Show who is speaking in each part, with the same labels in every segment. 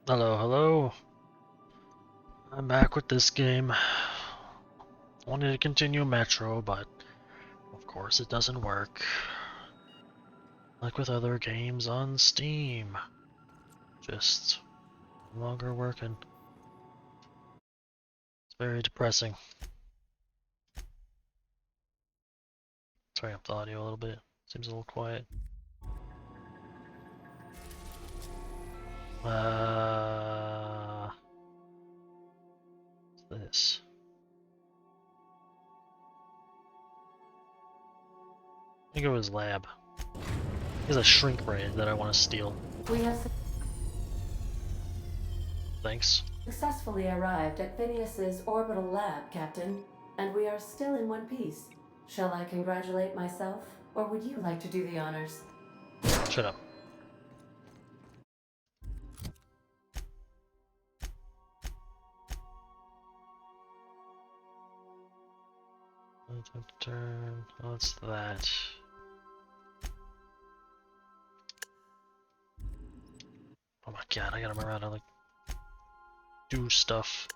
Speaker 1: Hello, hello. I'm back with this game. Wanted to continue Metro, but of course it doesn't work. Like with other games on Steam. Just no longer working. It's very depressing. Turn up the audio a little bit. Seems a little quiet. What's this? I think it was Lab. He's a shrink ray that I want to steal.
Speaker 2: We have
Speaker 1: Thanks.
Speaker 2: successfully arrived at Phineas's orbital lab, Captain, and we are still in one piece. Shall I congratulate myself, or would you like to do the honors?
Speaker 1: Shut up. Turn. What's that? Oh my god, I gotta remember how to like do stuff.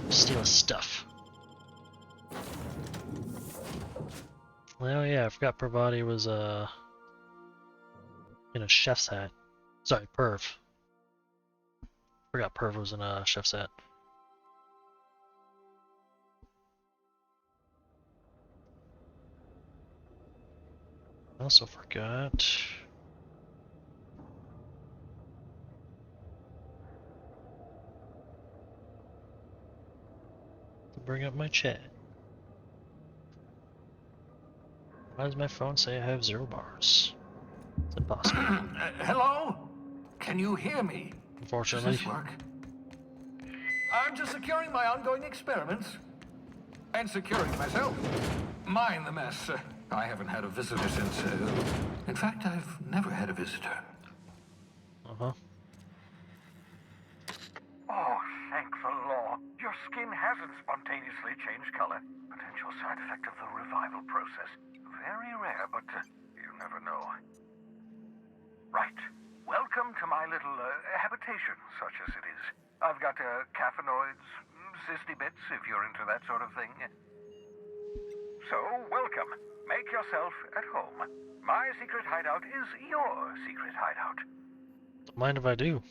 Speaker 1: Steal his stuff. Oh yeah, I forgot Parvati was in a chef's hat. Sorry, Perv. Forgot Perv was in a chef's hat. I also forgot to bring up my chat. Why does my phone say I have 0 bars? It's impossible.
Speaker 3: Hello? Can you hear me?
Speaker 1: Unfortunately.
Speaker 3: Does this work? I'm just securing my ongoing experiments. And securing myself. Mind the mess. I haven't had a visitor since... in fact, I've never had a visitor.
Speaker 1: Uh-huh.
Speaker 3: Oh, thank the law. Your skin hasn't spontaneously changed color. Potential side effect of the revival process. Very rare, but you never know. Right. Welcome to my little habitation, such as it is. I've got caffeinoids, cysty bits, if you're into that sort of thing. So, welcome. Make yourself at home. My secret hideout is your secret hideout.
Speaker 1: Don't mind if I do.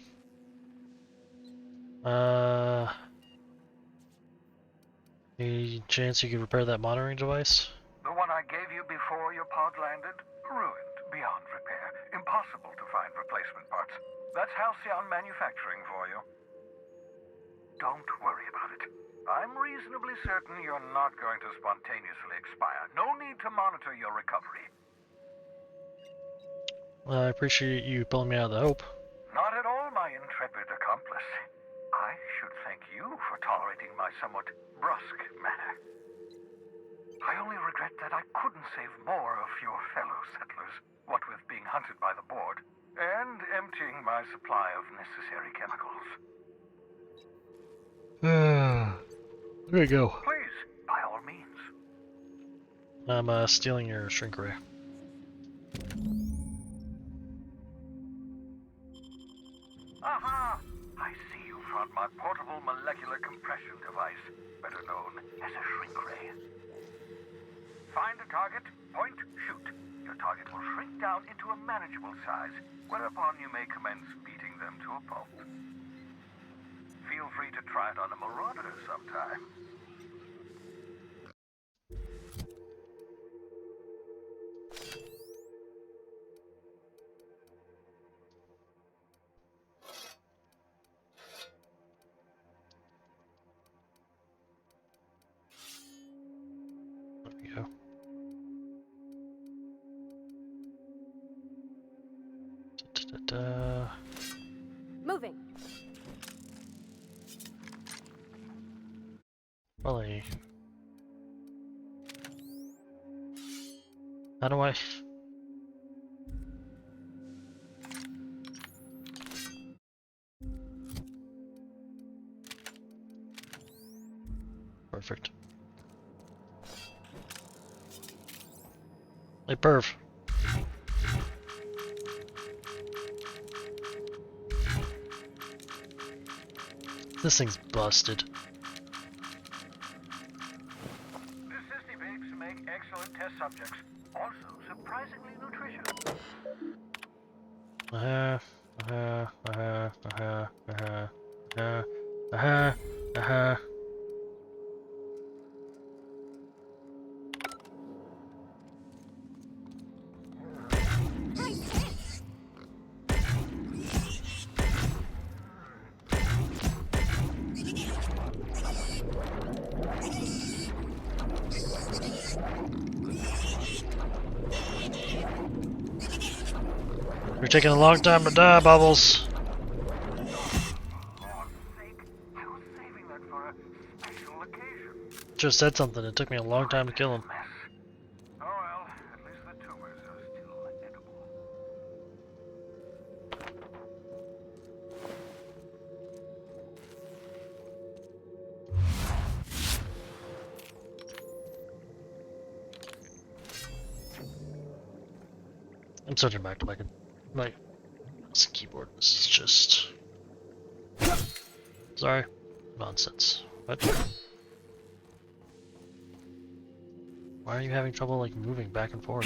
Speaker 1: Any chance you could repair that monitoring device?
Speaker 3: The one I gave you before your pod landed? Ruined beyond repair. Impossible to find replacement parts. That's Halcyon Manufacturing for you. Don't worry about it. I'm reasonably certain you're not going to spontaneously expire. No need to monitor your recovery.
Speaker 1: I appreciate you pulling me out of the hope.
Speaker 3: Not at all, my intrepid accomplice. I should thank you for tolerating my somewhat brusque manner. I only regret that I couldn't save more of your fellow settlers, what with being hunted by the board, and emptying my supply of necessary chemicals.
Speaker 1: There we go.
Speaker 3: Please, by all means.
Speaker 1: I'm stealing your shrink ray.
Speaker 3: Aha! I see you found my portable molecular compression device, better known as a shrink ray. Find a target, point, shoot. Your target will shrink down into a manageable size, whereupon you may commence beating them to a pulp. Feel free to try it on a marauder sometime.
Speaker 1: There we go. Da-da-da-da.
Speaker 4: Moving.
Speaker 1: Probably. How do I? Perfect. Hey, perv. This thing's busted.
Speaker 3: The Sissy pigs make excellent test subjects. Also surprisingly nutritious.
Speaker 1: Uh-huh, uh-huh, uh-huh, uh-huh, uh-huh, uh-huh, uh-huh, uh-huh. You're taking a long time to die, Bubbles.
Speaker 3: For God's sake, I was saving that for a special occasion.
Speaker 1: Just said something. It took me a long time to kill him.
Speaker 3: Mess. Oh well, at least the tumors are still edible.
Speaker 1: I'm switching back to my mouse and keyboard. This is just... Sorry. Nonsense. What? Why are you having trouble, like, moving back and forth?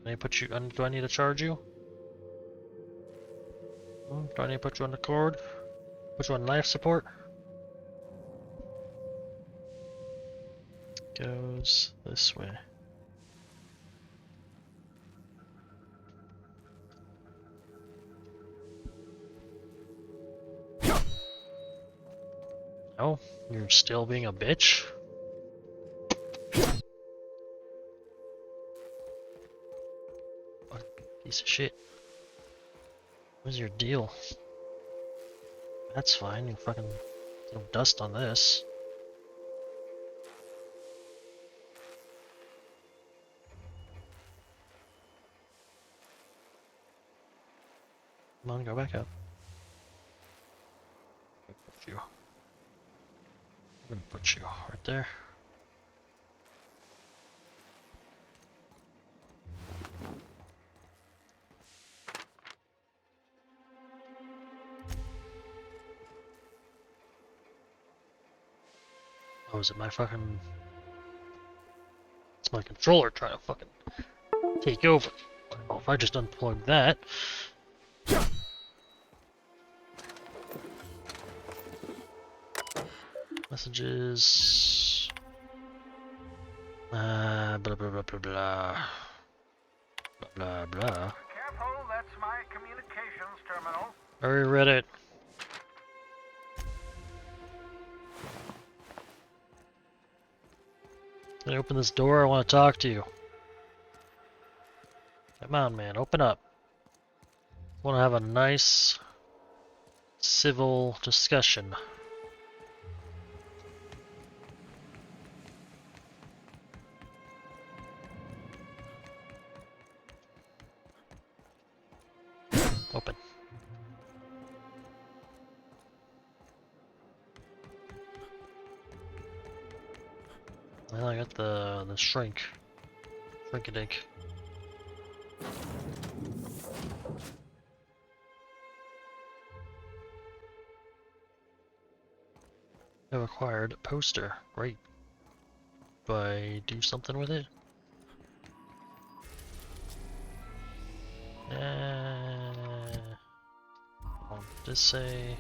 Speaker 1: Do I need to charge you? Do I need to put you on the cord? Put you on life support? Goes this way. Oh, you're still being a bitch? Fucking piece of shit. What's your deal? That's fine, you fucking throw dust on this. Come on, go back up. Put you. I'm gonna put you right there. Oh, is it my fucking... It's my controller trying to fucking take over. Oh, if I just unplug that... Messages... blah blah blah blah blah. Blah blah blah.
Speaker 3: Careful, that's my communications terminal.
Speaker 1: Already read it. Can I open this door? I want to talk to you. Come on, man, open up. I want to have a nice, civil discussion. Open. Well, I got the shrink-a-dink. I've acquired a poster. Great. Do I do something with it? What did this say?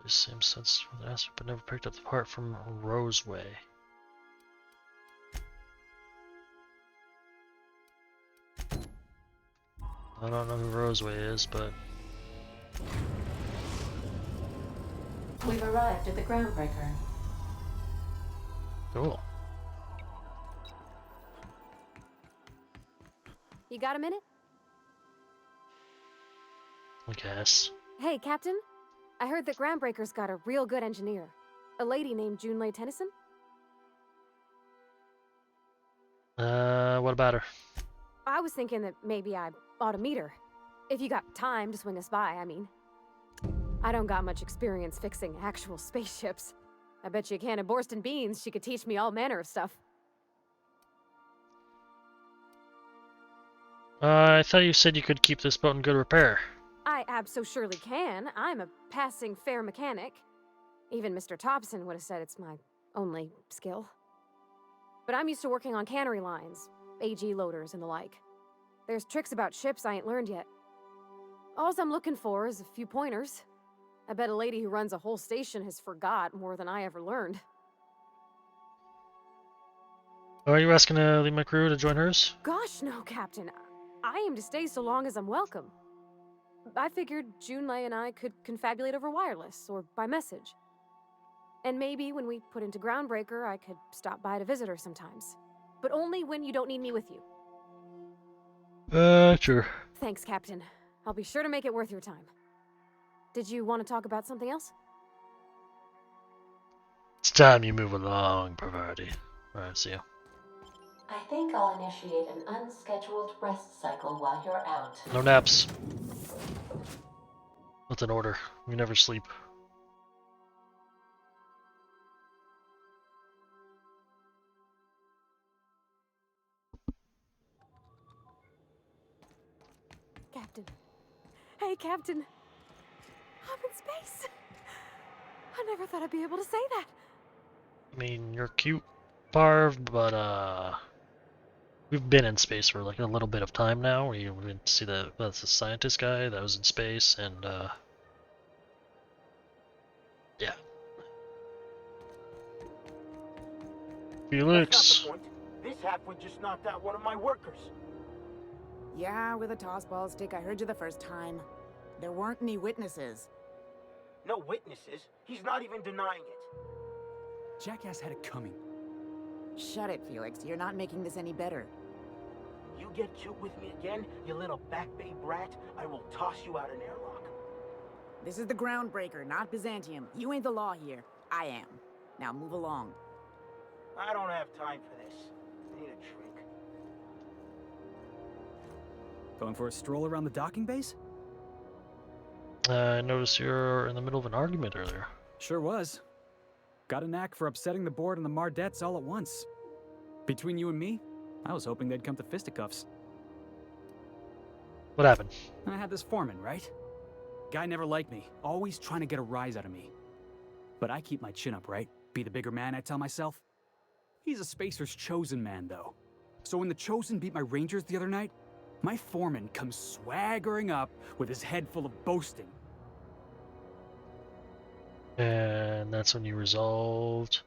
Speaker 1: This seems sense for the answer, but never picked up the part from Roseway. I don't know who Roseway is, but
Speaker 2: We've arrived at the Groundbreaker.
Speaker 1: cool.
Speaker 4: You got a minute?
Speaker 1: I guess.
Speaker 4: Hey, Captain. I heard that Groundbreaker's got a real good engineer. A lady named Junlei Tennyson?
Speaker 1: What about her?
Speaker 4: I was thinking that maybe I ought to meet her. If you got time to swing us by, I mean. I don't got much experience fixing actual spaceships. I bet you a can of Borston beans she could teach me all manner of stuff.
Speaker 1: I thought you said you could keep this boat in good repair.
Speaker 4: I surely can. I'm a passing fair mechanic. Even Mr. Thompson would have said it's my only skill. But I'm used to working on cannery lines, AG loaders and the like. There's tricks about ships I ain't learned yet. All I'm looking for is a few pointers. I bet a lady who runs a whole station has forgot more than I ever learned.
Speaker 1: Are you asking to leave my crew to join hers?
Speaker 4: Gosh, no, Captain. I aim to stay so long as I'm welcome. I figured Junlei and I could confabulate over wireless or by message. And maybe when we put into Groundbreaker, I could stop by to visit her sometimes. But only when you don't need me with you.
Speaker 1: Sure.
Speaker 4: Thanks, Captain. I'll be sure to make it worth your time. Did you want to talk about something else?
Speaker 1: It's time you move along, Parvati. Alright, see ya.
Speaker 2: I think I'll initiate an unscheduled rest cycle while you're out.
Speaker 1: No naps. That's an order. We never sleep.
Speaker 4: Captain. Hey, Captain. I'm in space. I never thought I'd be able to say that.
Speaker 1: I mean, you're cute, Parv, but we've been in space for like a little bit of time now. We went to see that's the scientist guy that was in space, and yeah. Felix.
Speaker 5: That's not the point. This halfwit just knocked out one of my workers.
Speaker 6: Yeah, with a tossball stick. I heard you the first time. There weren't any witnesses.
Speaker 5: No witnesses. He's not even denying it.
Speaker 7: Jackass had it coming.
Speaker 6: Shut it, Felix. You're not making this any better.
Speaker 5: You get cute with me again, you little back bay brat, I will toss you out an airlock.
Speaker 6: This is the Groundbreaker, not Byzantium. You ain't the law here. I am. Now move along.
Speaker 5: I don't have time for this. I need a drink.
Speaker 7: Going for a stroll around the docking base?
Speaker 1: I noticed you're in the middle of an argument earlier.
Speaker 7: Sure was. Got a knack for upsetting the board and the Mardettes all at once. Between you and me, I was hoping they'd come to fisticuffs.
Speaker 1: What happened?
Speaker 7: I had this foreman, right? Guy never liked me, always trying to get a rise out of me. But I keep my chin up, right? Be the bigger man, I tell myself. He's a Spacer's chosen man, though. So when the Chosen beat my Rangers the other night, my foreman comes swaggering up with his head full of boasting.
Speaker 1: And that's when you resolved.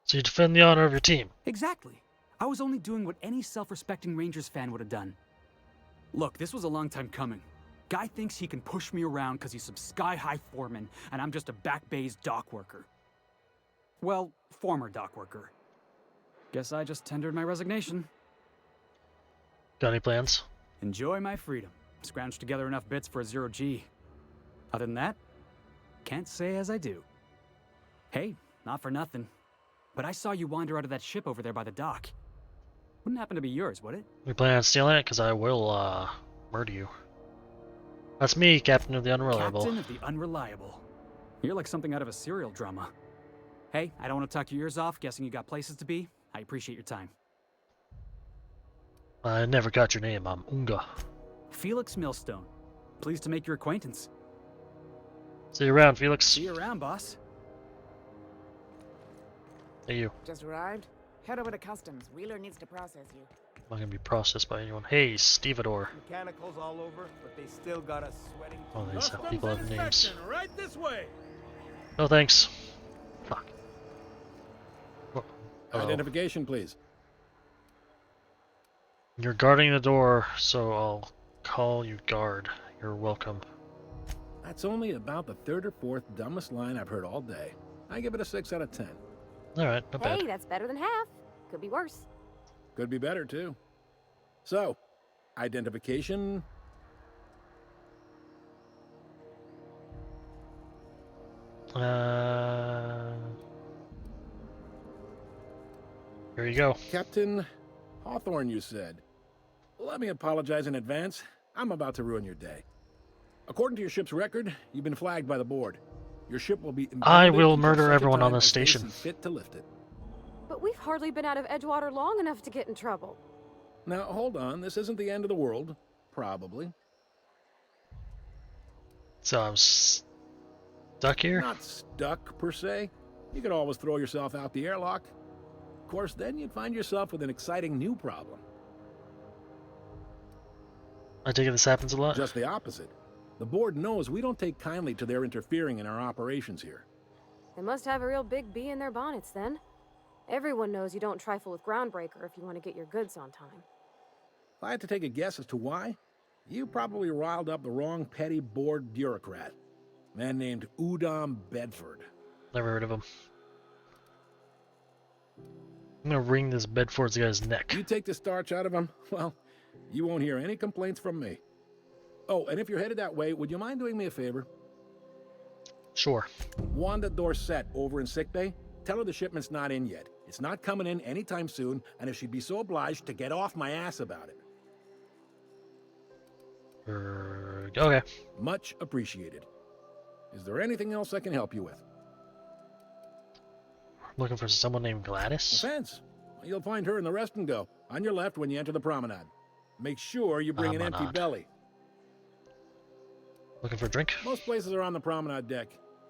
Speaker 1: So you defend the honor of your team.
Speaker 7: Exactly. I was only doing what any self-respecting Rangers fan would have done. Look, this was a long time coming. Guy thinks he can push me around because he's some sky-high foreman, and I'm just a back bay's dock worker. Well, former dock worker. Guess I just tendered my resignation.
Speaker 1: Got any plans?
Speaker 7: Enjoy my freedom. Scrounged together enough bits for a 0G. Other than that, can't say as I do. Hey, not for nothing, but I saw you wander out of that ship over there by the dock. Wouldn't happen to be yours, would it?
Speaker 1: You plan on stealing it? Because I will, murder you. That's me, Captain of the Unreliable.
Speaker 7: Captain of the Unreliable. You're like something out of a serial drama. Hey, I don't want to talk your ears off, guessing you got places to be. I appreciate your time.
Speaker 1: I never got your name. I'm Unga.
Speaker 7: Felix Millstone. Pleased to make your acquaintance.
Speaker 1: See you around, Felix.
Speaker 7: See you around, boss.
Speaker 1: Hey, you.
Speaker 6: Just arrived? Head over to customs. Wheeler needs to process you.
Speaker 1: I'm not gonna be processed by anyone. Hey, Stevedore.
Speaker 8: Mechanicals all over, but they still got us sweating.
Speaker 1: Oh, these people have names.
Speaker 8: Right this way.
Speaker 1: No thanks. Fuck. Oh, hello.
Speaker 8: Identification, please.
Speaker 1: You're guarding the door, so I'll call you guard. You're welcome.
Speaker 8: That's only about the third or fourth dumbest line I've heard all day. I give it a 6 out of 10.
Speaker 1: Alright, not bad.
Speaker 4: Hey, that's better than half. Could be worse.
Speaker 8: Could be better, too. So, identification?
Speaker 1: Here you go.
Speaker 8: Captain Hawthorne, you said. Let me apologize in advance. I'm about to ruin your day. According to your ship's record, you've been flagged by the board. Your ship will be
Speaker 1: I
Speaker 8: impounded
Speaker 1: will
Speaker 8: until
Speaker 1: murder
Speaker 8: such a
Speaker 1: everyone on
Speaker 8: time
Speaker 1: this
Speaker 8: as they
Speaker 1: station.
Speaker 8: see fit to lift it.
Speaker 4: But we've hardly been out of Edgewater long enough to get in trouble.
Speaker 8: Now, hold on. This isn't the end of the world. Probably.
Speaker 1: So I'm stuck here?
Speaker 8: Not stuck, per se. You could always throw yourself out the airlock. Of course, then you'd find yourself with an exciting new problem.
Speaker 1: I take it this happens a lot?
Speaker 8: Just the opposite. The board knows we don't take kindly to their interfering in our operations here.
Speaker 4: They must have a real big bee in their bonnets then. Everyone knows you don't trifle with Groundbreaker if you want to get your goods on time.
Speaker 8: If I had to take a guess as to why, you probably riled up the wrong petty board bureaucrat. A man named Udom Bedford.
Speaker 1: Never heard of him. I'm gonna wring this Bedford's guy's neck.
Speaker 8: You take the starch out of him, well, you won't hear any complaints from me. Oh, and if you're headed that way, would you mind doing me a favor?
Speaker 1: Sure.
Speaker 8: Wanda Dorset over in sickbay, tell her the shipment's not in yet. It's not coming in anytime soon, and if she'd be so obliged to get off my ass about it.
Speaker 1: Okay.
Speaker 8: Much appreciated. Is there anything else I can help you with?
Speaker 1: Looking for someone named Gladys?
Speaker 8: Offense. You'll find her in the rest and go, on your left when you enter the promenade. Make sure you bring an empty
Speaker 1: Promenade.
Speaker 8: belly.
Speaker 1: Looking for a drink?
Speaker 8: Most places are on the promenade deck.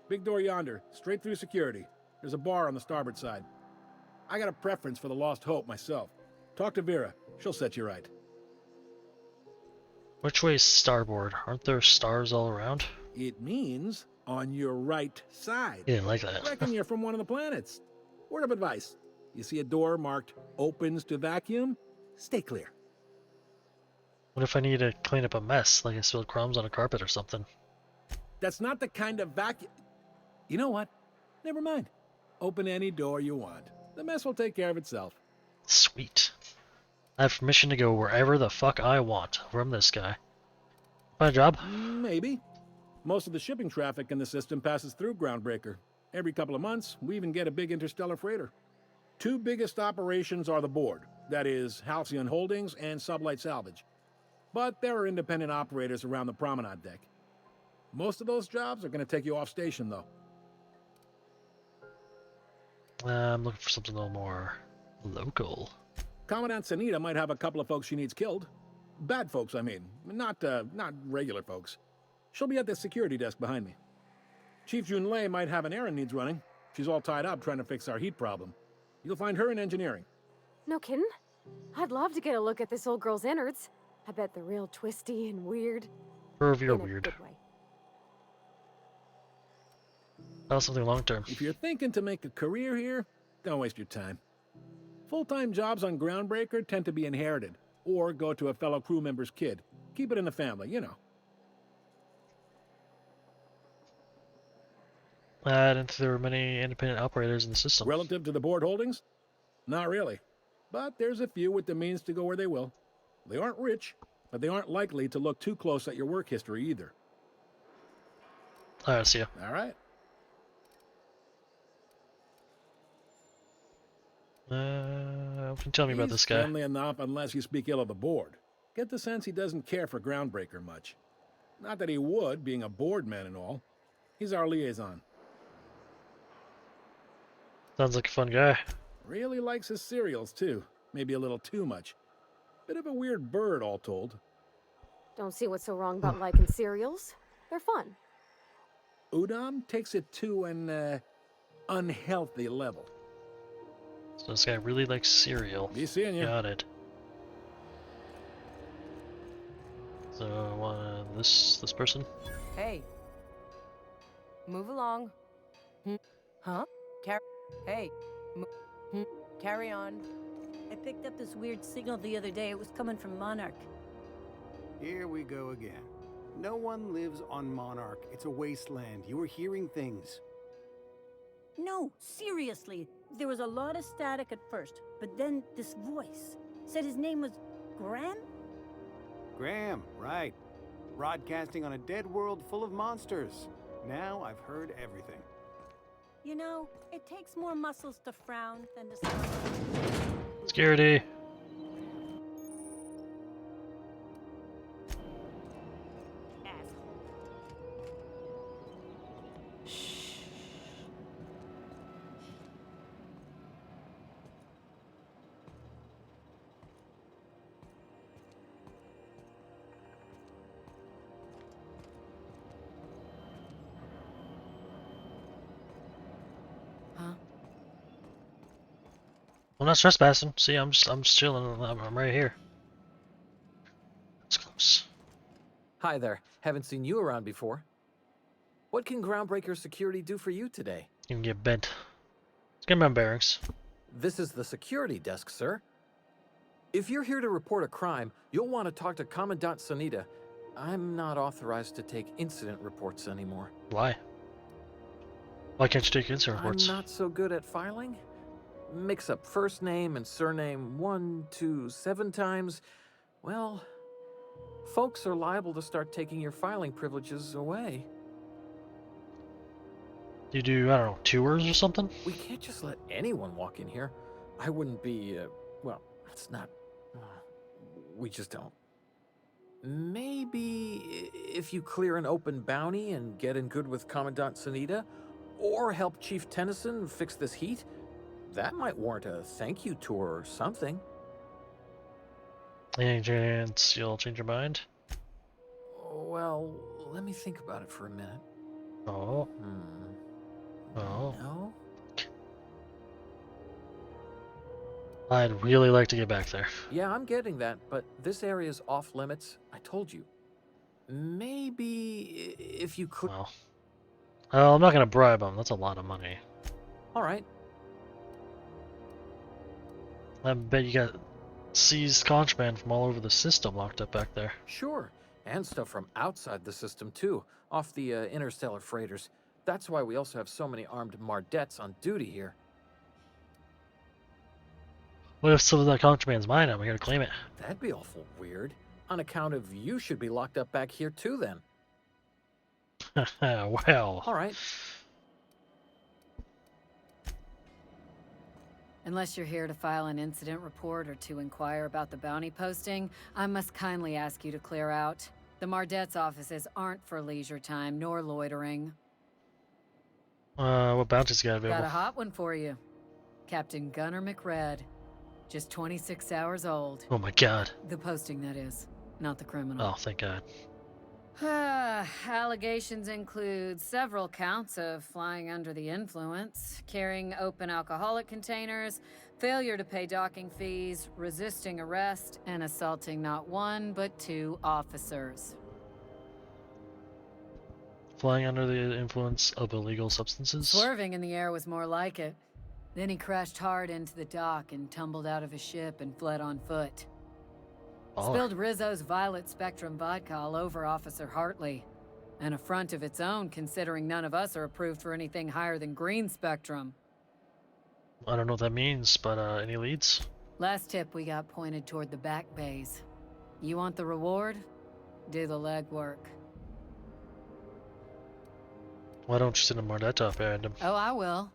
Speaker 8: Big door yonder, straight through security. There's a bar on the starboard side. I got a preference for the Lost Hope myself. Talk to Vera. She'll set you right.
Speaker 1: Which way is starboard? Aren't there stars all around?
Speaker 8: It means on your right side.
Speaker 1: He didn't like that.
Speaker 8: Reckon you're from one of the planets. Word of advice. You see a door marked opens to vacuum? Stay clear.
Speaker 1: What if I need to clean up a mess, like I spilled crumbs on a carpet or something?
Speaker 8: That's not the kind of vacuum. You know what? Never mind. Open any door you want. The mess will take care of itself.
Speaker 1: Sweet. I have permission to go wherever the fuck I want from this guy. Find a job?
Speaker 8: Maybe. Most of the shipping traffic in the system passes through Groundbreaker. Every couple of months, we even get a big interstellar freighter. Two biggest operations are the board. That is, Halcyon Holdings and Sublight Salvage. But there are independent operators around the promenade deck. Most of those jobs are going to take you off station, though.
Speaker 1: I'm looking for something a little more local.
Speaker 8: Commandant Sanita might have a couple of folks she needs killed. Bad folks, I mean. Not regular folks. She'll be at the security desk behind me. Chief Junlei might have an errand needs running. She's all tied up trying to fix our heat problem. You'll find her in engineering.
Speaker 4: No kidding? I'd love to get a look at this old girl's innards. I bet they're real twisty and weird.
Speaker 1: Prove you're
Speaker 4: in a
Speaker 1: weird.
Speaker 4: good way.
Speaker 1: Not something long term.
Speaker 8: If you're thinking to make a career here, don't waste your time. Full-time jobs on Groundbreaker tend to be inherited, or go to a fellow crew member's kid. Keep it in the family, you know.
Speaker 1: I didn't think there were many independent operators in the system.
Speaker 8: Relative to the board holdings? Not really. But there's a few with the means to go where they will. They aren't rich, but they aren't likely to look too close at your work history either.
Speaker 1: Alright, see ya.
Speaker 8: All right.
Speaker 1: What can you tell me about
Speaker 8: He's
Speaker 1: this guy?
Speaker 8: friendly enough unless you speak ill of the board. Get the sense he doesn't care for Groundbreaker much. Not that he would, being a board man and all. He's our liaison.
Speaker 1: Sounds like a fun guy.
Speaker 8: Really likes his cereals, too. Maybe a little too much. Bit of a weird bird, all told.
Speaker 4: Don't see what's so wrong about liking cereals. They're fun.
Speaker 8: Udom takes it to an unhealthy level.
Speaker 1: So this guy really likes cereal.
Speaker 8: Be seeing you.
Speaker 1: Got it. So, this person?
Speaker 9: Hey. Move along. Huh? Hey. Carry on.
Speaker 10: I picked up this weird signal the other day. It was coming from Monarch.
Speaker 11: Here we go again. No one lives on Monarch. It's a wasteland. You were hearing things.
Speaker 10: No, seriously. There was a lot of static at first, but then this voice. said his name was Graham?
Speaker 11: Graham, right. Broadcasting on a dead world full of monsters. Now I've heard everything.
Speaker 10: You know, it takes more muscles to frown than to smile.
Speaker 1: Security.
Speaker 10: Asshole.
Speaker 9: Huh?
Speaker 1: I'm not trespassing. See, I'm just chilling. I'm right here. It's close.
Speaker 12: Hi there. Haven't seen you around before. What can Groundbreaker Security do for you today?
Speaker 1: You can get bent. Let's get my bearings.
Speaker 12: This is the security desk, sir. If you're here to report a crime, you'll want to talk to Commandant Sanita. I'm not authorized to take incident reports anymore.
Speaker 1: Why? Why can't you take incident reports?
Speaker 12: I'm not so good at filing. Mix up first name and surname 1, 2, 7 times. Well, folks are liable to start taking your filing privileges away.
Speaker 1: You do, I don't know, tours or something?
Speaker 12: We can't just let anyone walk in here. I wouldn't be, well, that's not... we just don't. Maybe if you clear an open bounty and get in good with Commandant Sanita, or help Chief Tennyson fix this heat, that might warrant a thank you tour or something.
Speaker 1: Any chance you'll change your mind?
Speaker 12: Well, let me think about it for a minute.
Speaker 1: Oh. Oh.
Speaker 12: No?
Speaker 1: I'd really like to get back there.
Speaker 12: Yeah, I'm getting that, but this area's off limits. I told you. Maybe if you could...
Speaker 1: Well, I'm not gonna bribe him. That's a lot of money.
Speaker 12: All right.
Speaker 1: I bet you got seized contraband from all over the system locked up back there.
Speaker 12: Sure. And stuff from outside the system, too. Off the interstellar freighters. That's why we also have so many armed Mardettes on duty here.
Speaker 1: What if some of that contraband's mine and we gotta claim it?
Speaker 12: That'd be awful weird. On account of you should be locked up back here, too, then.
Speaker 1: Well.
Speaker 12: All right.
Speaker 13: Unless you're here to file an incident report or to inquire about the bounty posting, I must kindly ask you to clear out. The Mardet's offices aren't for leisure time nor loitering.
Speaker 1: What bounty's got available?
Speaker 13: Got a hot one for you. Captain Gunnar McRed. Just 26 hours old.
Speaker 1: Oh my god.
Speaker 13: The posting, that is. Not the criminal.
Speaker 1: Oh, thank god.
Speaker 13: Allegations include several counts of flying under the influence, carrying open alcoholic containers, failure to pay docking fees, resisting arrest, and assaulting not one but 2 officers.
Speaker 1: Flying under the influence of illegal substances?
Speaker 13: Swerving in the air was more like it. Then he crashed hard into the dock and tumbled out of his ship and fled on foot. Spilled Rizzo's Violet Spectrum vodka all over Officer Hartley. An affront of its own, considering none of us are approved for anything higher than green spectrum.
Speaker 1: I don't know what that means, but any leads?
Speaker 13: Last tip we got pointed toward the back bays. You want the reward? Do the legwork.
Speaker 1: Why don't you send a Mardetta up behind him?
Speaker 13: Oh, I will.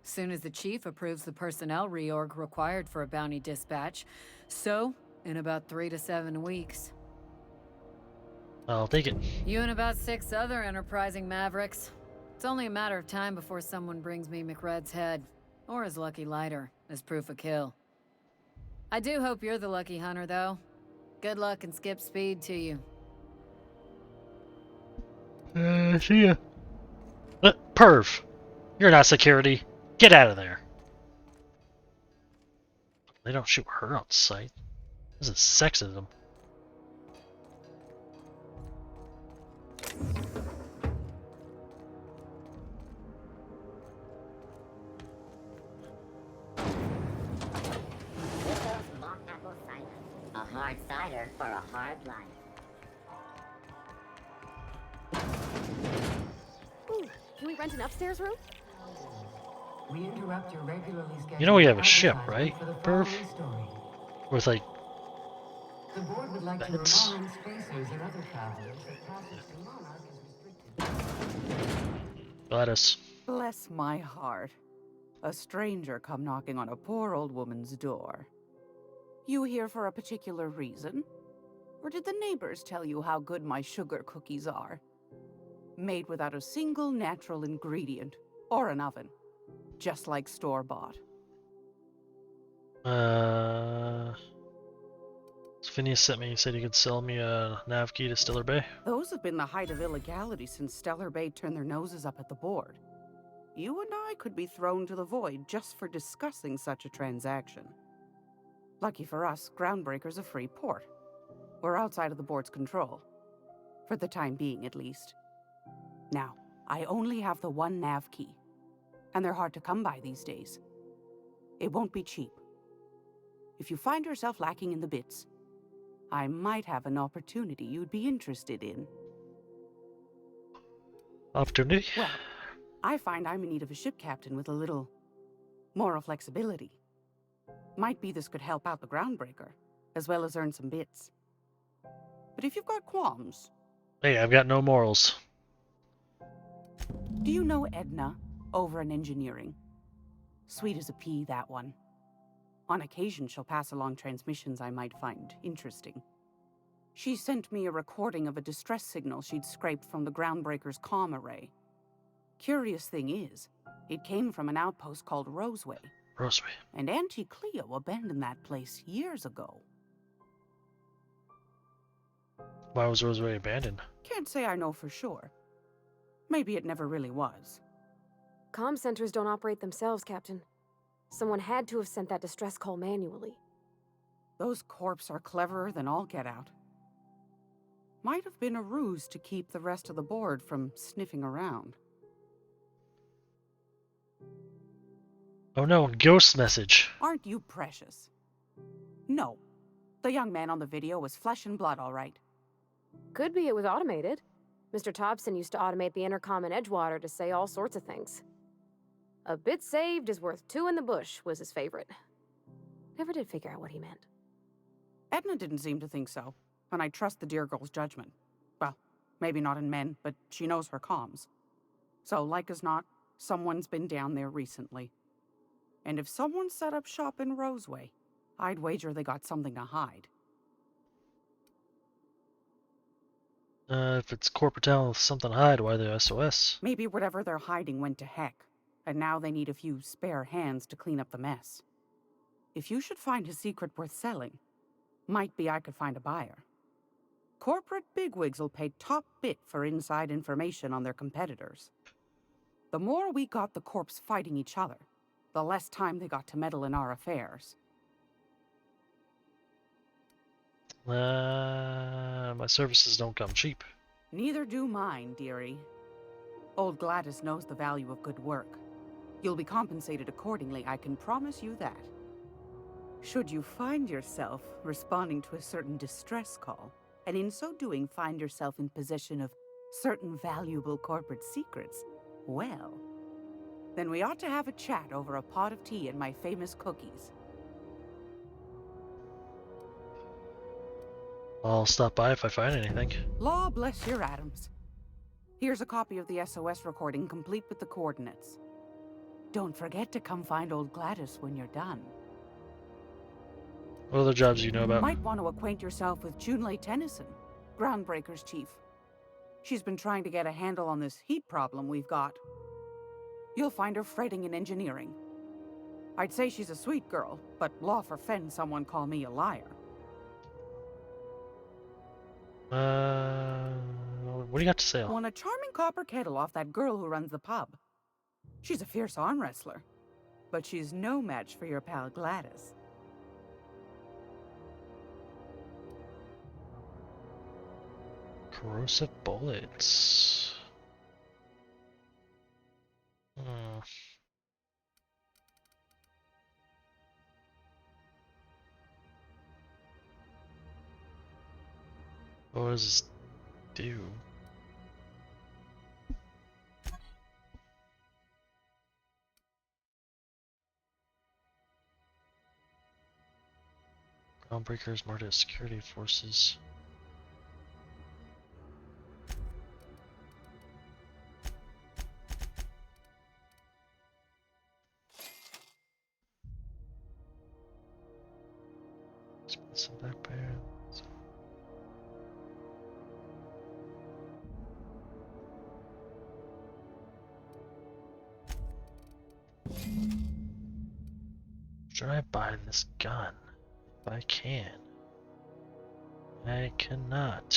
Speaker 13: Soon as the chief approves the personnel reorg required for a bounty dispatch. So, in about 3 to 7 weeks.
Speaker 1: I'll take it.
Speaker 13: You and about 6 other enterprising mavericks. It's only a matter of time before someone brings me McRed's head, or his lucky lighter, as proof of kill. I do hope you're the lucky hunter, though. Good luck and skip speed to you.
Speaker 1: See ya. Perv! You're not security. Get out of there. They don't shoot her on sight. This is sexism.
Speaker 14: Rizzo's mock apple cider. A hard cider for a hard life.
Speaker 4: Ooh, can we rent an upstairs room?
Speaker 2: We interrupt your regularly scheduled
Speaker 1: You know we have a ship,
Speaker 2: advertisement
Speaker 1: right,
Speaker 2: for the
Speaker 1: Perv?
Speaker 2: following story.
Speaker 1: With like
Speaker 2: The board would like to
Speaker 1: Thanks.
Speaker 2: remind spacers and other travelers that passage to Monarch is restricted.
Speaker 1: Gladys.
Speaker 15: Bless my heart. A stranger come knocking on a poor old woman's door. You here for a particular reason? Or did the neighbors tell you how good my sugar cookies are? Made without a single natural ingredient, or an oven. Just like store-bought.
Speaker 1: Phineas sent me. He said he could sell me a nav key to Stellar Bay.
Speaker 15: Those have been the height of illegality since Stellar Bay turned their noses up at the board. You and I could be thrown to the void just for discussing such a transaction. Lucky for us, Groundbreaker's a free port. We're outside of the board's control. For the time being, at least. Now, I only have the one nav key. And they're hard to come by these days. It won't be cheap. If you find yourself lacking in the bits, I might have an opportunity you'd be interested in.
Speaker 1: Opportunity?
Speaker 15: Well, I find I'm in need of a ship captain with a little moral flexibility. Might be this could help out the Groundbreaker, as well as earn some bits. But if you've got qualms...
Speaker 1: Hey, I've got no morals.
Speaker 15: Do you know Edna, over in engineering? Sweet as a pea, that one. On occasion, she'll pass along transmissions I might find interesting. She sent me a recording of a distress signal she'd scraped from the Groundbreaker's comm array. Curious thing is, it came from an outpost called Roseway.
Speaker 1: Roseway.
Speaker 15: And Auntie Cleo abandoned that place years ago.
Speaker 1: Why was Roseway abandoned?
Speaker 15: Can't say I know for sure. Maybe it never really was.
Speaker 4: Comm centers don't operate themselves, Captain. Someone had to have sent that distress call manually.
Speaker 15: Those corps are cleverer than all get out. Might have been a ruse to keep the rest of the board from sniffing around.
Speaker 1: Oh no, ghost message.
Speaker 15: Aren't you precious? No. The young man on the video was flesh and blood, all right.
Speaker 4: Could be it was automated. Mr. Thompson used to automate the intercom in Edgewater to say all sorts of things. A bit saved is worth two in the bush was his favorite. Never did figure out what he meant.
Speaker 15: Edna didn't seem to think so, and I trust the dear girl's judgment. Well, maybe not in men, but she knows her comms. So, like as not, someone's been down there recently. And if someone set up shop in Roseway, I'd wager they got something to hide.
Speaker 1: If it's corporate town with something to hide, why the SOS?
Speaker 15: Maybe whatever they're hiding went to heck, and now they need a few spare hands to clean up the mess. If you should find a secret worth selling, might be I could find a buyer. Corporate bigwigs will pay top bit for inside information on their competitors. The more we got the corps fighting each other, the less time they got to meddle in our affairs.
Speaker 1: My services don't come cheap.
Speaker 15: Neither do mine, dearie. Old Gladys knows the value of good work. You'll be compensated accordingly, I can promise you that. Should you find yourself responding to a certain distress call, and in so doing find yourself in possession of certain valuable corporate secrets, well, then we ought to have a chat over a pot of tea and my famous cookies.
Speaker 1: I'll stop by if I find anything.
Speaker 15: Law bless your atoms. Here's a copy of the SOS recording complete with the coordinates. Don't forget to come find old Gladys when you're done.
Speaker 1: What other jobs do you know about?
Speaker 15: Might want to acquaint yourself with Junlei Tennyson, Groundbreaker's chief. She's been trying to get a handle on this heat problem we've got. You'll find her fretting in engineering. I'd say she's a sweet girl, but law forfend someone call me a liar.
Speaker 1: What do you got to sell?
Speaker 15: Won a charming copper kettle off that girl who runs the pub. She's a fierce arm wrestler, but she's no match for your pal Gladys.
Speaker 1: Corrosive bullets. What does this do? Groundbreakers, Marta security forces. Some back bands. Should I buy this gun? If I can. I cannot.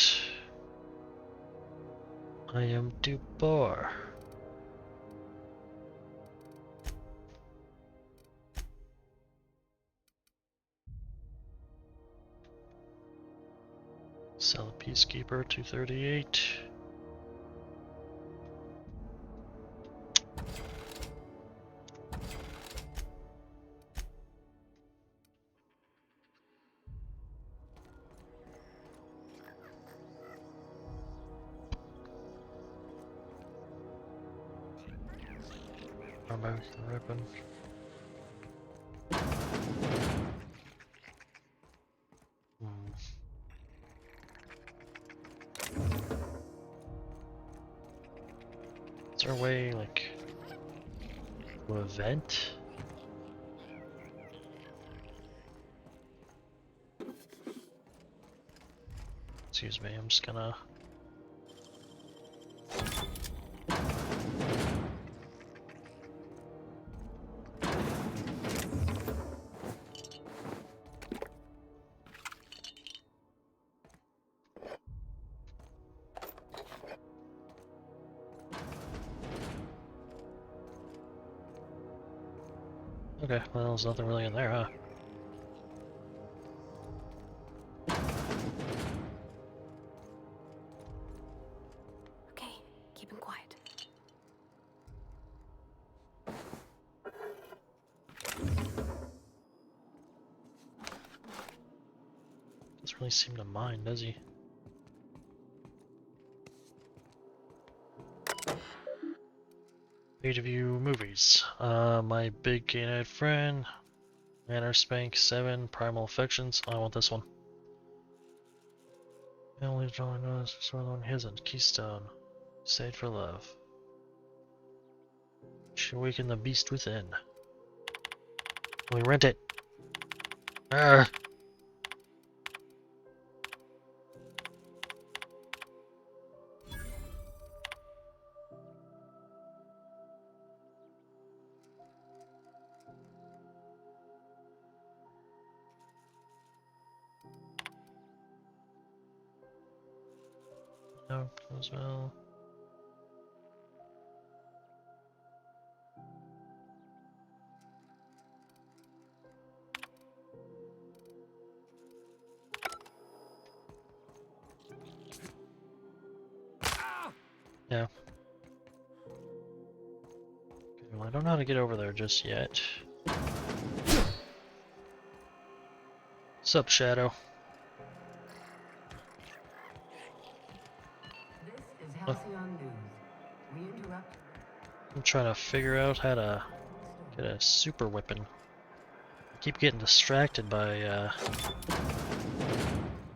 Speaker 1: I am too poor. Sell a Peacekeeper, 238. American weapon. Is there a way, like, to event? Excuse me, I'm just gonna... Okay, well, there's nothing really in there, huh?
Speaker 4: Okay, keep him quiet.
Speaker 1: Doesn't really seem to mind, does he? Page view movies. My Big Canine Friend, Manor Spank 7, Primal Affections. I want this one. Family drawing us, Southern Hisn, Keystone, Saved for Love. She awakened the beast within. We rent it. Arrgh. No, as well. Yeah. Okay, well, I don't know how to get over there just yet. Sup, Shadow? I'm trying to figure out how to get a super weapon. I keep getting distracted by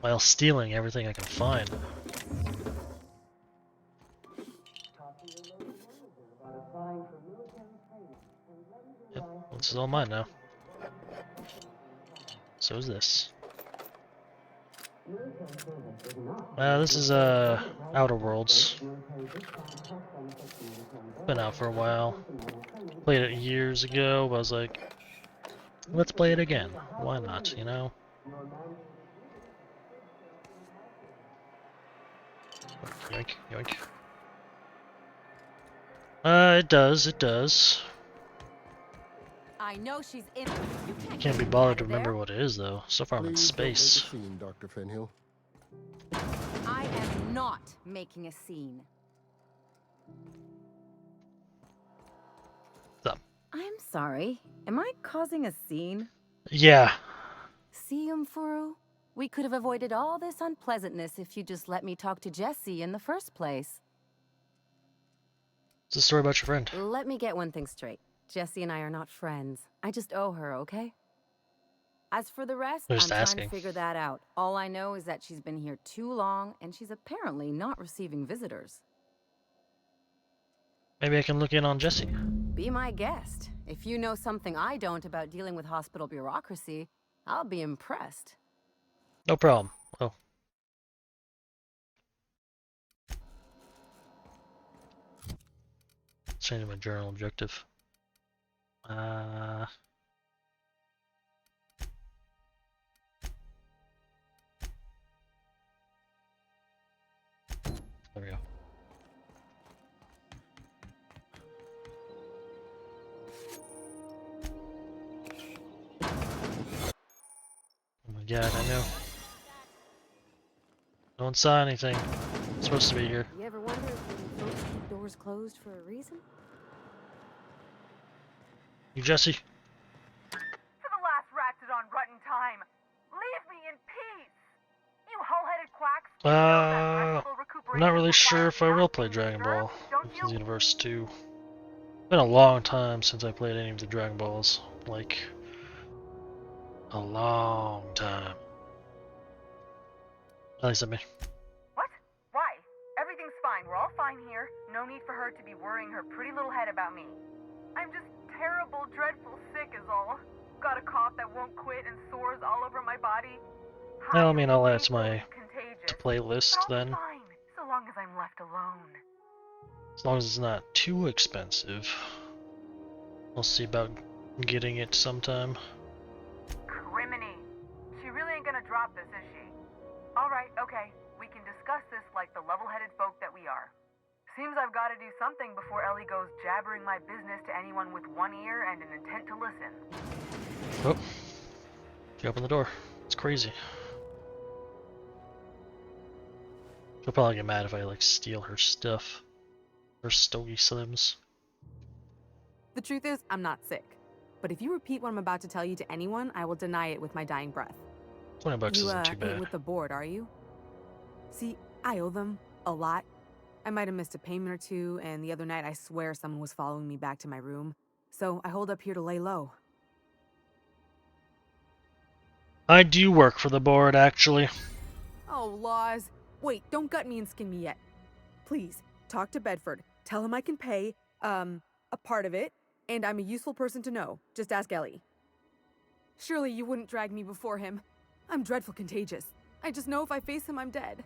Speaker 1: while stealing everything I can find. Yep, this is all mine now. So is this. This is Outer Worlds. Been out for a while. Played it years ago, but I was like, let's play it again. Why not, you know? Yoink, yoink. It does.
Speaker 9: I know she's in.
Speaker 1: I can't be bothered to remember what it is, though. So far I'm in space.
Speaker 16: Please don't make a scene, Dr. Fenhill.
Speaker 9: I am not making a scene.
Speaker 1: What's up?
Speaker 9: I'm sorry. Am I causing a scene?
Speaker 1: Yeah.
Speaker 9: See, Umfuru? We could have avoided all this unpleasantness if you just let me talk to Jessie in the first place.
Speaker 1: It's a story about your friend.
Speaker 9: Let me get one thing straight. Jessie and I are not friends. I just owe her, okay? As for the rest,
Speaker 1: I'm
Speaker 9: I'm
Speaker 1: just
Speaker 9: trying
Speaker 1: asking.
Speaker 9: to figure that out. All I know is that she's been here too long, and she's apparently not receiving visitors.
Speaker 1: Maybe I can look in on Jesse.
Speaker 9: Be my guest. If you know something I don't about dealing with hospital bureaucracy, I'll be impressed.
Speaker 1: No problem. Oh. Changing my journal objective. There we go. Oh my god, I know. No one saw anything. It's supposed to be here.
Speaker 4: You ever wonder if folks keep doors closed for a reason?
Speaker 1: You, Jesse?
Speaker 16: To the last ratchet on rotten time, leave me in peace! You hull-headed quacks!
Speaker 1: I'm not really sure if I will play Dragon Ball into the Universe 2. It's been a long time since I played any of the Dragon Balls. Like, a long time. At least I mean.
Speaker 16: What? Why? Everything's fine. We're all fine here. No need for her to be worrying her pretty little head about me. I'm just terrible, dreadful sick is all. Got a cough that won't quit and sores all over my body.
Speaker 1: Well, I mean, I'll add to my playlist then.
Speaker 16: Fine, so long as I'm left alone.
Speaker 1: As long as it's not too expensive. We'll see about getting it sometime.
Speaker 16: Criminy. She really ain't gonna drop this, is she? Alright, okay. We can discuss this like the level-headed folk that we are. Seems I've got to do something before Ellie goes jabbering my business to anyone with one ear and an intent to listen.
Speaker 1: Oh. She opened the door. It's crazy. She'll probably get mad if I, like, steal her stuff. Her Stogie Slims.
Speaker 17: The truth is, I'm not sick. But if you repeat what I'm about to tell you to anyone, I will deny it with my dying breath.
Speaker 1: $20 isn't too
Speaker 17: ain't
Speaker 1: bad.
Speaker 17: with the board, are you? See, I owe them a lot. I might have missed a payment or two, and the other night I swear someone was following me back to my room. So I hold up here to lay low.
Speaker 1: I do work for the board, actually.
Speaker 17: Oh, laws. Wait, don't gut me and skin me yet. Please, talk to Bedford. Tell him I can pay, a part of it, and I'm a useful person to know. Just ask Ellie. Surely you wouldn't drag me before him. I'm dreadful contagious. I just know if I face him, I'm dead.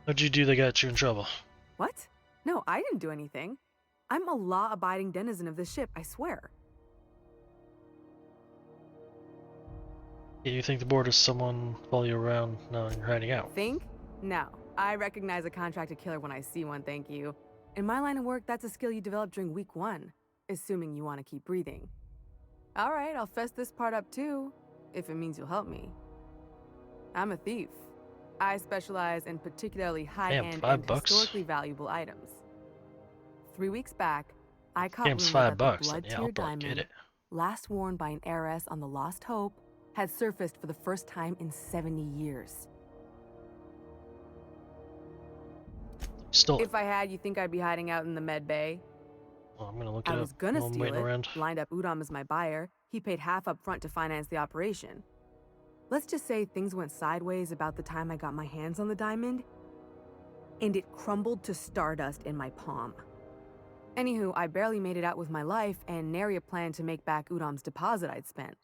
Speaker 1: What'd you do that got you in trouble?
Speaker 17: What? No, I didn't do anything. I'm a law-abiding denizen of this ship, I swear.
Speaker 1: You think the board is someone follow you around knowing you're hiding out?
Speaker 17: Think? No. I recognize a contracted killer when I see one, thank you. In my line of work, that's a skill you develop during week 1, assuming you want to keep breathing. Alright, I'll fess this part up too, if it means you'll help me. I'm a thief. I specialize in particularly high-end and historically valuable items. 3 weeks back, I caught rumor that the blood-tier diamond, last worn by an heiress on the Lost Hope, had surfaced for the first time in 70 years.
Speaker 1: Stole it.
Speaker 17: If I had, you think I'd be hiding out in the med bay?
Speaker 1: Well, I'm gonna look it up.
Speaker 17: I was gonna
Speaker 1: while I'm
Speaker 17: steal
Speaker 1: waiting
Speaker 17: it,
Speaker 1: around.
Speaker 17: lined up Udom as my buyer. He paid half up front to finance the operation. Let's just say things went sideways about the time I got my hands on the diamond, and it crumbled to stardust in my palm. Anywho, I barely made it out with my life, and nary a plan to make back Udom's deposit I'd spent.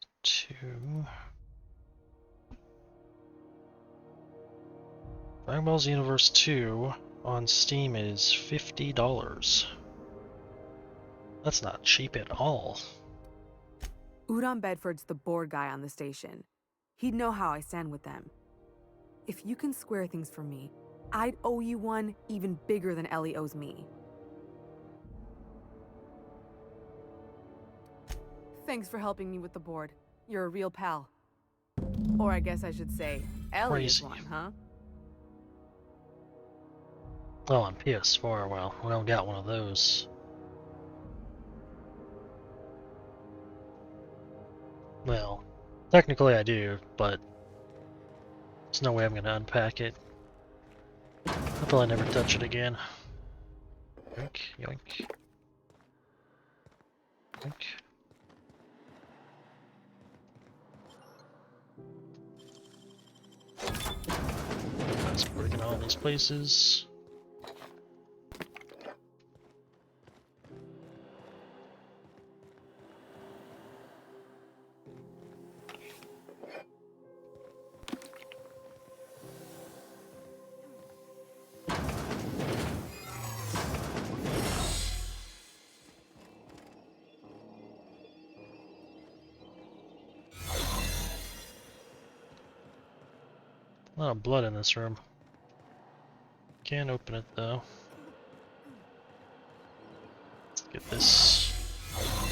Speaker 1: Dragon Ball Z Universe 2 on Steam is $50. That's not cheap at all.
Speaker 17: Udom Bedford's the board guy on the station. He'd know how I stand with them. If you can square things for me, I'd owe you one even bigger than Ellie owes me. Thanks for helping me with the board. You're a real pal. Or I guess I should say, Ellie is one, huh?
Speaker 1: Well, on PS4, well, we don't got one of those. Well, technically I do, but there's no way I'm gonna unpack it. I'll probably never touch it again. Yoink, yoink. Yoink. Transporting all these places. A lot of blood in this room. Can't open it though. Let's get this.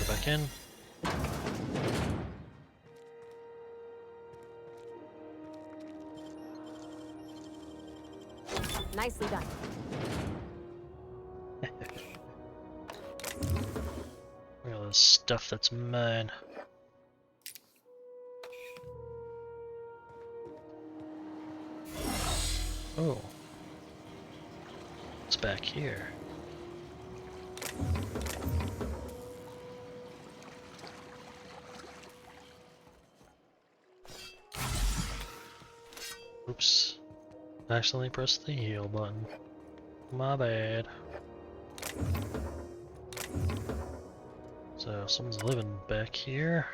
Speaker 1: Go back in.
Speaker 4: Nicely done.
Speaker 1: Look at all this stuff that's mine. Oh. What's back here? Oops. Accidentally pressed the heal button. My bad. So, someone's living back here.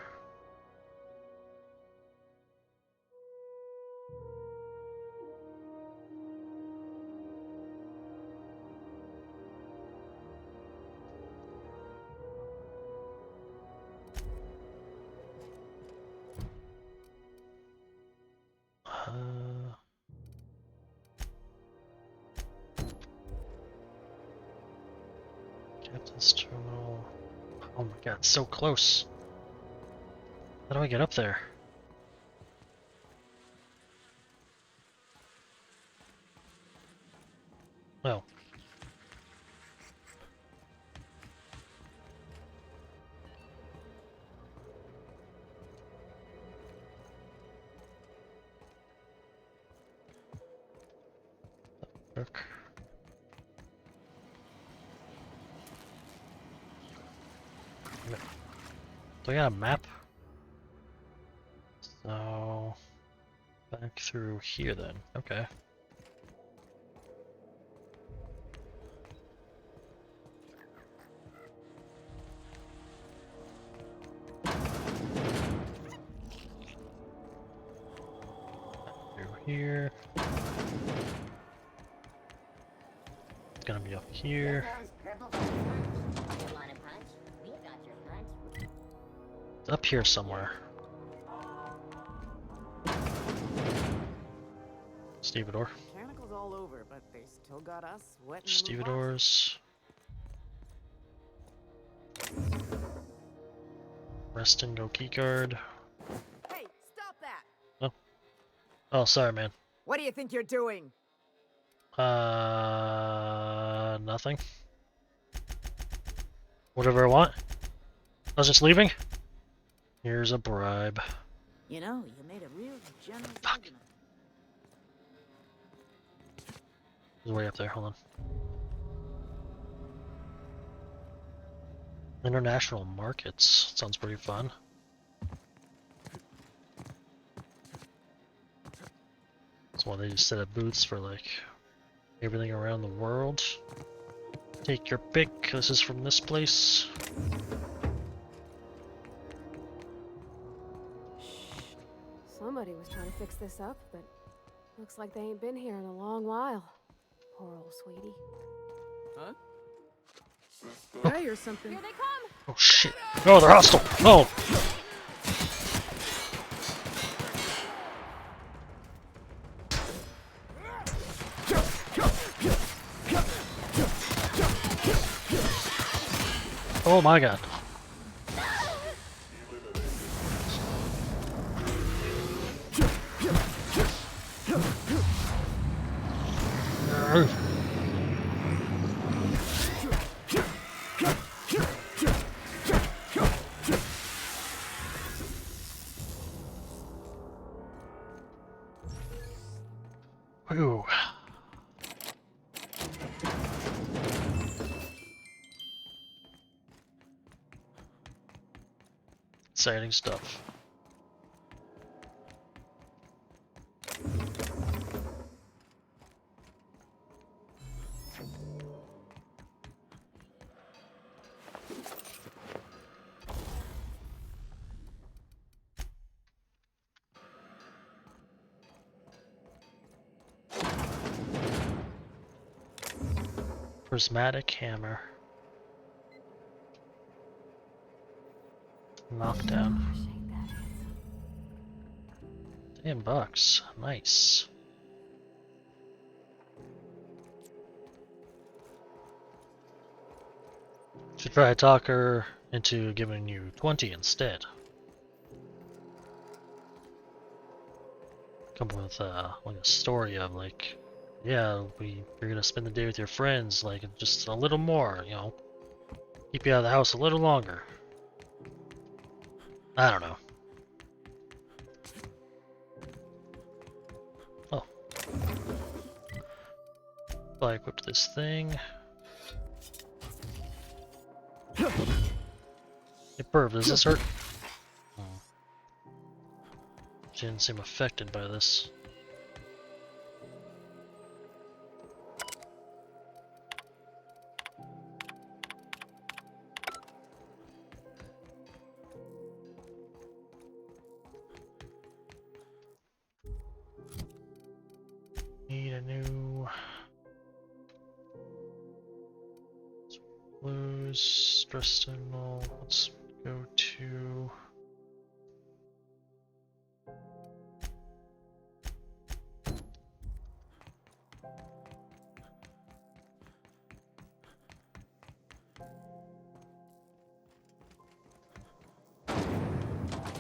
Speaker 1: Captain's terminal. Oh my god, so close. How do I get up there? Well. Look. Do I got a map? So back through here then. Okay. Through here. It's gonna be up here. It's up here somewhere. Stevedore.
Speaker 6: Mechanicals all over, but they still got us wet.
Speaker 1: Stevedores. Reston, go keycard.
Speaker 6: Hey, stop that!
Speaker 1: Oh. Oh, sorry, man.
Speaker 6: What do you think you're doing?
Speaker 1: Nothing. Whatever I want. I was just leaving. Here's a bribe.
Speaker 6: You know, you made a real generous
Speaker 1: argument. There's way up there, hold on. International markets. Sounds pretty fun. So they just set up booths for like everything around the world. Take your pick. This is from this place.
Speaker 4: Somebody was trying to fix this up, but looks like they ain't been here in a long while. Poor old sweetie.
Speaker 12: Huh?
Speaker 6: Hey, or something.
Speaker 4: Here they come!
Speaker 1: Oh shit. Oh, they're hostile! Oh! Oh my god. Ooh. Exciting stuff. Prismatic hammer. Knockdown. $10. Nice. Should try to talk her into giving you 20 instead. Come up with like a story of like, yeah, you're gonna spend the day with your friends, like just a little more, you know, keep you out of the house a little longer. I don't know. Oh, so I equipped this thing. Hey, Perv, does this hurt? She didn't seem affected by this. Need a new blues, stress signal. Let's go to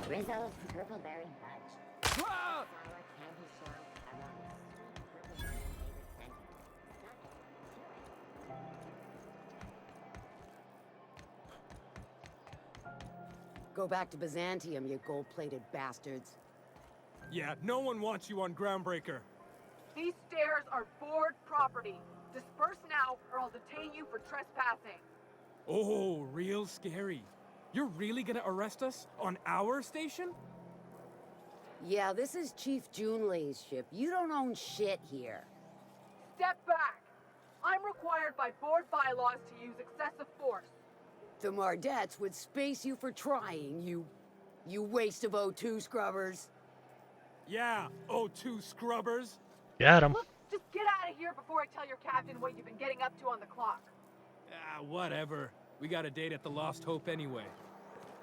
Speaker 14: Rizzo's Purpleberry Fudge. Sour candy shell aroma. Sweet purpleberry flavored center.
Speaker 18: Go back to Byzantium, you gold-plated bastards.
Speaker 19: Yeah, no one wants you on Groundbreaker.
Speaker 16: These stairs are board property. Disperse now, or I'll detain you for trespassing.
Speaker 19: Oh, real scary. You're really gonna arrest us on our station?
Speaker 18: Yeah, this is Chief Junlei's ship. You don't own shit here.
Speaker 16: Step back. I'm required by board bylaws to use excessive force.
Speaker 18: The Mardettes would space you for trying, you waste of O2 scrubbers.
Speaker 19: Yeah, O2 scrubbers.
Speaker 1: Got him.
Speaker 16: Look, just get out of here before I tell your captain what you've been getting up to on the clock.
Speaker 19: Ah, whatever. We got a date at the Lost Hope anyway.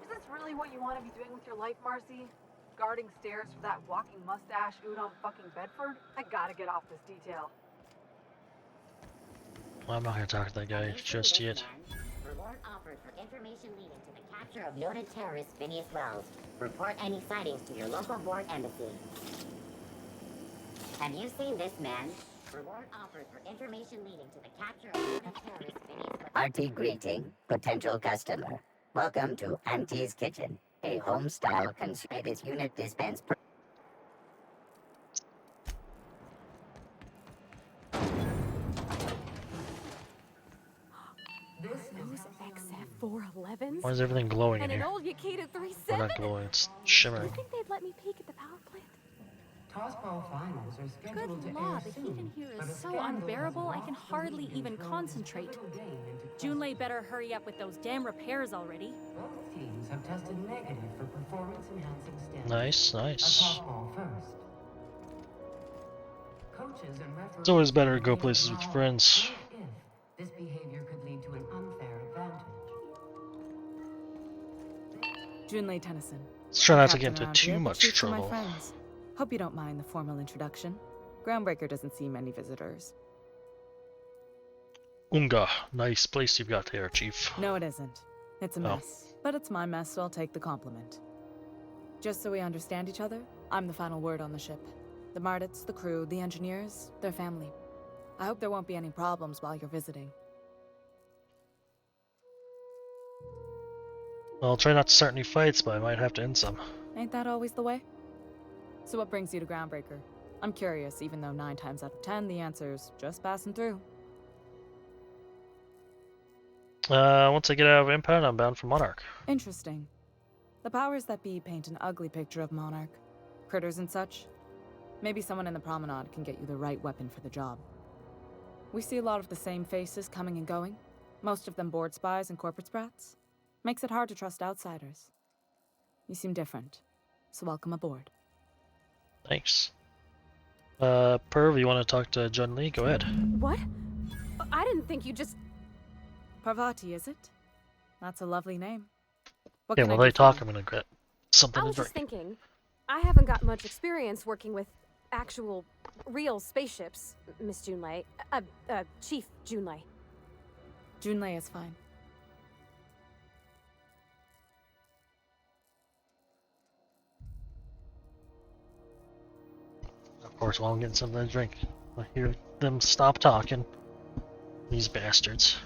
Speaker 16: Is this really what you want to be doing with your life, Marcy? Guarding stairs for that walking mustache Udon fucking Bedford? I gotta get off this detail.
Speaker 1: Well, I'm not gonna talk to that guy just yet.
Speaker 14: Reward offered for information leading to the capture of noted terrorist Phineas Wells. Report any sightings to your local board embassy. Have you seen this man? Reward offered for information leading to the capture of noted terrorist Phineas Wells.
Speaker 20: Hearty greeting, potential customer. Welcome to Auntie's Kitchen, a home-style concentrated unit dispense.
Speaker 4: Those XF411s?
Speaker 1: Why is everything glowing in
Speaker 4: and
Speaker 1: here?
Speaker 4: an old Yakita 37?
Speaker 1: Well, not glowing, it's
Speaker 4: Do you
Speaker 1: shimmering.
Speaker 4: think they'd let me peek at the power plant?
Speaker 21: Tossball finals are scheduled
Speaker 22: Good
Speaker 21: to
Speaker 22: law,
Speaker 21: air
Speaker 22: the
Speaker 21: soon,
Speaker 22: heat in here
Speaker 21: but
Speaker 22: is
Speaker 21: a
Speaker 22: so
Speaker 21: scandal has
Speaker 22: unbearable I can
Speaker 21: lost the
Speaker 22: hardly
Speaker 21: lead and
Speaker 22: even
Speaker 21: thrown
Speaker 22: concentrate.
Speaker 21: little gain into
Speaker 22: Junlei better hurry up with those damn repairs already.
Speaker 21: Both teams have tested negative for performance-enhancing stimulants.
Speaker 1: Nice,
Speaker 21: A
Speaker 1: nice.
Speaker 21: softball first. Coaches and referees
Speaker 1: It's always better to go
Speaker 21: will
Speaker 1: places with
Speaker 21: allow
Speaker 1: friends.
Speaker 21: if this behavior could lead to an unfair advantage.
Speaker 17: Junlei Tennyson.
Speaker 1: Let's try not to
Speaker 17: Captain
Speaker 1: get into
Speaker 17: around
Speaker 1: too
Speaker 17: here, but
Speaker 1: much
Speaker 17: chief to my
Speaker 1: trouble.
Speaker 17: friends. Hope you don't mind the formal introduction. Groundbreaker doesn't see many visitors.
Speaker 1: Unga, nice place you've got there, Chief.
Speaker 17: No, it isn't. It's a
Speaker 1: Oh.
Speaker 17: mess. But it's my mess, so I'll take the compliment. Just so we understand each other, I'm the final word on the ship. The Mardets, the crew, the engineers, their family. I hope there won't be any problems while you're visiting.
Speaker 1: I'll try not to start any fights, but I might have to end some.
Speaker 17: Ain't that always the way? So what brings you to Groundbreaker? I'm curious, even though 9 times out of 10 the answer's just passing through.
Speaker 1: Once I get out of Impound, I'm bound for Monarch.
Speaker 17: Interesting. The powers that be paint an ugly picture of Monarch. Critters and such. Maybe someone in the promenade can get you the right weapon for the job. We see a lot of the same faces coming and going. Most of them board spies and corporate sprats. Makes it hard to trust outsiders. You seem different, so welcome aboard.
Speaker 1: Thanks. Perv, you want to talk to Junlei? Go ahead.
Speaker 4: What? I didn't think you just...
Speaker 17: Parvati, is it? That's a lovely name. What
Speaker 1: Yeah,
Speaker 17: can
Speaker 1: while
Speaker 17: I
Speaker 1: they
Speaker 17: do for
Speaker 1: talk,
Speaker 17: you?
Speaker 1: I'm gonna get something
Speaker 4: I
Speaker 1: to
Speaker 4: was
Speaker 1: drink.
Speaker 4: just thinking, I haven't got much experience working with actual, real spaceships, Miss Junlei. Chief Junlei.
Speaker 17: Junlei is fine.
Speaker 1: Of course, while I'm getting something to drink, I hear them stop talking. These bastards.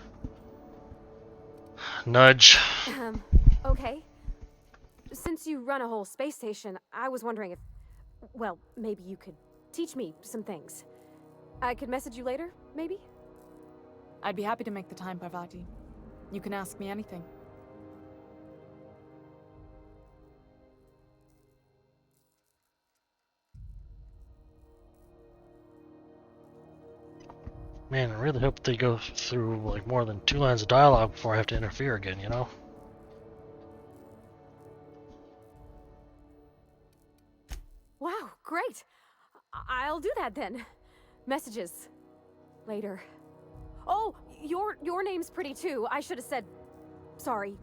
Speaker 1: Nudge.
Speaker 4: Okay. Since you run a whole space station, I was wondering if, well, maybe you could teach me some things. I could message you later, maybe?
Speaker 17: I'd be happy to make the time, Parvati. You can ask me anything.
Speaker 1: Man, I really hope they go through like more than 2 lines of dialogue before I have to interfere again, you know?
Speaker 4: Wow, great. I'll do that then. Messages. Later. Oh, your name's pretty too. I should have said sorry.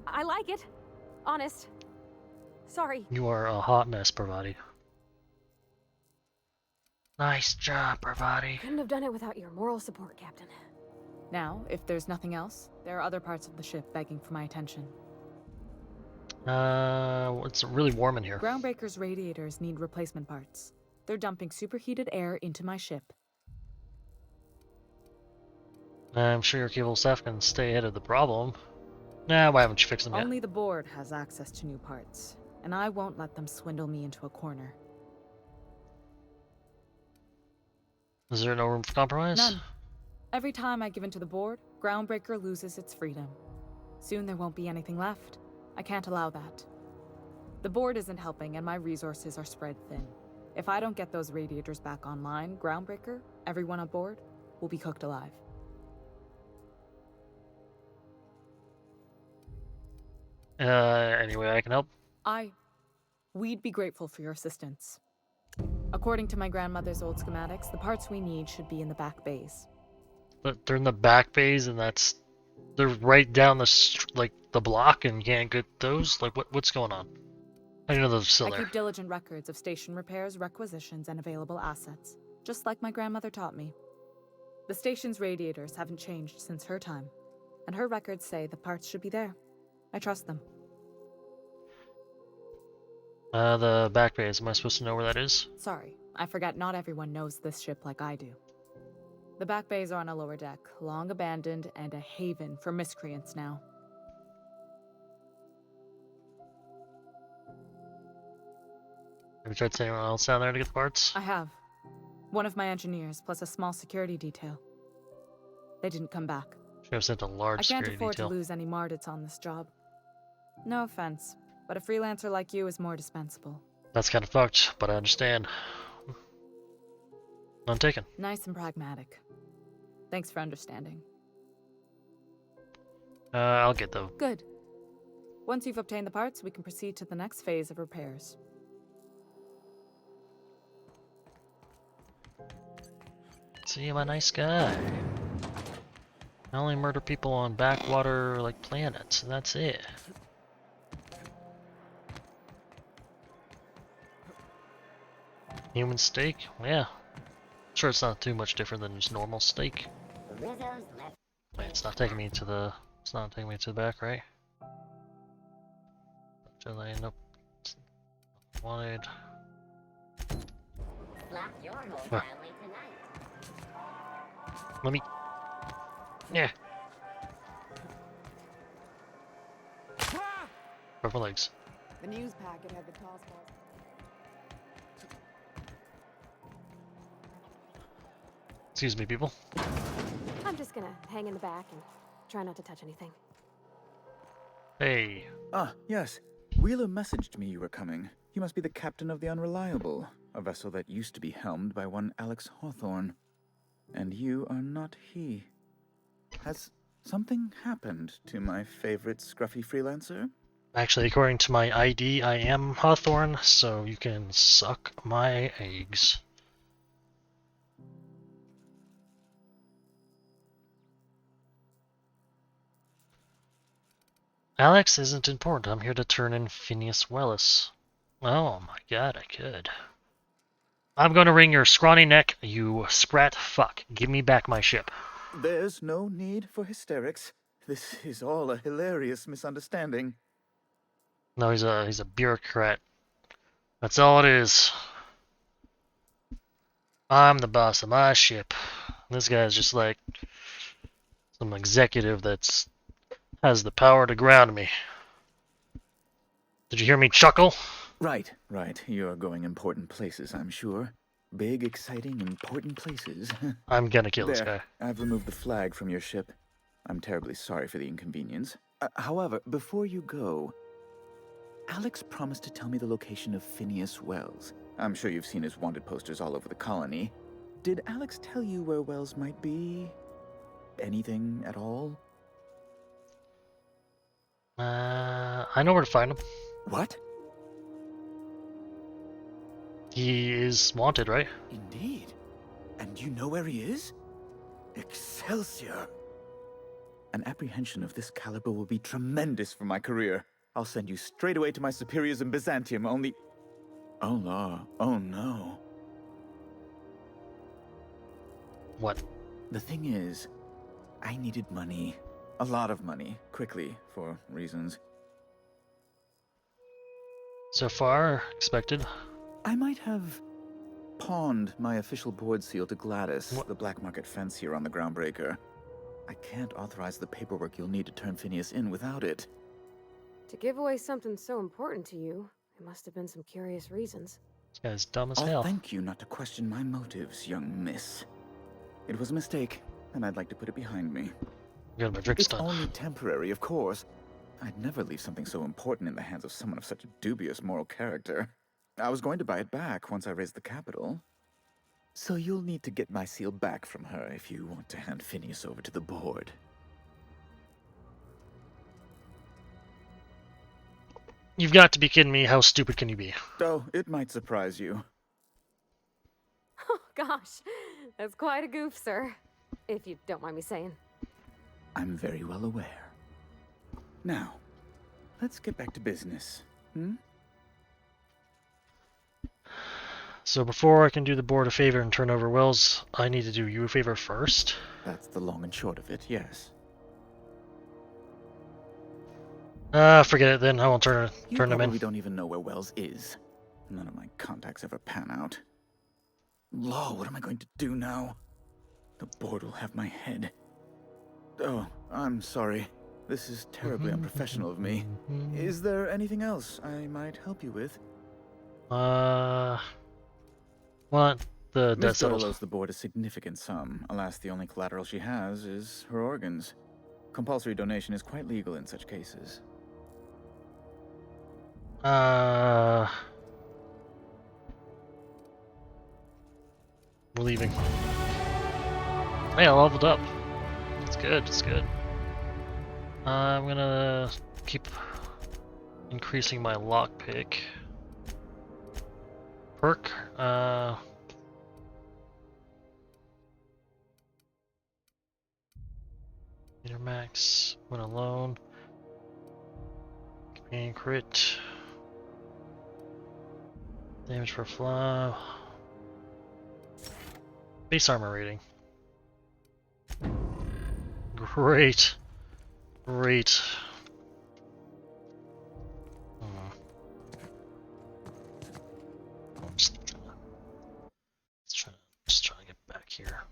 Speaker 4: I like it. Honest. Sorry.
Speaker 1: You are a hot mess, Parvati. Nice job, Parvati.
Speaker 4: Couldn't have done it without your moral support, Captain.
Speaker 17: Now, if there's nothing else, there are other parts of the ship begging for my attention.
Speaker 1: It's really warm in here.
Speaker 17: Groundbreaker's radiators need replacement parts. They're dumping superheated air into my ship.
Speaker 1: I'm sure your capable staff can stay ahead of the problem. Nah, why haven't you fixed them yet?
Speaker 17: Only the board has access to new parts, and I won't let them swindle me into a corner.
Speaker 1: Is there no room for compromise?
Speaker 17: None. Every time I give in to the board, Groundbreaker loses its freedom. Soon there won't be anything left. I can't allow that. The board isn't helping, and my resources are spread thin. If I don't get those radiators back online, Groundbreaker, everyone on board, will be cooked alive.
Speaker 1: Anyway, I can help.
Speaker 17: We'd be grateful for your assistance. According to my grandmother's old schematics, the parts we need should be in the back bays.
Speaker 1: But they're in the back bays, and they're right down the block, and you can't get those. Like, what's going on? I know they're still
Speaker 17: I
Speaker 1: there.
Speaker 17: keep diligent records of station repairs, requisitions, and available assets, just like my grandmother taught me. The station's radiators haven't changed since her time, and her records say the parts should be there. I trust them.
Speaker 1: The back bays. Am I supposed to know where that is?
Speaker 17: Sorry, I forgot not everyone knows this ship like I do. The back bays are on a lower deck, long abandoned and a haven for miscreants now.
Speaker 1: Have you tried sending anyone else down there to get the parts?
Speaker 17: I have. One of my engineers, plus a small security detail. They didn't come back.
Speaker 1: Should have sent a large
Speaker 17: I can't
Speaker 1: security
Speaker 17: afford
Speaker 1: detail.
Speaker 17: to lose any Mardits on this job. No offense, but a freelancer like you is more dispensable.
Speaker 1: That's kind of fucked, but I understand. None taken.
Speaker 17: Nice and pragmatic. Thanks for understanding.
Speaker 1: I'll get them.
Speaker 17: Good. Once you've obtained the parts, we can proceed to the next phase of repairs.
Speaker 1: See, I'm a nice guy. I only murder people on backwater, planets, and that's it. Human steak? Yeah. Sure, it's not too much different than just normal steak.
Speaker 14: Rizzo's left.
Speaker 1: Wait, it's not taking me to the... It's not taking me to the back, right? Nope. Wanted...
Speaker 14: Slap your whole
Speaker 1: Huh.
Speaker 14: family tonight.
Speaker 1: Let me... Yeah. Purple legs.
Speaker 6: The news packet had the toss balls.
Speaker 1: Excuse me, people.
Speaker 4: I'm just gonna hang in the back and try not to touch anything.
Speaker 1: Hey.
Speaker 3: Ah, yes. Wheeler messaged me you were coming. You must be the captain of the Unreliable, a vessel that used to be helmed by one Alex Hawthorne. And you are not he. Has something happened to my favorite scruffy freelancer?
Speaker 1: Actually, according to my ID, I am Hawthorne, so you can suck my eggs. Alex isn't important. I'm here to turn in Phineas Wells. Oh my god, I could. I'm gonna wring your scrawny neck, you sprat fuck. Give me back my ship.
Speaker 3: There's no need for hysterics. This is all a hilarious misunderstanding.
Speaker 1: No, he's a bureaucrat. That's all it is. I'm the boss of my ship. This guy's just like some executive that's has the power to ground me. Did you hear me chuckle?
Speaker 3: Right. You're going important places, I'm sure. Big, exciting, important places.
Speaker 1: I'm gonna kill this
Speaker 3: There,
Speaker 1: guy.
Speaker 3: I've removed the flag from your ship. I'm terribly sorry for the inconvenience. However, before you go, Alex promised to tell me the location of Phineas Wells. I'm sure you've seen his wanted posters all over the colony. Did Alex tell you where Wells might be? Anything at all?
Speaker 1: I know where to find him.
Speaker 3: What?
Speaker 1: He is wanted, right?
Speaker 3: Indeed. And you know where he is? Excelsior! An apprehension of this caliber will be tremendous for my career. I'll send you straight away to my superiors in Byzantium, only... Oh, no. Oh, no.
Speaker 1: What?
Speaker 3: The thing is, I needed money. A lot of money, quickly, for reasons.
Speaker 1: So far, expected.
Speaker 3: I might have pawned my official board seal to Gladys, the black market fancier on the Groundbreaker. I can't authorize the paperwork you'll need to turn Phineas in without it.
Speaker 4: To give away something so important to you, there must have been some curious reasons.
Speaker 1: This guy's dumb as
Speaker 3: I'll
Speaker 1: hell.
Speaker 3: thank you not to question my motives, young miss. It was a mistake, and I'd like to put it behind me.
Speaker 1: Got my drink
Speaker 3: It's
Speaker 1: stuff.
Speaker 3: only temporary, of course. I'd never leave something so important in the hands of someone of such dubious moral character. I was going to buy it back once I raised the capital. So you'll need to get my seal back from her if you want to hand Phineas over to the board.
Speaker 1: You've got to be kidding me. How stupid can you be?
Speaker 3: Oh, it might surprise you.
Speaker 4: Oh, gosh. That's quite a goof, sir. If you don't mind me saying.
Speaker 3: I'm very well aware. Now, let's get back to business.
Speaker 1: So before I can do the board a favor and turn over Wells, I need to do you a favor first.
Speaker 3: That's the long and short of it, yes.
Speaker 1: Forget it then. I won't turn
Speaker 3: You
Speaker 1: them in.
Speaker 3: probably don't even know where Wells is. None of my contacts ever pan out. Law, what am I going to do now? The board will have my head. Oh, I'm sorry. This is terribly unprofessional of me. Is there anything else I might help you with?
Speaker 1: What? The debt
Speaker 3: Miss Doyle
Speaker 1: settles.
Speaker 3: owes the board a significant sum. Alas, the only collateral she has is her organs. Compulsory donation is quite legal in such cases.
Speaker 1: We're leaving. Hey, I leveled up. It's good, it's good. I'm gonna keep increasing my lockpick. Perk, meter max, went alone. Companion crit. Damage per fly. Base armor rating. Great. Great. Just trying to get back here.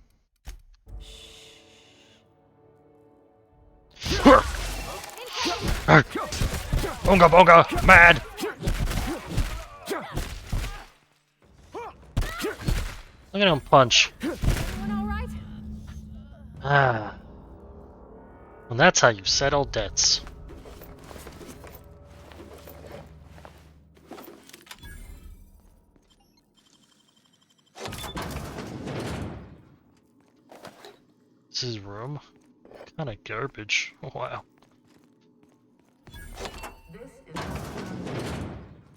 Speaker 1: Bonga bonga, mad! Look at him punch. Ah. And that's how you settle debts. This is room? Kind of garbage. Wow.
Speaker 21: This is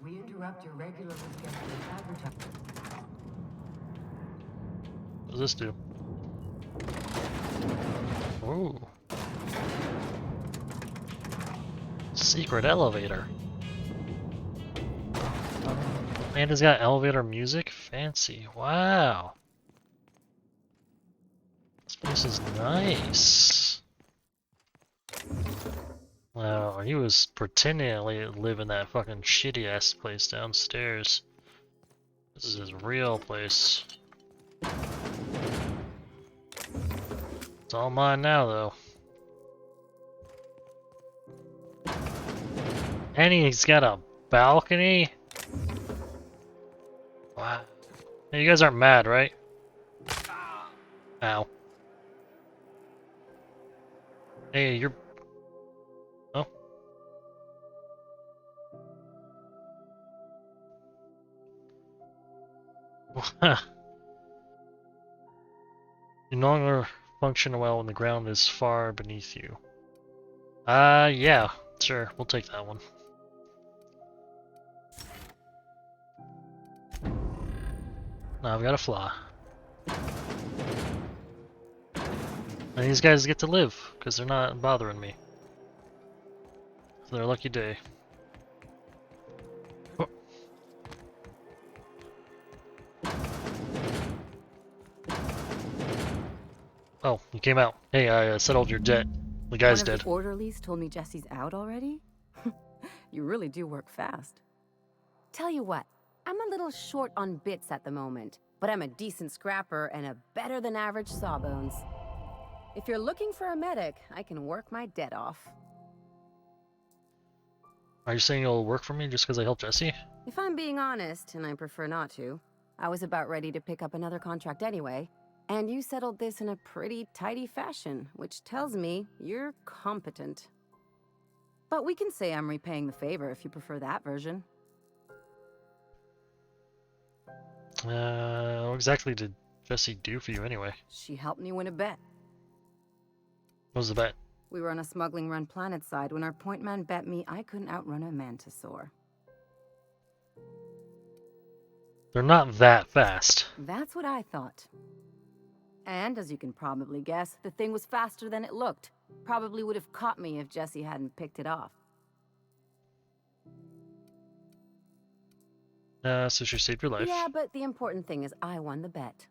Speaker 21: we interrupt your regularly scheduled advertising.
Speaker 1: What does this do? Oh. Secret elevator. And it's got elevator music? Fancy. Wow. This place is nice. Wow, he was pretending to live in that fucking shitty ass place downstairs. This is his real place. It's all mine now, though. And he's got a balcony? Wow. Hey, you guys aren't mad, right? Ow. Hey, you're... Oh. You no longer function well when the ground is far beneath you. Yeah, sure, we'll take that one. Now I've got to fly. And these guys get to live, because they're not bothering me. It's their lucky day. Oh. Oh, you came out. Hey, I settled your debt. The guy's dead.
Speaker 9: One of the orderlies told me Jesse's out already? You really do work fast. Tell you what, I'm a little short on bits at the moment, but I'm a decent scrapper and a better than average sawbones. If you're looking for a medic, I can work my debt off.
Speaker 1: Are you saying you'll work for me just because I helped Jesse?
Speaker 9: If I'm being honest, and I prefer not to, I was about ready to pick up another contract anyway, and you settled this in a pretty tidy fashion, which tells me you're competent. But we can say I'm repaying the favor if you prefer that version.
Speaker 1: What exactly did Jesse do for you anyway?
Speaker 9: She helped me win a bet.
Speaker 1: What was the bet?
Speaker 9: We were on a smuggling run planetside when our point man bet me I couldn't outrun a mantisaur.
Speaker 1: They're not that fast.
Speaker 9: That's what I thought. And as you can probably guess, the thing was faster than it looked. Probably would have caught me if Jesse hadn't picked it off.
Speaker 1: So she saved your life.
Speaker 9: Yeah, but the important thing is I won the bet.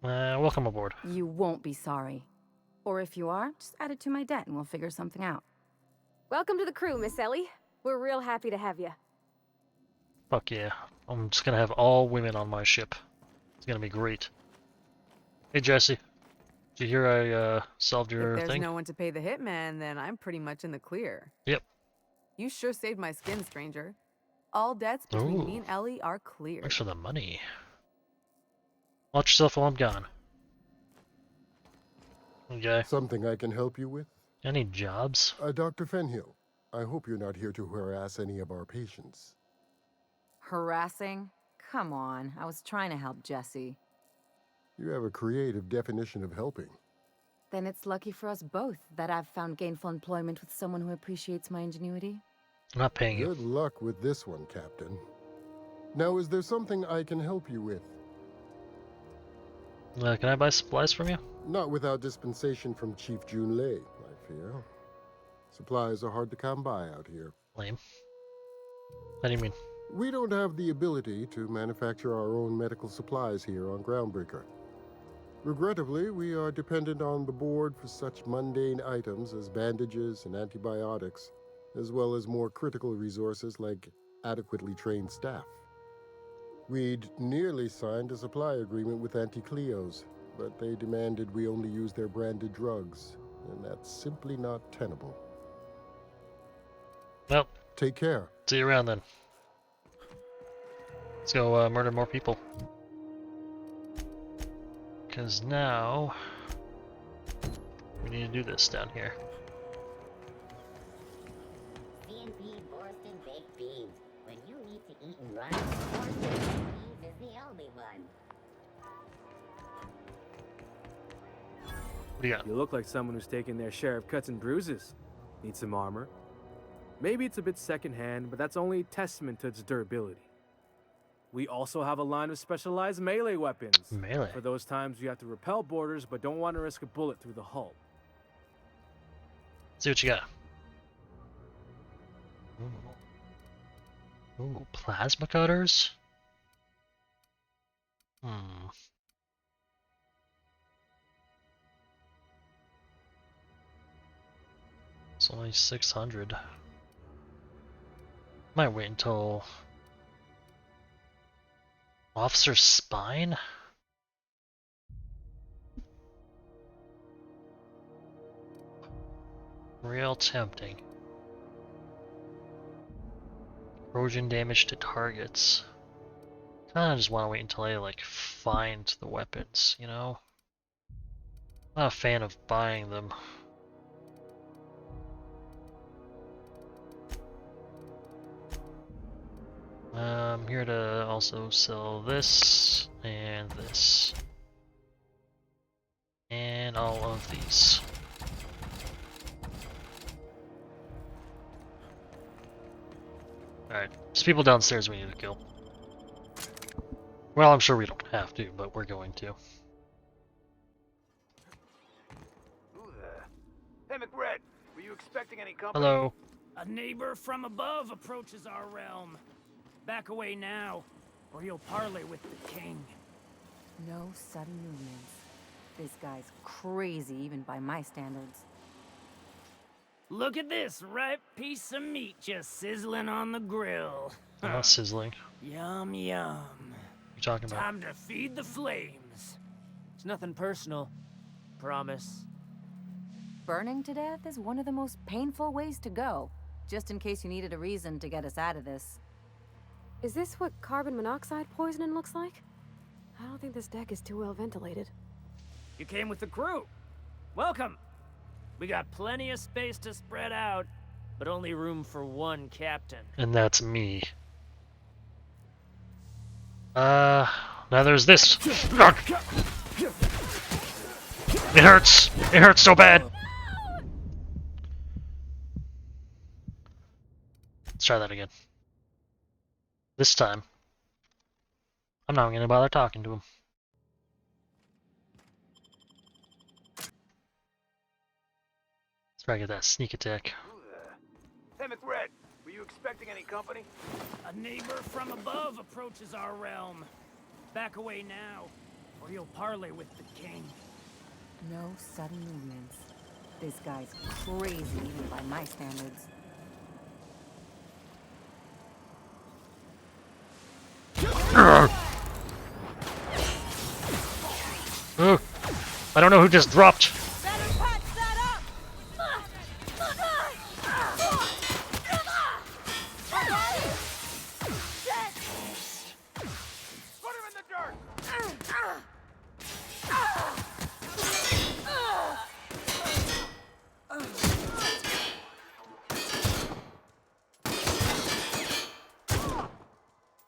Speaker 1: Welcome aboard.
Speaker 9: You won't be sorry. Or if you are, just add it to my debt and we'll figure something out.
Speaker 4: Welcome to the crew, Miss Ellie. We're real happy to have you.
Speaker 1: Fuck yeah. I'm just gonna have all women on my ship. It's gonna be great. Hey Jesse. Did you hear I solved your
Speaker 17: If there's
Speaker 1: thing?
Speaker 17: no one to pay the hitman, then I'm pretty much in the clear.
Speaker 1: Yep.
Speaker 17: You sure saved my skin, stranger. All debts between me and Ellie are clear.
Speaker 1: Thanks for the money. Watch yourself while I'm gone. Okay.
Speaker 5: Something I can help you with?
Speaker 1: Any jobs?
Speaker 5: Dr. Fenhill, I hope you're not here to harass any of our patients.
Speaker 9: Harassing? Come on, I was trying to help Jesse.
Speaker 5: You have a creative definition of helping.
Speaker 9: Then it's lucky for us both that I've found gainful employment with someone who appreciates my ingenuity.
Speaker 1: I'm not paying you.
Speaker 5: Good luck with this one, Captain. Now, is there something I can help you with?
Speaker 1: Can I buy supplies from you?
Speaker 5: Not without dispensation from Chief Jun Lei, I fear. Supplies are hard to come by out here.
Speaker 1: Lame. What do you mean?
Speaker 5: We don't have the ability to manufacture our own medical supplies here on Groundbreaker. Regrettably, we are dependent on the board for such mundane items as bandages and antibiotics, as well as more critical resources like adequately trained staff. We'd nearly signed a supply agreement with Anti-Cleos, but they demanded we only use their branded drugs, and that's simply not tenable.
Speaker 1: Well,
Speaker 5: take care.
Speaker 1: See you around then. Let's go murder more people. Because now we need to do this down here.
Speaker 14: CNP Borston Baked Beans. When you need to eat and run, Borston Baked Beans is the only one.
Speaker 1: What do you got?
Speaker 7: You look like someone who's taken their share of cuts and bruises. Need some armor? Maybe it's a bit secondhand, but that's only a testament to its durability. We also have a line of specialized melee weapons.
Speaker 1: Melee?
Speaker 7: For those times you have to repel boarders but don't want to risk a bullet through the hull.
Speaker 1: See what you got. Ooh, plasma cutters? It's only 600. Might wait until Officer Spine? Real tempting. Corrosion damage to targets. Kinda just wanna wait until I like find the weapons, you know? Not a fan of buying them. I'm here to also sell this and this. And all of these. Alright, there's people downstairs we need to kill. Well, I'm sure we don't have to, but we're going to.
Speaker 8: Who the? Hey, McRed, were you expecting any company?
Speaker 1: Hello.
Speaker 11: A neighbor from above approaches our realm. Back away now, or you'll parley with the king.
Speaker 9: No sudden movements. This guy's crazy, even by my standards.
Speaker 11: Look at this ripe piece of meat just sizzling on the grill.
Speaker 1: Not sizzling.
Speaker 11: Yum, yum.
Speaker 1: What you talking about?
Speaker 11: Time to feed the flames.
Speaker 23: It's nothing personal. Promise.
Speaker 9: Burning to death is one of the most painful ways to go, just in case you needed a reason to get us out of this.
Speaker 4: Is this what carbon monoxide poisoning looks like? I don't think this deck is too well ventilated.
Speaker 11: You came with the crew. Welcome. We got plenty of space to spread out, but only room for one captain.
Speaker 1: And that's me. Now there's this. It hurts. It hurts so bad. Let's try that again. This time, I'm not gonna bother talking to him. Let's try to get that sneak attack.
Speaker 8: Hey, McRed, were you expecting any company?
Speaker 11: A neighbor from above approaches our realm. Back away now, or you'll parley with the king.
Speaker 9: No sudden movements. This guy's crazy, even by my standards.
Speaker 1: I don't know who just dropped.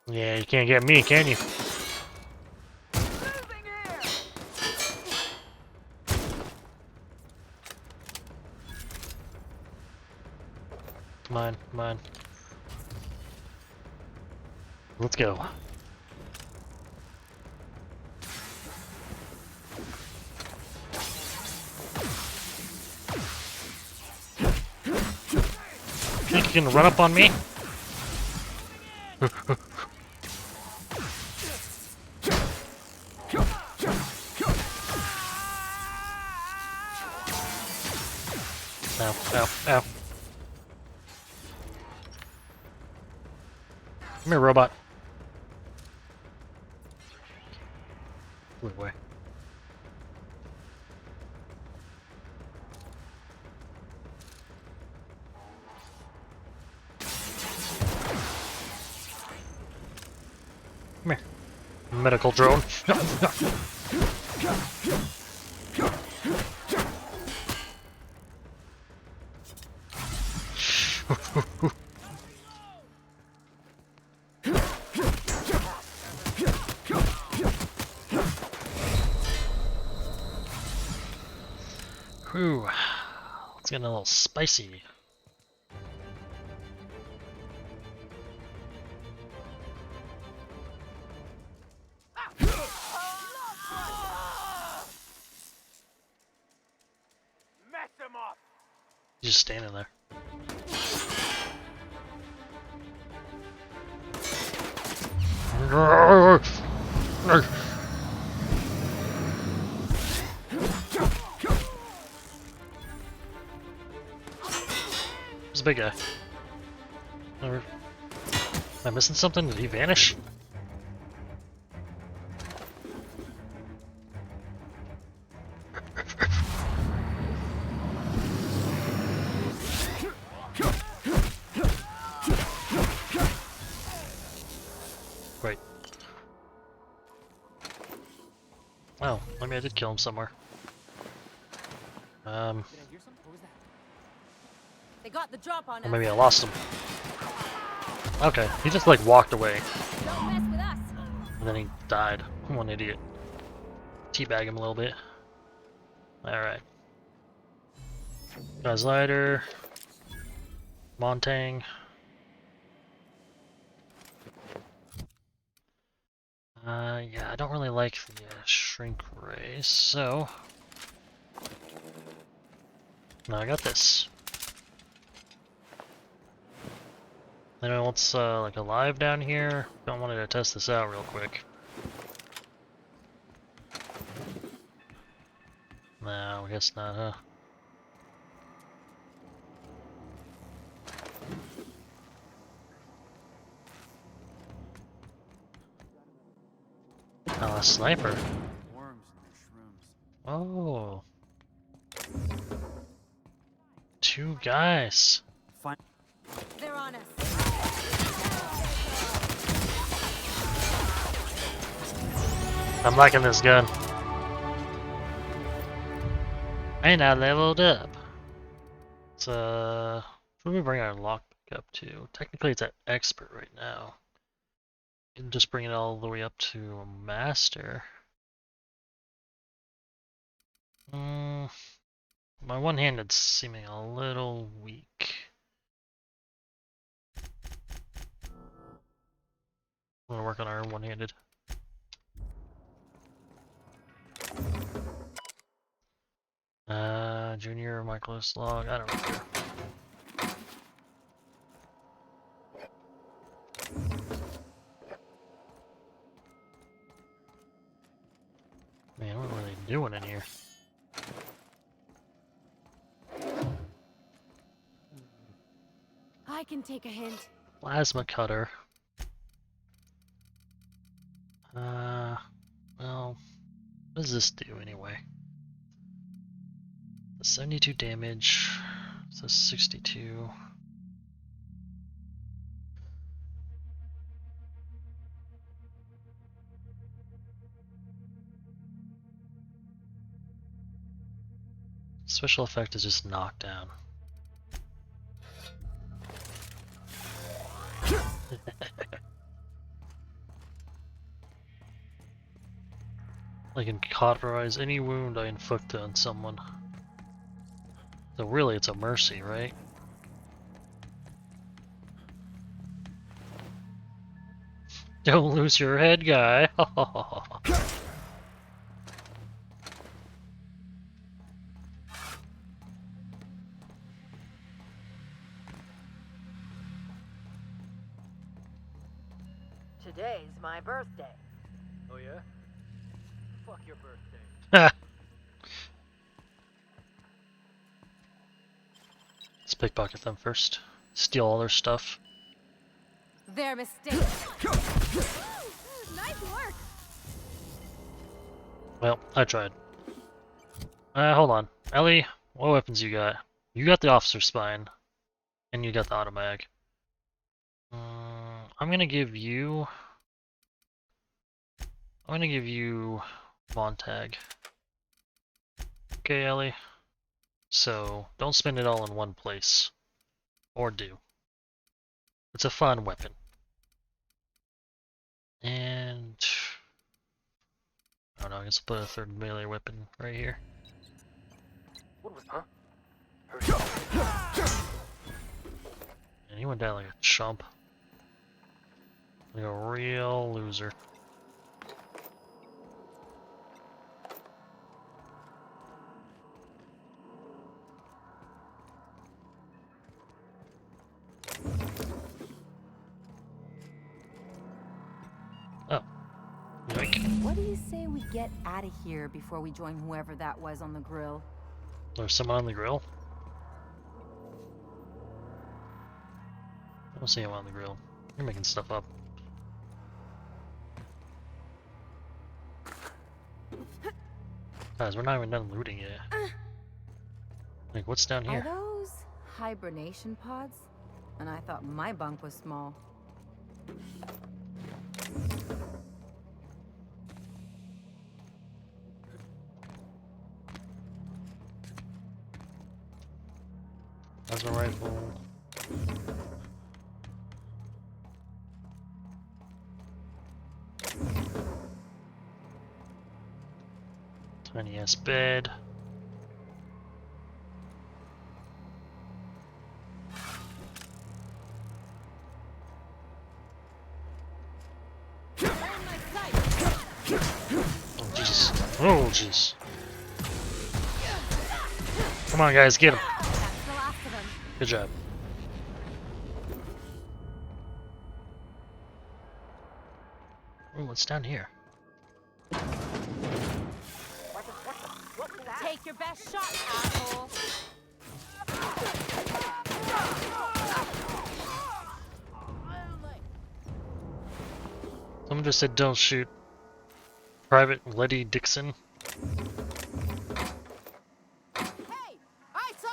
Speaker 1: Yeah, you can't get me, can you? Come on, come on. Let's go. Think you can run up on me? Ow, ow, ow. Come here, robot. Move away. Come here. Medical drone. Whew. It's getting a little spicy. He's just standing there. Who's the big guy? Am I missing something? Did he vanish? Great. Oh, maybe I did kill him somewhere.
Speaker 9: They got the drop on
Speaker 1: Or
Speaker 9: us.
Speaker 1: maybe I lost him. Okay, he just like walked away.
Speaker 9: Don't mess with us.
Speaker 1: And then he died. One idiot. Teabag him a little bit. Alright. Guys lighter. Montang. Yeah, I don't really like the shrink ray, so now I got this. Anyone else like alive down here? Don't want to test this out real quick. No, I guess not, huh? Oh, a sniper. Oh. 2 guys.
Speaker 9: They're on us.
Speaker 1: I'm liking this gun. And I leveled up. It's what do we bring our lockpick up to? Technically it's at expert right now. You can just bring it all the way up to master. My one-handed's seeming a little weak. I'm gonna work on our one-handed. Junior, Michaelis log, I don't care. Man, what were they doing in here?
Speaker 9: I can take a hint.
Speaker 1: Plasma cutter. Well, what does this do anyway? 72 damage, so 62. Special effect is just knockdown. I can cauterize any wound I inflict on someone. So really it's a mercy, right? Don't lose your head, guy.
Speaker 2: Today's my birthday.
Speaker 11: Oh yeah? Fuck your birthday.
Speaker 1: Let's pickpocket them first. Steal all their stuff.
Speaker 9: Their mistake. Nice work.
Speaker 1: Well, I tried. Hold on. Ellie, what weapons you got? You got the officer spine. And you got the automag. I'm gonna give you Montag. Okay, Ellie. So, don't spend it all in one place. Or do. It's a fun weapon. And I don't know, I guess I'll put a third melee weapon right here.
Speaker 11: What was, huh?
Speaker 1: And he went down like a chump. Like a real loser.
Speaker 9: What do you say we get out of here before we join whoever that was on the grill?
Speaker 1: There's someone on the grill? I don't see him on the grill. You're making stuff up. Guys, we're not even done looting yet. Like, what's down
Speaker 9: Are
Speaker 1: here?
Speaker 9: those hibernation pods? And I thought my bunk was small.
Speaker 1: That's a rifle. Tiny ass bed. Oh Jesus! Oh jeez! Come on, guys, get him! Good job. Ooh, what's down here?
Speaker 22: Take your best shot, asshole.
Speaker 1: Someone just said don't shoot. Private Letty Dixon.
Speaker 2: Hey, I saw.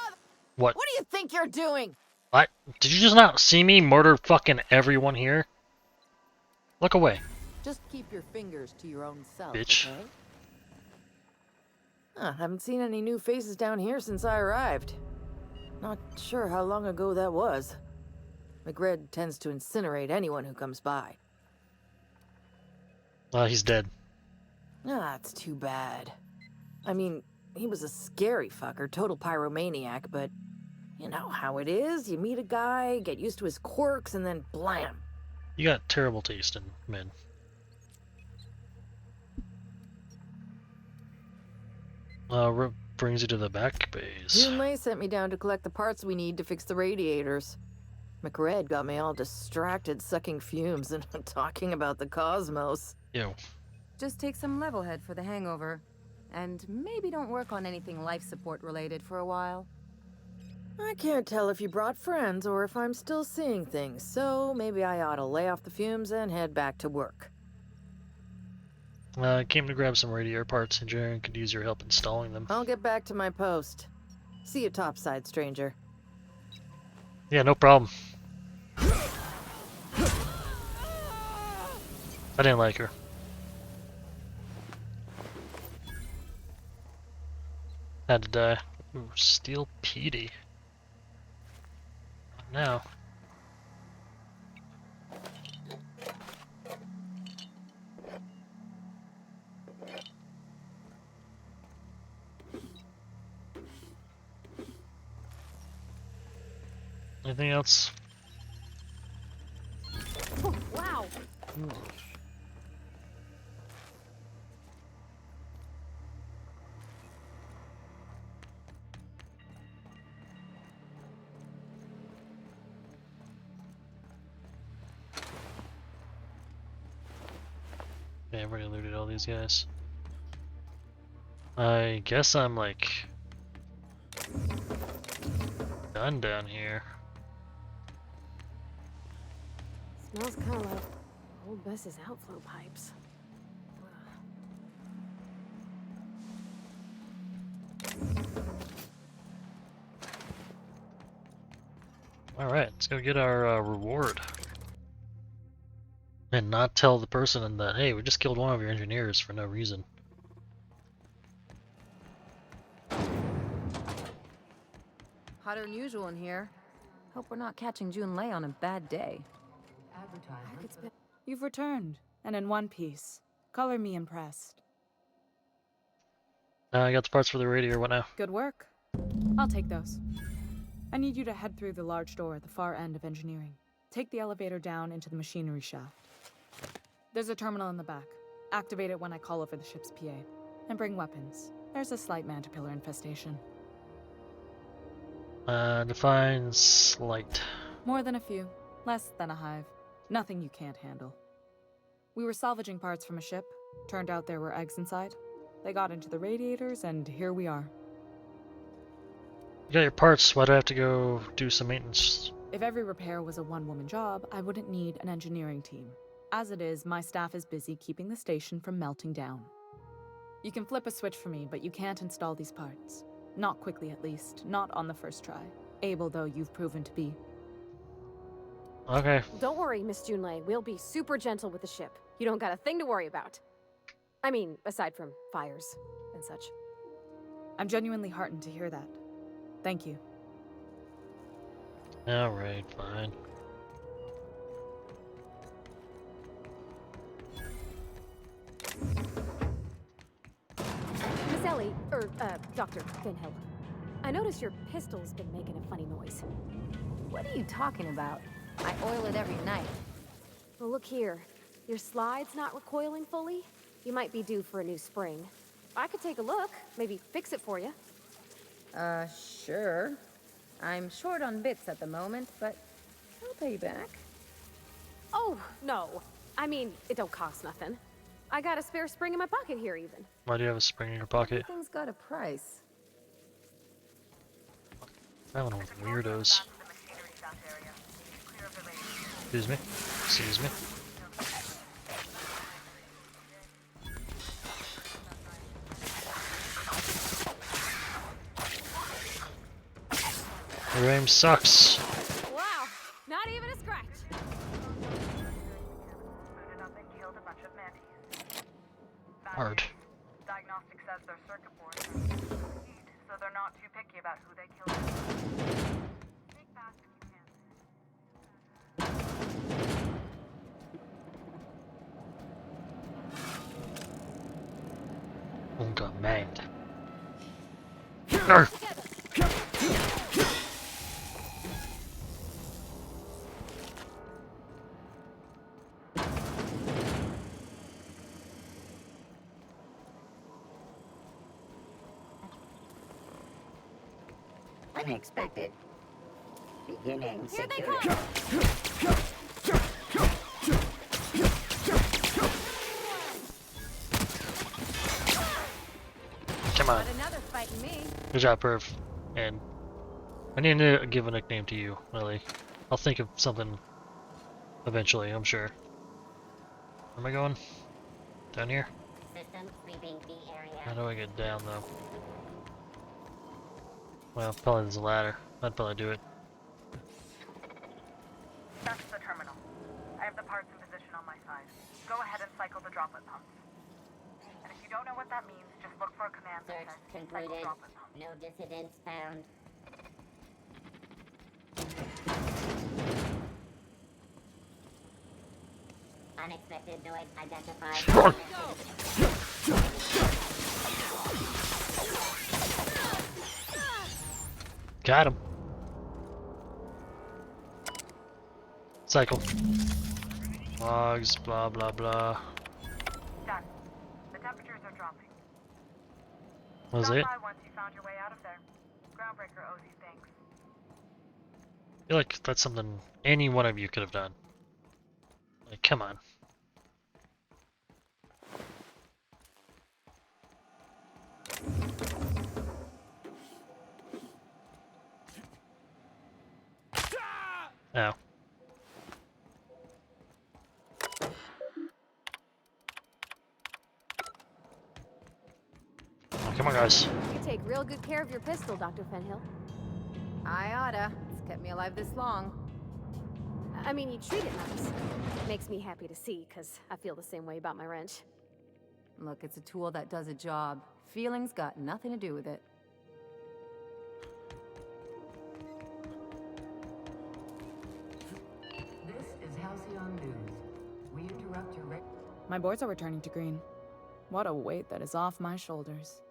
Speaker 1: What?
Speaker 2: What do you think you're doing?
Speaker 1: What? Did you just not see me murder fucking everyone here? Look away.
Speaker 2: Just keep your fingers to your own self,
Speaker 1: Bitch.
Speaker 2: okay? Haven't seen any new faces down here since I arrived. Not sure how long ago that was. McRed tends to incinerate anyone who comes by.
Speaker 1: He's dead.
Speaker 2: That's too bad. I mean, he was a scary fucker, total pyromaniac, but you know how it is. You meet a guy, get used to his quirks, and then blam.
Speaker 1: You got terrible taste in men. Brings you to the back base.
Speaker 2: Junlei sent me down to collect the parts we need to fix the radiators. McRed got me all distracted sucking fumes and talking about the cosmos.
Speaker 1: Ew.
Speaker 9: Just take some level head for the hangover. And maybe don't work on anything life support related for a while.
Speaker 2: I can't tell if you brought friends or if I'm still seeing things, so maybe I ought to lay off the fumes and head back to work.
Speaker 1: Came to grab some radiator parts. Engineering could use your help installing them.
Speaker 2: I'll get back to my post. See you topside, stranger.
Speaker 1: Yeah, no problem. I didn't like her. Had to die. Ooh, Steel Petey. Not now. Anything else?
Speaker 22: Oh, wow.
Speaker 1: Okay, I've already looted all these guys. I guess I'm like done down here.
Speaker 4: Smells kind of like old Bess's outflow pipes.
Speaker 1: Alright, let's go get our reward. And not tell the person that, hey, we just killed one of your engineers for no reason.
Speaker 9: Hotter than usual in here. Hope we're not catching Junlei on a bad day.
Speaker 17: You've returned, and in one piece. Color me impressed.
Speaker 1: I got the parts for the radiator, what now?
Speaker 17: Good work. I'll take those. I need you to head through the large door at the far end of engineering. Take the elevator down into the machinery shaft. There's a terminal in the back. Activate it when I call over the ship's PA. And bring weapons. There's a slight mantipillar infestation.
Speaker 1: Define slight.
Speaker 17: More than a few. Less than a hive. Nothing you can't handle.
Speaker 10: We were salvaging parts from a ship. Turned out there were eggs inside. They got into the radiators, and here we are.
Speaker 1: You got your parts, why do I have to go do some maintenance?
Speaker 10: If every repair was a one-woman job, I wouldn't need an engineering team. As it is, my staff is busy keeping the station from melting down. You can flip a switch for me, but you can't install these parts. Not quickly, at least. Not on the first try. Able, though, you've proven to be.
Speaker 1: Okay.
Speaker 4: Don't worry, Miss Junlei. We'll be super gentle with the ship. You don't got a thing to worry about. I mean, aside from fires and such.
Speaker 10: I'm genuinely heartened to hear that. Thank you.
Speaker 1: Alright, fine.
Speaker 4: Miss Ellie, Dr. Finhill. I noticed your pistol's been making a funny noise.
Speaker 9: What are you talking about? I oil it every night.
Speaker 4: Well, look here. Your slide's not recoiling fully? You might be due for a new spring. I could take a look, maybe fix it for you.
Speaker 9: Sure. I'm short on bits at the moment, but I'll pay you back.
Speaker 4: Oh, no. I mean, it don't cost nothing. I got a spare spring in my pocket here, even.
Speaker 1: Why do you have a spring in your pocket?
Speaker 9: Everything's got a price.
Speaker 1: I don't know, weirdos. Excuse me. Excuse me. Your aim sucks.
Speaker 4: Wow, not even a scratch.
Speaker 1: Hard.
Speaker 16: Diagnostic says their circuit boards are heat, so they're not too picky about who they kill. Make fast if you can.
Speaker 1: Unga mad. Arr.
Speaker 20: Unexpected. Beginning
Speaker 4: Here they
Speaker 20: security.
Speaker 4: come!
Speaker 1: Come on.
Speaker 4: Not another fighting me.
Speaker 1: Good job, Perv. And I need to give a nickname to you, Lily. I'll think of something eventually, I'm sure. Where am I going? Down here?
Speaker 14: System sweeping B area.
Speaker 1: How do I get down, though? Well, probably there's a ladder. I'd probably do it.
Speaker 16: That's the terminal. I have the parts in position on my side. Go ahead and cycle the droplet pumps. And if you don't know what that means, just look for a command that
Speaker 14: Search
Speaker 16: says cycle
Speaker 14: concluded.
Speaker 16: droplet pumps.
Speaker 14: No dissidents found. Unexpected noise identified.
Speaker 1: Got him. Cycle. Logs, blah blah blah.
Speaker 16: Done. The temperatures are dropping.
Speaker 1: Was
Speaker 16: Stop
Speaker 1: it?
Speaker 16: by once you found your way out of there. Groundbreaker owes you thanks.
Speaker 1: I feel like that's something any one of you could have done. Like, come on. Ow. Oh, come on, guys.
Speaker 4: You take real good care of your pistol, Dr. Fenhill.
Speaker 9: I oughta. It's kept me alive this long.
Speaker 4: I mean, you treat it nice. Makes me happy to see, because I feel the same way about my wrench.
Speaker 9: Look, it's a tool that does a job. Feelings got nothing to do with it.
Speaker 21: This is Halcyon News. We interrupt your
Speaker 10: My boards are returning to green. What a weight that is off my shoulders.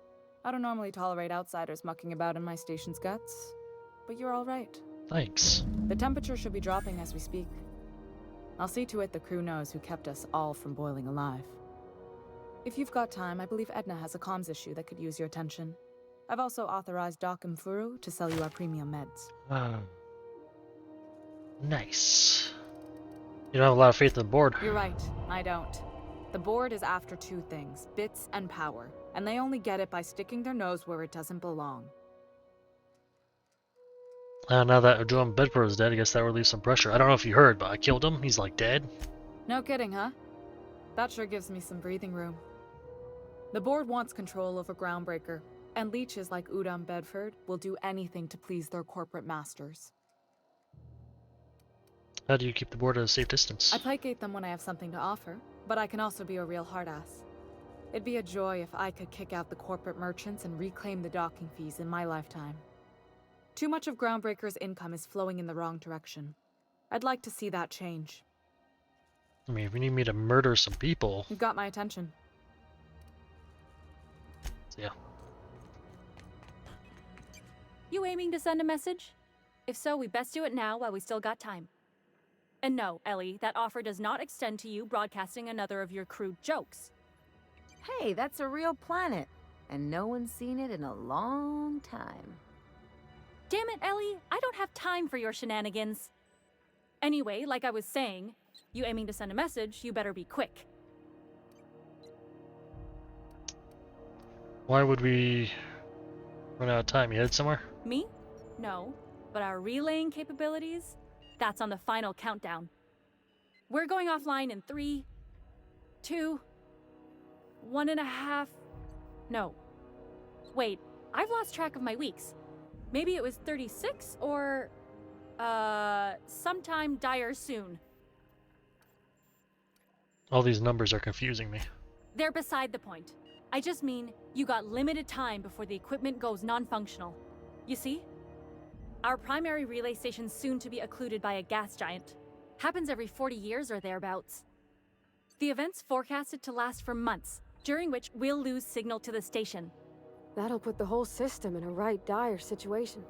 Speaker 10: I don't normally tolerate outsiders mucking about in my station's guts, but you're all right.
Speaker 1: Thanks.
Speaker 10: The temperature should be dropping as we speak. I'll see to it the crew knows who kept us all from boiling alive. If you've got time, I believe Edna has a comms issue that could use your attention. I've also authorized Doc and Furu to sell you our premium meds.
Speaker 1: Nice. You don't have a lot of faith in the board.
Speaker 10: You're right, I don't. The board is after two things, bits and power, and they only get it by sticking their nose where it doesn't belong.
Speaker 1: Now that Joan Bedford is dead, I guess that relieves some pressure. I don't know if you heard, but I killed him. He's like dead.
Speaker 10: No kidding, huh? That sure gives me some breathing room. The board wants control over Groundbreaker, and leeches like Udom Bedford will do anything to please their corporate masters.
Speaker 1: How do you keep the board at a safe distance?
Speaker 10: I placate them when I have something to offer, but I can also be a real hard-ass. It'd be a joy if I could kick out the corporate merchants and reclaim the docking fees in my lifetime. Too much of Groundbreaker's income is flowing in the wrong direction. I'd like to see that change.
Speaker 1: I mean, if you need me to murder some people...
Speaker 10: You've got my attention.
Speaker 1: Yeah.
Speaker 12: You aiming to send a message? If so, we best do it now while we still got time. And no, Ellie, that offer does not extend to you broadcasting another of your crude jokes.
Speaker 9: Hey, that's a real planet, and no one's seen it in a long time.
Speaker 12: Damn it, Ellie, I don't have time for your shenanigans. Anyway, like I was saying, you aiming to send a message, you better be quick.
Speaker 1: Why would we run out of time? You headed somewhere?
Speaker 12: Me? No. But our relaying capabilities? That's on the final countdown. We're going offline in 3, 2, 1.5... No. Wait, I've lost track of my weeks. Maybe it was 36 or... sometime dire soon.
Speaker 1: All these numbers are confusing me.
Speaker 12: They're beside the point. I just mean, you got limited time before the equipment goes non-functional. You see? Our primary relay station's soon to be occluded by a gas giant. Happens every 40 years or thereabouts. The event's forecasted to last for months, during which we'll lose signal to the station.
Speaker 4: That'll put the whole system in a right dire situation.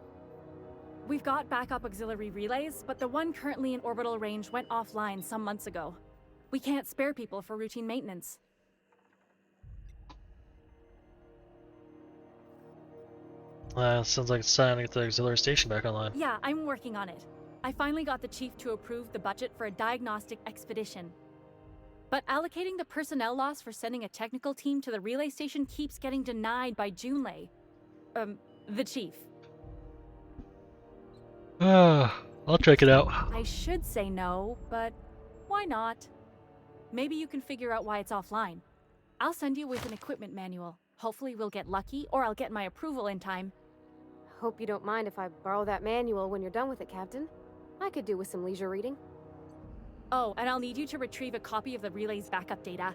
Speaker 12: We've got backup auxiliary relays, but the one currently in orbital range went offline some months ago. We can't spare people for routine maintenance.
Speaker 1: Sounds like it's time to get the auxiliary station back online.
Speaker 12: Yeah, I'm working on it. I finally got the chief to approve the budget for a diagnostic expedition. But allocating the personnel loss for sending a technical team to the relay station keeps getting denied by Junlei. The chief.
Speaker 1: I'll check it out.
Speaker 12: I should say no, but why not? Maybe you can figure out why it's offline. I'll send you with an equipment manual. Hopefully we'll get lucky, or I'll get my approval in time.
Speaker 4: Hope you don't mind if I borrow that manual when you're done with it, Captain. I could do with some leisure reading.
Speaker 12: Oh, and I'll need you to retrieve a copy of the relay's backup data.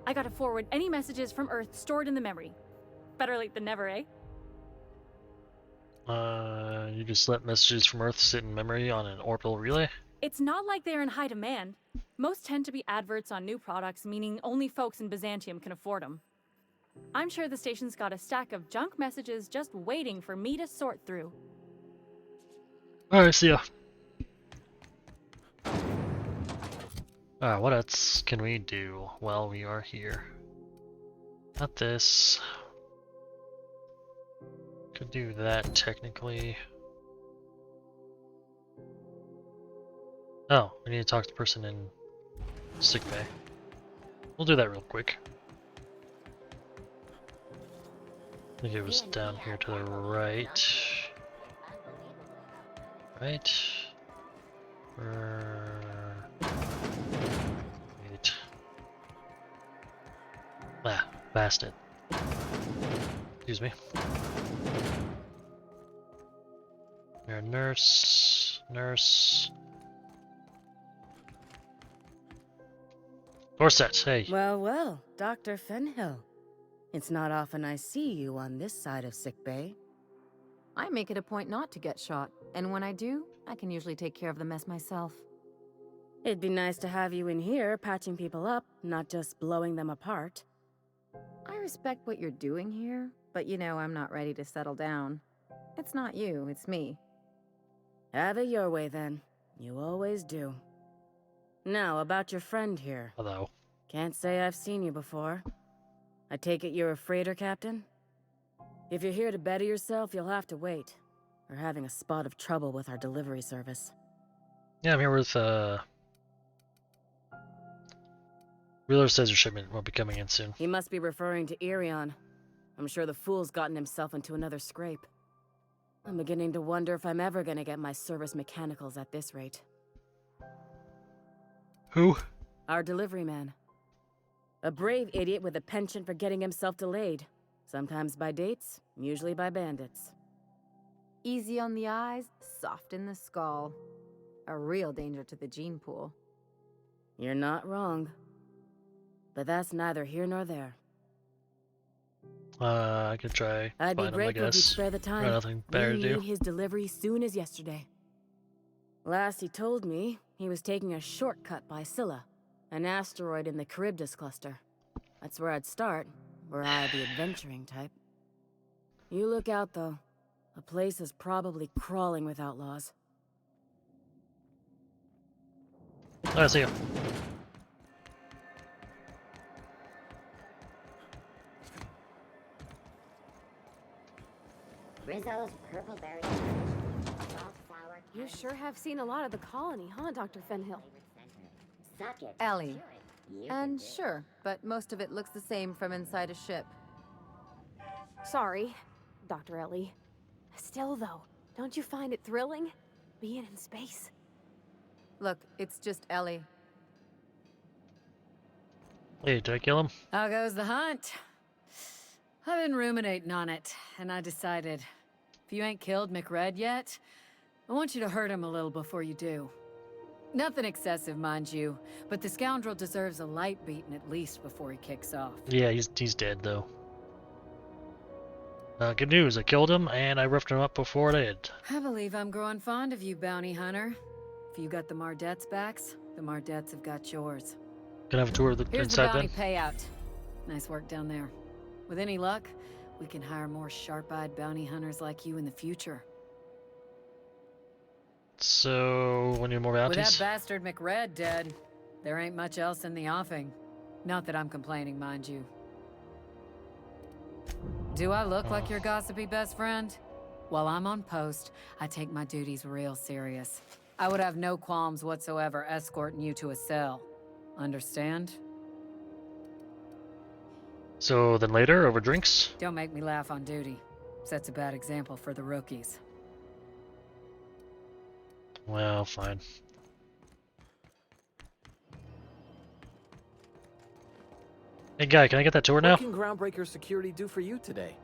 Speaker 12: I gotta forward any messages from Earth stored in the memory. Better late than never, eh?
Speaker 1: You just let messages from Earth sit in memory on an orbital relay?
Speaker 12: It's not like they're in high demand. Most tend to be adverts on new products, meaning only folks in Byzantium can afford them. I'm sure the station's got a stack of junk messages just waiting for me to sort through.
Speaker 1: Alright, see ya. What else can we do while we are here? Not this. Could do that technically. Oh, we need to talk to the person in sickbay. We'll do that real quick. I think it was down here to the right. Right? Wait. Bastard. Excuse me. You're a nurse. Nurse. Dorset, hey.
Speaker 9: Well, well, Dr. Fenhill. It's not often I see you on this side of sickbay. I make it a point not to get shot, and when I do, I can usually take care of the mess myself. It'd be nice to have you in here patching people up, not just blowing them apart. I respect what you're doing here, but you know I'm not ready to settle down. It's not you, it's me. Have it your way then. You always do. Now, about your friend here.
Speaker 1: Hello.
Speaker 9: Can't say I've seen you before. I take it you're a freighter captain? If you're here to better yourself, you'll have to wait. We're having a spot of trouble with our delivery service.
Speaker 1: Yeah, I'm here with Wheeler says your shipment will be coming in soon.
Speaker 17: He must be referring to Irion. I'm sure the fool's gotten himself into another scrape. I'm beginning to wonder if I'm ever gonna get my service mechanicals at this rate.
Speaker 1: Who?
Speaker 17: Our delivery man. A brave idiot with a penchant for getting himself delayed. Sometimes by dates, usually by bandits.
Speaker 9: Easy on the eyes, soft in the skull. A real danger to the gene pool.
Speaker 17: You're not wrong. But that's neither here nor there.
Speaker 1: I could try
Speaker 17: I'd be
Speaker 1: find him, I
Speaker 17: grateful if you'd
Speaker 1: guess.
Speaker 17: spare the time.
Speaker 1: Got nothing better
Speaker 17: We
Speaker 1: to do.
Speaker 17: need his delivery soon as yesterday. Last he told me, he was taking a shortcut by Scylla, an asteroid in the Charybdis cluster. That's where I'd start, were I the adventuring type. You look out, though. The place is probably crawling with outlaws.
Speaker 1: Alright, see ya.
Speaker 14: Rizzo's purple berry salt sour.
Speaker 4: You sure have seen a lot of the colony, huh, Dr. Fenhill?
Speaker 14: Suck it.
Speaker 9: Ellie.
Speaker 14: You
Speaker 9: And
Speaker 14: can do it.
Speaker 9: sure, but most of it looks the same from inside a ship.
Speaker 4: Sorry, Dr. Ellie. Still, though, don't you find it thrilling? Being in space?
Speaker 9: Look, it's just Ellie.
Speaker 1: Hey, did I kill him?
Speaker 13: How goes the hunt? I've been ruminating on it, and I decided, if you ain't killed McRed yet, I want you to hurt him a little before you do. Nothing excessive, mind you, but the scoundrel deserves a light beating at least before he kicks off.
Speaker 1: Yeah, he's dead though. Good news, I killed him and I roughed him up before it did.
Speaker 13: I believe I'm growing fond of you, bounty hunter. If you got the Mardet's backs, the Mardets have got yours.
Speaker 1: Can I have a tour of the
Speaker 13: Here's
Speaker 1: inside
Speaker 13: the bounty
Speaker 1: then?
Speaker 13: payout. Nice work down there. With any luck, we can hire more sharp-eyed bounty hunters like you in the future.
Speaker 1: So, we need more
Speaker 13: With
Speaker 1: bounties?
Speaker 13: that bastard McRed dead, there ain't much else in the offing. Not that I'm complaining, mind you. Do I look like your gossipy best friend? While I'm on post, I take my duties real serious. I would have no qualms whatsoever escorting you to a cell. Understand?
Speaker 1: So then later, over drinks?
Speaker 13: Don't make me laugh on duty. Sets a bad example for the rookies.
Speaker 1: Well, fine. Hey guy, can I get that tour now?
Speaker 15: What can Groundbreaker Security do for you today?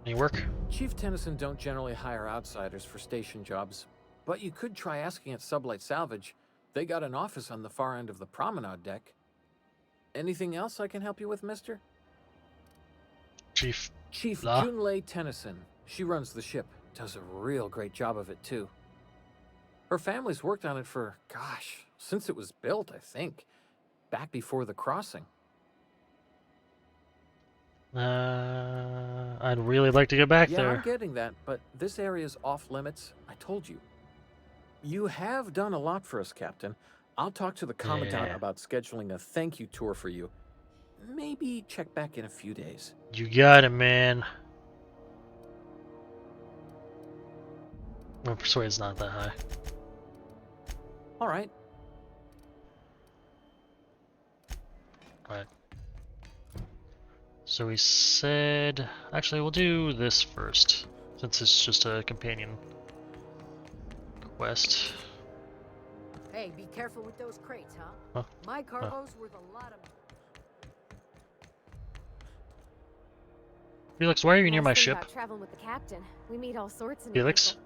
Speaker 1: Any work?
Speaker 15: Chief Tennyson don't generally hire outsiders for station jobs, but you could try asking at Sublight Salvage. They got an office on the far end of the promenade deck. Anything else I can help you with, mister?
Speaker 1: Chief
Speaker 15: Chief Junlei Tennyson. She runs the ship. Does a real great job of it, too. Her family's worked on it for, gosh, since it was built, I think. Back before the crossing.
Speaker 1: I'd really like to get back
Speaker 15: Yeah,
Speaker 1: there.
Speaker 15: I'm getting that, but this area's off limits. I told you. You have done a lot for us, Captain. I'll talk to the Commandant
Speaker 1: Yeah.
Speaker 15: about scheduling a thank you tour for you. Maybe check back in a few days.
Speaker 1: You got it, man. My persuade's not that high.
Speaker 15: All right.
Speaker 1: Alright. So we said... Actually, we'll do this first, since it's just a companion quest.
Speaker 18: Hey, be careful with those crates, huh?
Speaker 1: Huh?
Speaker 18: My cargo's worth a lot of...
Speaker 1: Felix, why are you near
Speaker 4: Nice
Speaker 1: my
Speaker 4: thing
Speaker 1: ship?
Speaker 4: about traveling with the captain. We meet all sorts of new
Speaker 1: Felix?
Speaker 4: people.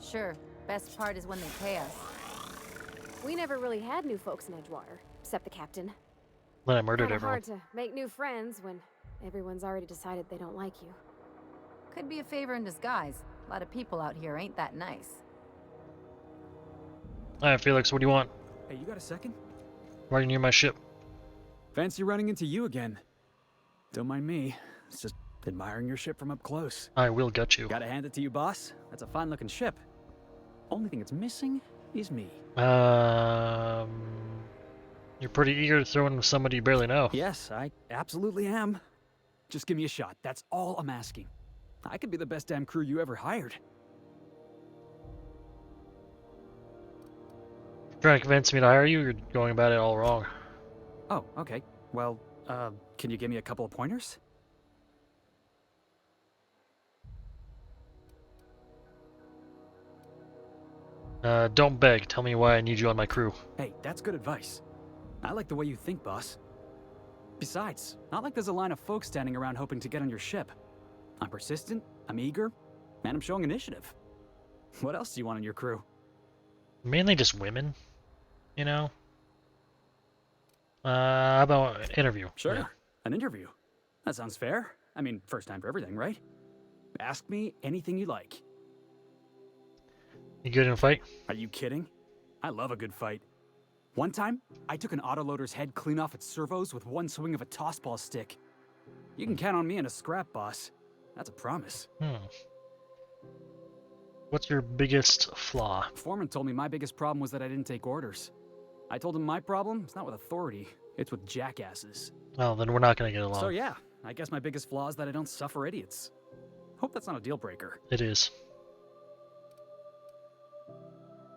Speaker 9: Sure, best part is when they pay us.
Speaker 4: We never really had new folks in Edgewater, except the captain.
Speaker 1: Then I murdered
Speaker 4: Kinda
Speaker 1: everyone.
Speaker 4: hard to make new friends when everyone's already decided they don't like you.
Speaker 9: Could be a favor in disguise. A lot of people out here ain't that nice.
Speaker 1: Alright, Felix, what do you want?
Speaker 24: Hey, you got a second?
Speaker 1: Why are you near my ship?
Speaker 24: Fancy running into you again. Don't mind me. It's just admiring your ship from up close.
Speaker 1: I will gut you.
Speaker 24: Gotta hand it to you, boss. That's a fine-looking ship. Only thing it's missing is me.
Speaker 1: You're pretty eager to throw in with somebody you barely know.
Speaker 24: Yes, I absolutely am. Just give me a shot. That's all I'm asking. I could be the best damn crew you ever hired.
Speaker 1: Trying to convince me to hire you, you're going about it all wrong.
Speaker 24: Oh, okay. Well, can you give me a couple of pointers?
Speaker 1: Don't beg. Tell me why I need you on my crew.
Speaker 24: Hey, that's good advice. I like the way you think, boss. Besides, not like there's a line of folks standing around hoping to get on your ship. I'm persistent, I'm eager, and I'm showing initiative. What else do you want on your crew?
Speaker 1: Mainly just women, you know? How about an interview?
Speaker 24: Sure,
Speaker 1: Yeah.
Speaker 24: an interview. That sounds fair. I mean, first time for everything, right? Ask me anything you like.
Speaker 1: You good in a fight?
Speaker 24: Are you kidding? I love a good fight. One time, I took an autoloader's head clean off its servos with one swing of a tossball stick. You can count on me in a scrap, boss. That's a promise.
Speaker 1: What's your biggest flaw?
Speaker 24: Foreman told me my biggest problem was that I didn't take orders. I told him my problem is not with authority, it's with jackasses.
Speaker 1: Well, then we're not gonna get along.
Speaker 24: So yeah, I guess my biggest flaw is that I don't suffer idiots. Hope that's not a deal breaker.
Speaker 1: It is.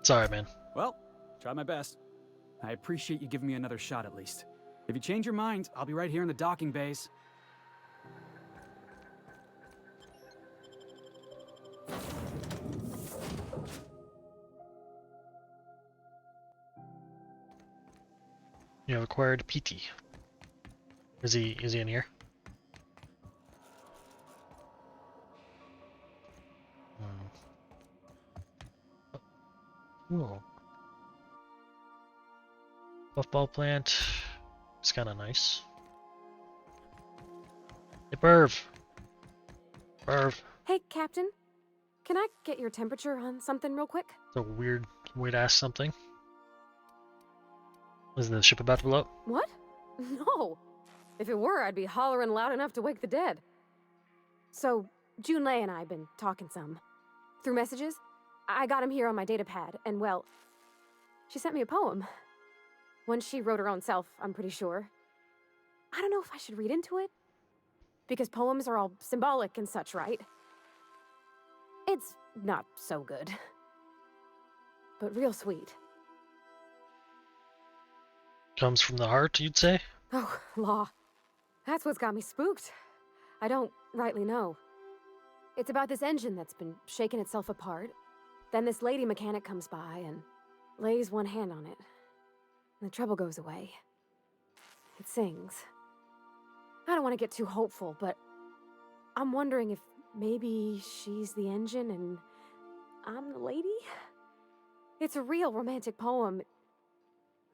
Speaker 1: Sorry, man.
Speaker 24: Well, try my best. I appreciate you giving me another shot at least. If you change your mind, I'll be right here in the docking bays.
Speaker 1: You have acquired PT. Is he in here? Ooh. Puffball plant. It's kind of nice. Hey, Perv. Perv.
Speaker 4: Hey, Captain. Can I get your temperature on something real quick?
Speaker 1: It's a weird way to ask something. Is the ship about to blow up?
Speaker 4: What? No. If it were, I'd be hollering loud enough to wake the dead. So, Junlei and I have been talking some. Through messages. I got him here on my data pad, and well, she sent me a poem. One she wrote her own self, I'm pretty sure. I don't know if I should read into it. Because poems are all symbolic and such, right? It's not so good. But real sweet.
Speaker 1: Comes from the heart, you'd say?
Speaker 4: Oh, law. That's what's got me spooked. I don't rightly know. It's about this engine that's been shaking itself apart. Then this lady mechanic comes by and lays one hand on it. And the trouble goes away. It sings. I don't want to get too hopeful, but I'm wondering if maybe she's the engine and I'm the lady? It's a real romantic poem. It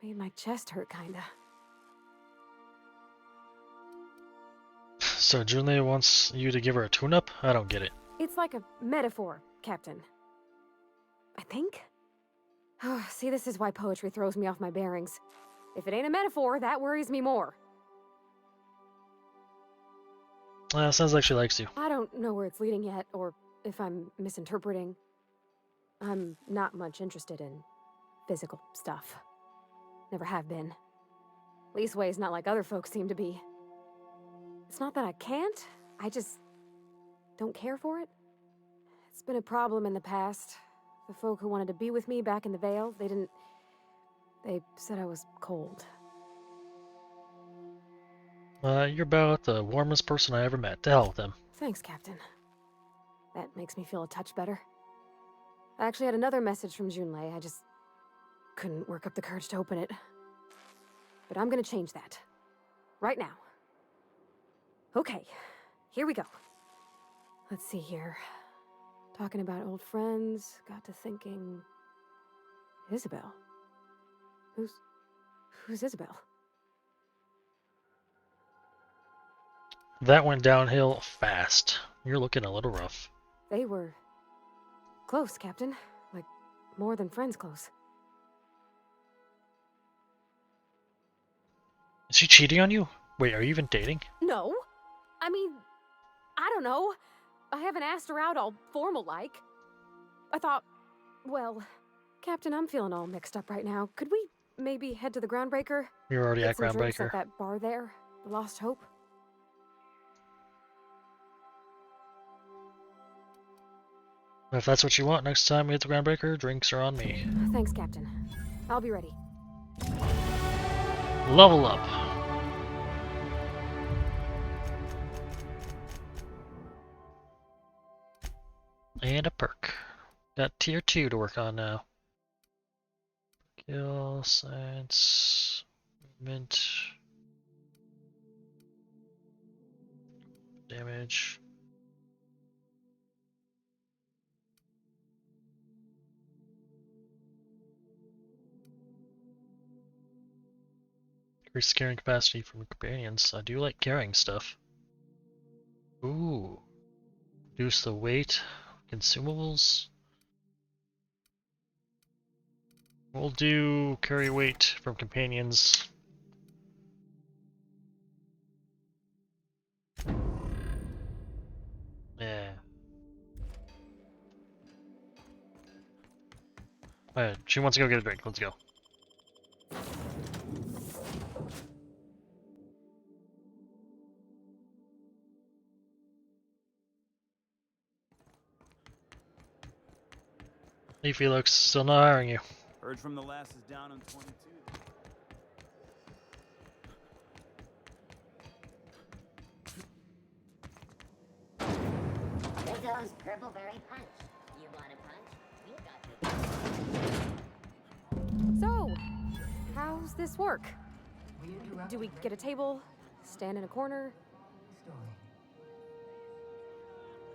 Speaker 4: made my chest hurt, kinda.
Speaker 1: So Junlei wants you to give her a tune-up? I don't get it.
Speaker 4: It's like a metaphor, Captain. I think? Oh, see, this is why poetry throws me off my bearings. If it ain't a metaphor, that worries me more.
Speaker 1: Sounds like she likes you.
Speaker 4: I don't know where it's leading yet, or if I'm misinterpreting. I'm not much interested in physical stuff. Never have been. Leastways, not like other folks seem to be. It's not that I can't, I just don't care for it. It's been a problem in the past. The folk who wanted to be with me back in the Vale, they said I was cold.
Speaker 1: You're about the warmest person I ever met. To hell with them.
Speaker 4: Thanks, Captain. That makes me feel a touch better. I actually had another message from Junlei. I just couldn't work up the courage to open it. But I'm gonna change that. Right now. Okay, here we go. Let's see here. Talking about old friends, got to thinking... Isabel? Who's Isabel?
Speaker 1: That went downhill fast. You're looking a little rough.
Speaker 4: They were... close, Captain. Like, more than friends close.
Speaker 1: Is she cheating on you? Wait, are you even dating?
Speaker 4: No. I mean, I don't know. I haven't asked her out all formal-like. I thought, well, Captain, I'm feeling all mixed up right now. Could we maybe head to the Groundbreaker?
Speaker 1: You're already at
Speaker 4: Get some drinks
Speaker 1: Groundbreaker.
Speaker 4: at that bar there, the Lost Hope.
Speaker 1: If that's what you want, next time we hit the Groundbreaker, drinks are on me.
Speaker 4: Thanks, Captain. I'll be ready.
Speaker 1: Level up. And a perk. Got tier 2 to work on now. Skill, science, movement, damage. Increase carrying capacity from companions. I do like carrying stuff. Ooh. Reduce the weight. Consumables. We'll do carry weight from companions. Yeah. Alright, she wants to go get a drink. Let's go. Hey Felix, still not hiring you.
Speaker 3: Heard from the last is down on 22.
Speaker 14: Rizzo's Purpleberry Punch. You want a punch? We got you.
Speaker 4: So, how's this work? Do we get a table? Stand in a corner?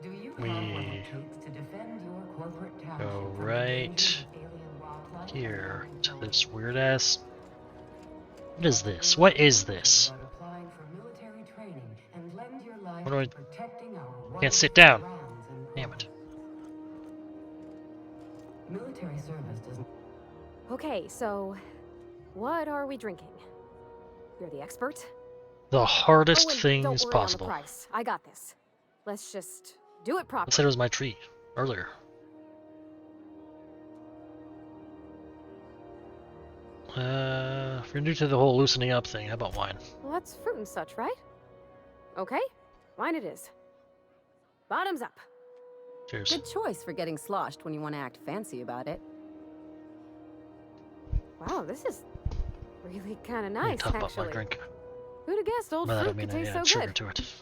Speaker 21: Do you have what it takes to defend your corporate township
Speaker 1: Go
Speaker 21: from
Speaker 1: right
Speaker 21: alien wildlife?
Speaker 1: here to this weird ass. What is this? What is this?
Speaker 21: Applying for military training and lend your life
Speaker 1: What do I?
Speaker 21: to protecting our
Speaker 1: Can't sit down. Damn it.
Speaker 21: military service doesn't.
Speaker 4: Okay, so what are we drinking? You're the expert.
Speaker 1: The hardest
Speaker 4: and
Speaker 1: things
Speaker 4: don't worry
Speaker 1: possible.
Speaker 4: On the price. I got this. Let's just do it
Speaker 1: I
Speaker 4: properly.
Speaker 1: said it was my tree earlier. If you're new to the whole loosening up thing, how about wine?
Speaker 4: Well, that's fruit and such, right? Okay, wine it is. Bottoms up.
Speaker 1: Cheers.
Speaker 9: Good choice for getting sloshed when you want to act fancy about it.
Speaker 4: Wow, this is really kind of
Speaker 1: Let me
Speaker 4: nice,
Speaker 1: top up
Speaker 4: actually.
Speaker 1: my drink.
Speaker 4: Who'd have guessed old
Speaker 1: By that I
Speaker 4: fruit
Speaker 1: mean
Speaker 4: could
Speaker 1: I
Speaker 4: taste
Speaker 1: add
Speaker 4: so
Speaker 1: sugar
Speaker 4: good?
Speaker 1: to it.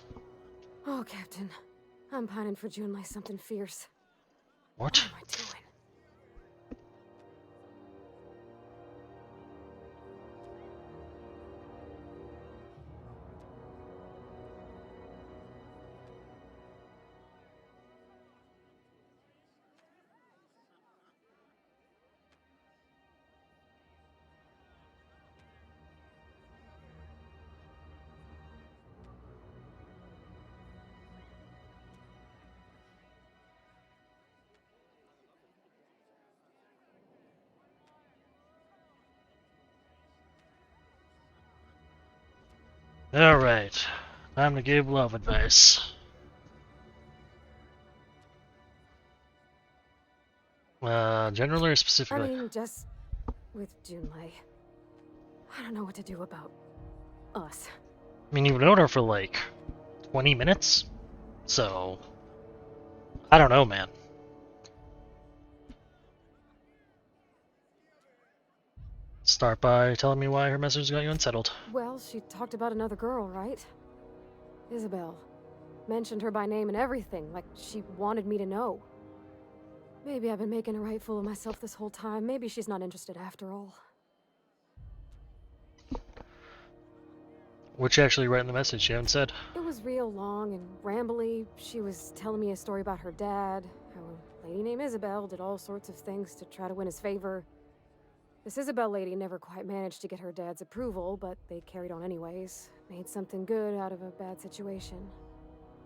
Speaker 4: Oh, Captain, I'm pining for June like something fierce.
Speaker 1: What?
Speaker 4: What am I doing?
Speaker 1: Alright. Time to give love advice. Generally or
Speaker 4: I
Speaker 1: specifically?
Speaker 4: mean, just with Junlei. I don't know what to do about us.
Speaker 1: I mean, you've known her for like 20 minutes? So, I don't know, man. Start by telling me why her message got you unsettled.
Speaker 4: Well, she talked about another girl, right? Isabel. Mentioned her by name and everything, like she wanted me to know. Maybe I've been making a right fool of myself this whole time. Maybe she's not interested after all.
Speaker 1: What'd you actually write in the message? You haven't said.
Speaker 4: It was real long and rambly. She was telling me a story about her dad, how a lady named Isabel did all sorts of things to try to win his favor. This Isabel lady never quite managed to get her dad's approval, but they carried on anyways. Made something good out of a bad situation.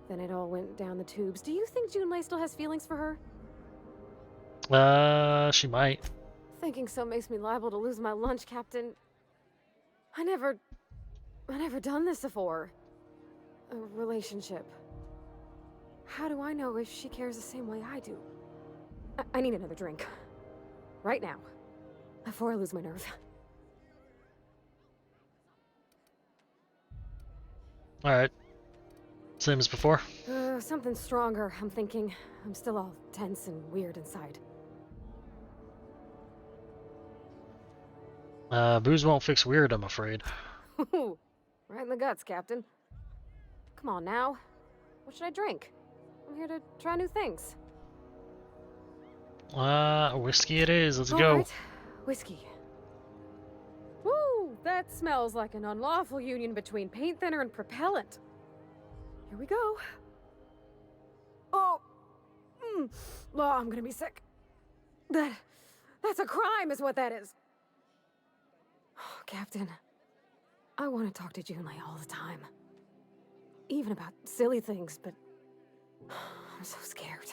Speaker 4: Then it all went down the tubes. Do you think Junlei still has feelings for her?
Speaker 1: She might.
Speaker 4: Thinking so makes me liable to lose my lunch, Captain. I never done this before. A relationship. How do I know if she cares the same way I do? I need another drink. Right now. Before I lose my nerve.
Speaker 1: Alright. Same as before?
Speaker 4: Something stronger, I'm thinking. I'm still all tense and weird inside.
Speaker 1: Booze won't fix weird, I'm afraid.
Speaker 4: Right in the guts, Captain. Come on now. What should I drink? I'm here to try new things.
Speaker 1: Whiskey it is. Let's
Speaker 4: All
Speaker 1: go.
Speaker 4: right. Whiskey. Woo! That smells like an unlawful union between paint thinner and propellant. Here we go. Oh! Oh, I'm gonna be sick. That's a crime, is what that is. Oh, Captain, I want to talk to Junlei all the time. Even about silly things, but I'm so scared.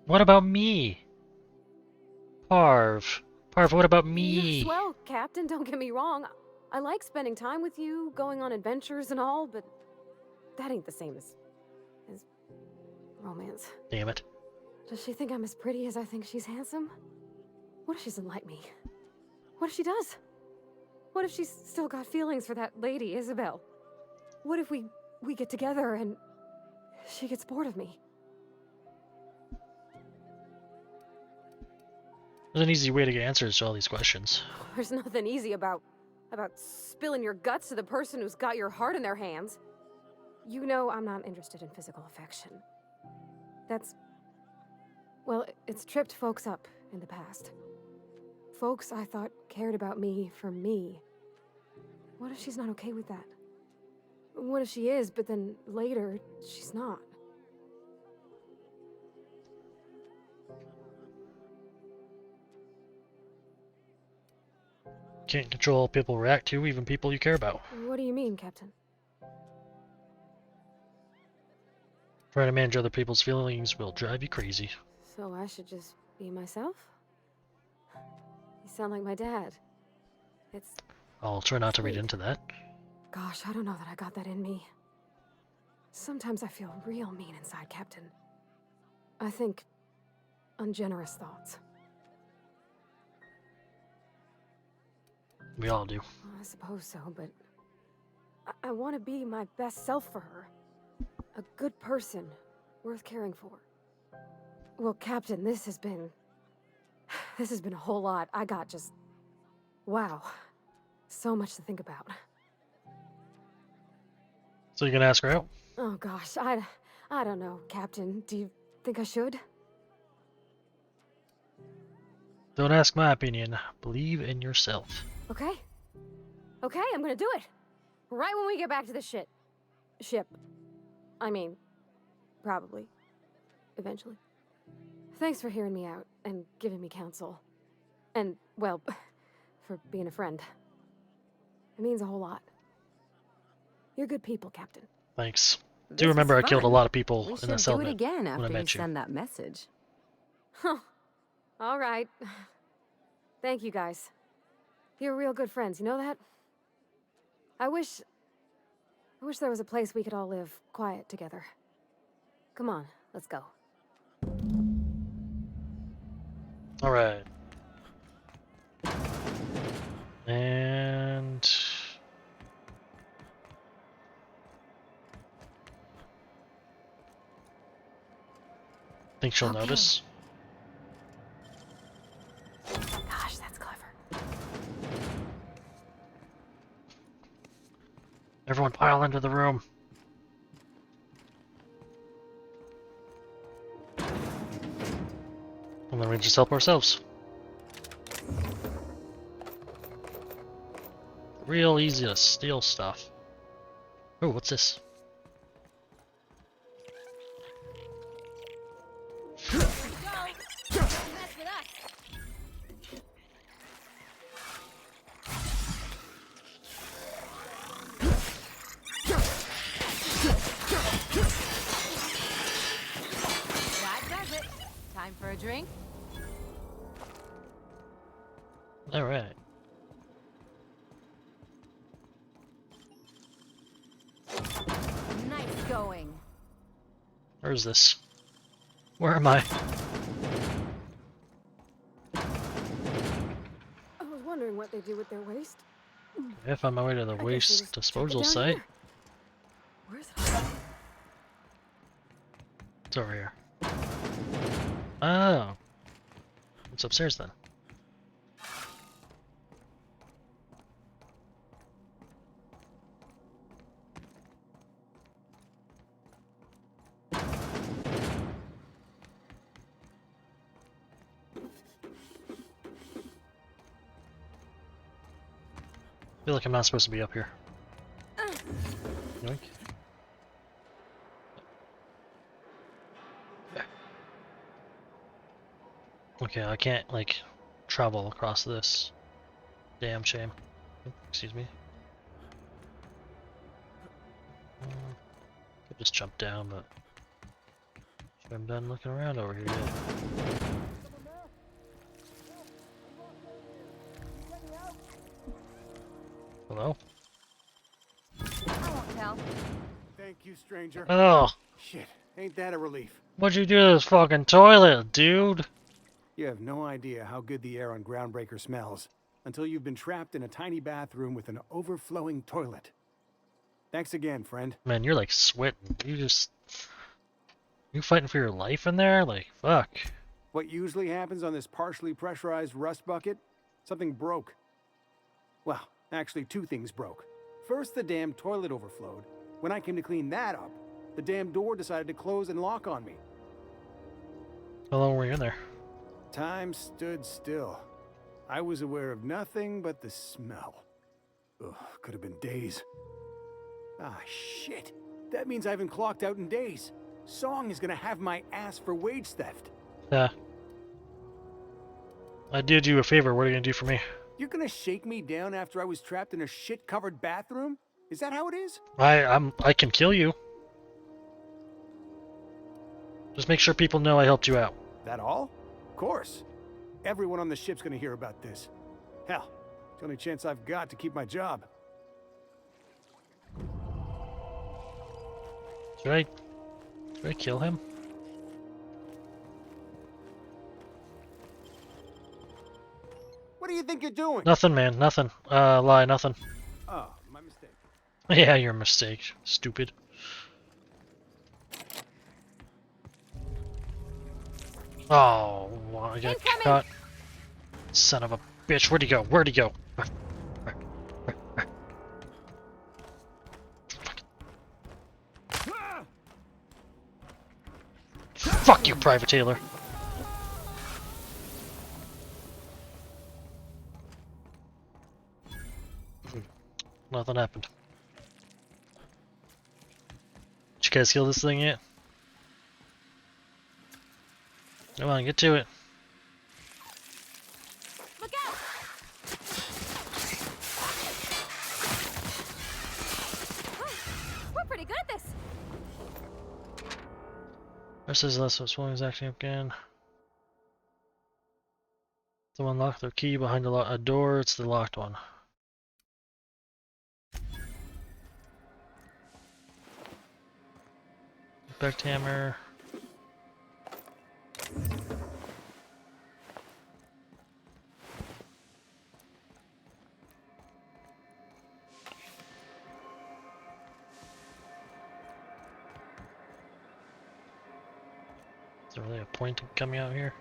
Speaker 1: What about me? Parv. Parv, what about me?
Speaker 4: Yes, well, Captain, don't get me wrong. I like spending time with you, going on adventures and all, but that ain't the same as romance.
Speaker 1: Damn it.
Speaker 4: Does she think I'm as pretty as I think she's handsome? What if she doesn't like me? What if she does? What if she's still got feelings for that lady, Isabel? What if we get together and she gets bored of me?
Speaker 1: There's an easy way to get answers to all these questions.
Speaker 4: There's nothing easy about spilling your guts to the person who's got your heart in their hands. You know I'm not interested in physical affection. Well, it's tripped folks up in the past. Folks I thought cared about me for me. What if she's not okay with that? What if she is, but then later, she's not?
Speaker 1: Can't control how people react to, even people you care about.
Speaker 4: What do you mean, Captain?
Speaker 1: Trying to manage other people's feelings will drive you crazy.
Speaker 4: So I should just be myself? You sound like my dad.
Speaker 1: I'll try not to read into that.
Speaker 4: Gosh, I don't know that I got that in me. Sometimes I feel real mean inside, Captain. I think ungenerous thoughts.
Speaker 1: We all do.
Speaker 4: I suppose so, but I want to be my best self for her. A good person, worth caring for. Well, Captain, this has been a whole lot. I got just... wow. So much to think about.
Speaker 1: So you gonna ask her out?
Speaker 4: Oh gosh, I don't know, Captain. Do you think I should?
Speaker 1: Don't ask my opinion. Believe in yourself.
Speaker 4: Okay. Okay, I'm gonna do it. Right when we get back to the ship. I mean, probably. Eventually. Thanks for hearing me out and giving me counsel. And, well, for being a friend. It means a whole lot. You're good people, Captain.
Speaker 1: Thanks.
Speaker 9: This
Speaker 1: Do remember
Speaker 9: is
Speaker 1: I killed a
Speaker 9: fun.
Speaker 1: lot of people
Speaker 9: We
Speaker 1: in
Speaker 9: should
Speaker 1: the
Speaker 9: do
Speaker 1: settlement
Speaker 9: it again
Speaker 1: when I
Speaker 9: after you
Speaker 1: met you.
Speaker 9: send that message.
Speaker 4: Huh. All right. Thank you, guys. You're real good friends, you know that? I wish there was a place we could all live quiet together. Come on, let's go.
Speaker 1: Alright. And... think she'll notice.
Speaker 4: Gosh, that's clever.
Speaker 1: Everyone pile into the room. And then we just help ourselves. Real easy to steal stuff. Oh, what's this?
Speaker 9: That does it. Time for a drink?
Speaker 1: Alright.
Speaker 9: Nice going.
Speaker 1: Where is this? Where am I?
Speaker 4: I was wondering what they do with their waste.
Speaker 1: I found my way to the
Speaker 4: I guess they
Speaker 1: waste
Speaker 4: just chuck it
Speaker 1: disposal
Speaker 4: down
Speaker 1: site.
Speaker 4: here. Where's it?
Speaker 1: It's over here. Oh. It's upstairs then. feel like I'm not supposed to be up here. Yoink. Okay, I can't, like, travel across this. Damn shame. Excuse me. Could just jump down, but I'm done looking around over here yet. Hello?
Speaker 5: I won't tell.
Speaker 8: Thank you, stranger.
Speaker 1: Oh!
Speaker 8: Shit, ain't that a relief?
Speaker 1: What'd you do to this fucking toilet, dude?
Speaker 8: You have no idea how good the air on Groundbreaker smells until you've been trapped in a tiny bathroom with an overflowing toilet. Thanks again, friend.
Speaker 1: Man, you're like sweating. You fighting for your life in there? Like, fuck.
Speaker 8: What usually happens on this partially pressurized rust bucket? Something broke. Well, actually 2 things broke. First, the damn toilet overflowed. When I came to clean that up, the damn door decided to close and lock on me.
Speaker 1: How long were you in there?
Speaker 8: Time stood still. I was aware of nothing but the smell. Ugh, could have been days. Ah, shit. That means I haven't clocked out in days. Song is gonna have my ass for wage theft.
Speaker 1: Yeah. I did you a favor. What are you gonna do for me?
Speaker 8: You're gonna shake me down after I was trapped in a shit-covered bathroom? Is that how it is?
Speaker 1: I can kill you. Just make sure people know I helped you out.
Speaker 8: That all? Of course. Everyone on the ship's gonna hear about this. Hell, it's the only chance I've got to keep my job.
Speaker 1: Should I kill him?
Speaker 8: What do you think you're doing?
Speaker 1: Nothing, man. Nothing. Lie. Nothing.
Speaker 8: Oh, my mistake.
Speaker 1: Yeah, your mistake. Stupid. Oh, I got caught. Son of a bitch. Where'd he go? Where'd he go? Fuck you, Private Taylor. Nothing happened. Did you guys kill this thing yet? Come on, get to it.
Speaker 4: Look out! We're pretty good at this.
Speaker 1: This is less swelling is acting again. Someone locked their key behind a door. It's the locked one. Impact hammer. Is there really a point in coming out here?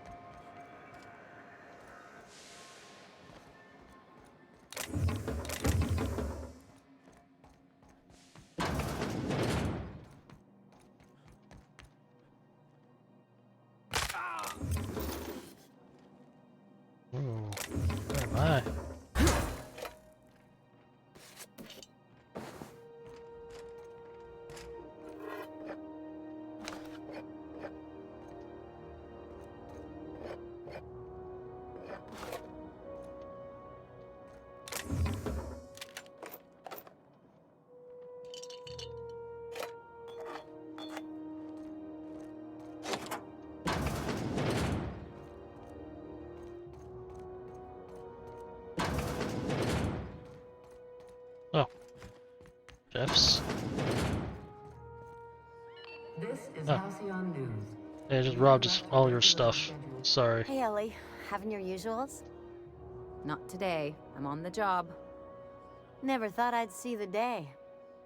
Speaker 1: Ooh, where am I? Oh. Jeff's.
Speaker 21: This is
Speaker 1: Oh.
Speaker 21: Halcyon News.
Speaker 1: Yeah, I just robbed all your stuff. Sorry.
Speaker 9: Hey, Ellie. Having your usuals? Not today. I'm on the job.
Speaker 5: Never thought I'd see the day.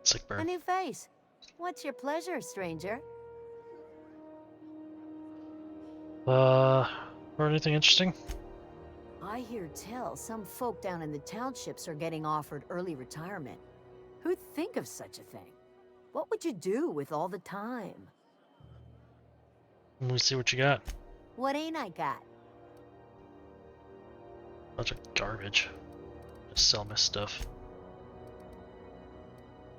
Speaker 1: Sick
Speaker 5: A
Speaker 1: burn.
Speaker 5: new face. What's your pleasure, stranger?
Speaker 1: Or anything interesting?
Speaker 5: I hear tell some folk down in the townships are getting offered early retirement. Who'd think of such a thing? What would you do with all the time?
Speaker 1: Let me see what you got.
Speaker 5: What ain't I got?
Speaker 1: Bunch of garbage. Just sell my stuff.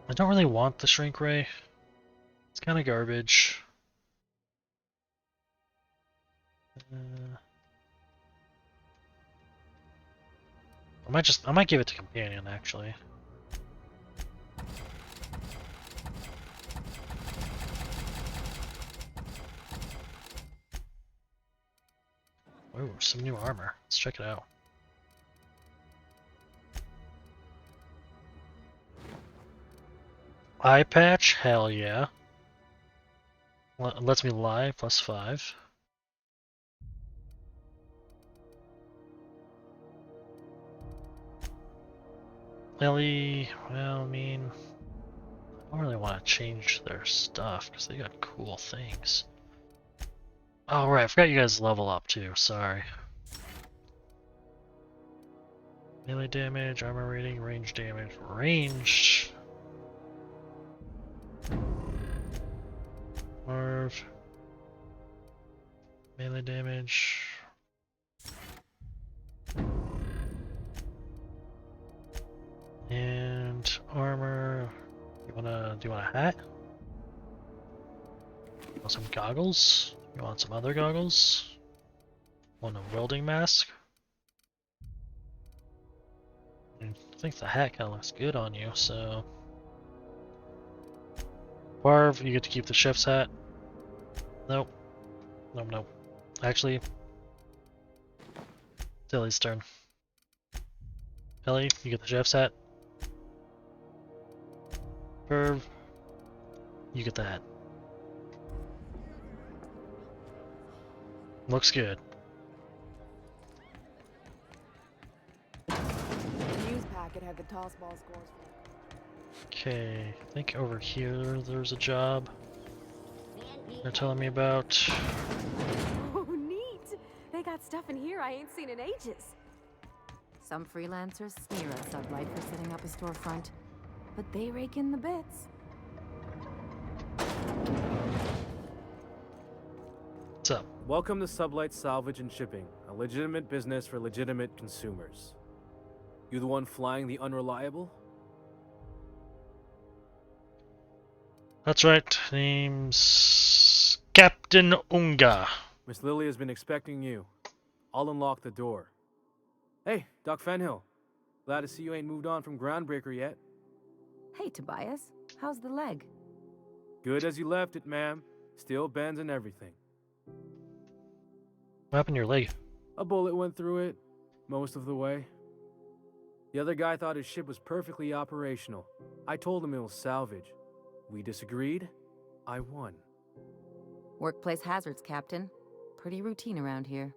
Speaker 1: I don't really want the shrink ray. It's kind of garbage. I might give it to companion actually. Ooh, some new armor. Let's check it out. Eye patch? Hell yeah. Lets me lie, +5. Ellie, well, I mean, I don't really want to change their stuff because they got cool things. Oh right, I forgot you guys level up too, sorry. Melee damage, armor rating, range damage, ranged. Marv. Melee damage. And armor. Do you want a hat? Want some goggles? You want some other goggles? Want a welding mask? I think the hat kind of looks good on you, so... Barv, you get to keep the chef's hat. Nope. Nope. Actually, it's Ellie's turn. Ellie, you get the chef's hat. Barv, you get the hat. Looks good.
Speaker 17: The news packet had the toss ball scores.
Speaker 1: Okay, I think over here there's a job they're telling me about.
Speaker 4: Oh, neat! They got stuff in here I ain't seen in ages.
Speaker 9: Some freelancers sneer at Sublight for setting up a storefront, but they rake in the bits.
Speaker 1: What's up?
Speaker 6: Welcome to Sublight Salvage and Shipping, a legitimate business for legitimate consumers. You the one flying the Unreliable?
Speaker 1: That's right, name's Captain Unga.
Speaker 6: Miss Lily has been expecting you. I'll unlock the door. Hey, Doc Fenhill. Glad to see you ain't moved on from Groundbreaker yet.
Speaker 9: Hey, Tobias. How's the leg?
Speaker 6: Good as you left it, ma'am. Still bends and everything.
Speaker 1: What happened to your leg?
Speaker 6: A bullet went through it, most of the way. The other guy thought his ship was perfectly operational. I told him it was salvage. We disagreed. I won.
Speaker 9: Workplace hazards, Captain. Pretty routine around here.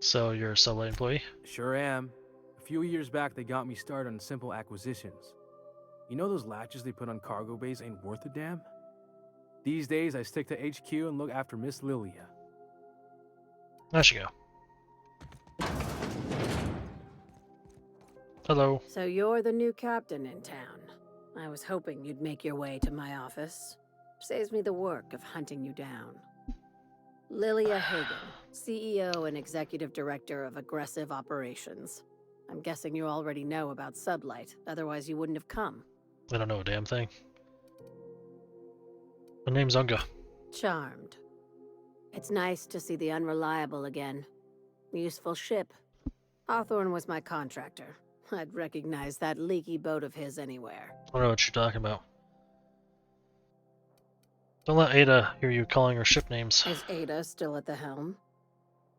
Speaker 1: So you're a Sublight employee?
Speaker 6: Sure am. A few years back, they got me started on simple acquisitions. You know those latches they put on cargo bays ain't worth a damn? These days, I stick to HQ and look after Miss Lilia.
Speaker 1: There she go. Hello.
Speaker 7: So you're the new captain in town. I was hoping you'd make your way to my office. Saves me the work of hunting you down. Lilia Hagen, CEO and Executive Director of Aggressive Operations. I'm guessing you already know about Sublight, otherwise you wouldn't have come.
Speaker 1: I don't know a damn thing. My name's Unga.
Speaker 7: Charmed. It's nice to see the Unreliable again. Useful ship. Hawthorne was my contractor. I'd recognize that leaky boat of his anywhere.
Speaker 1: I don't know what you're talking about. Don't let Ada hear you calling her ship names.
Speaker 7: Is Ada still at the helm?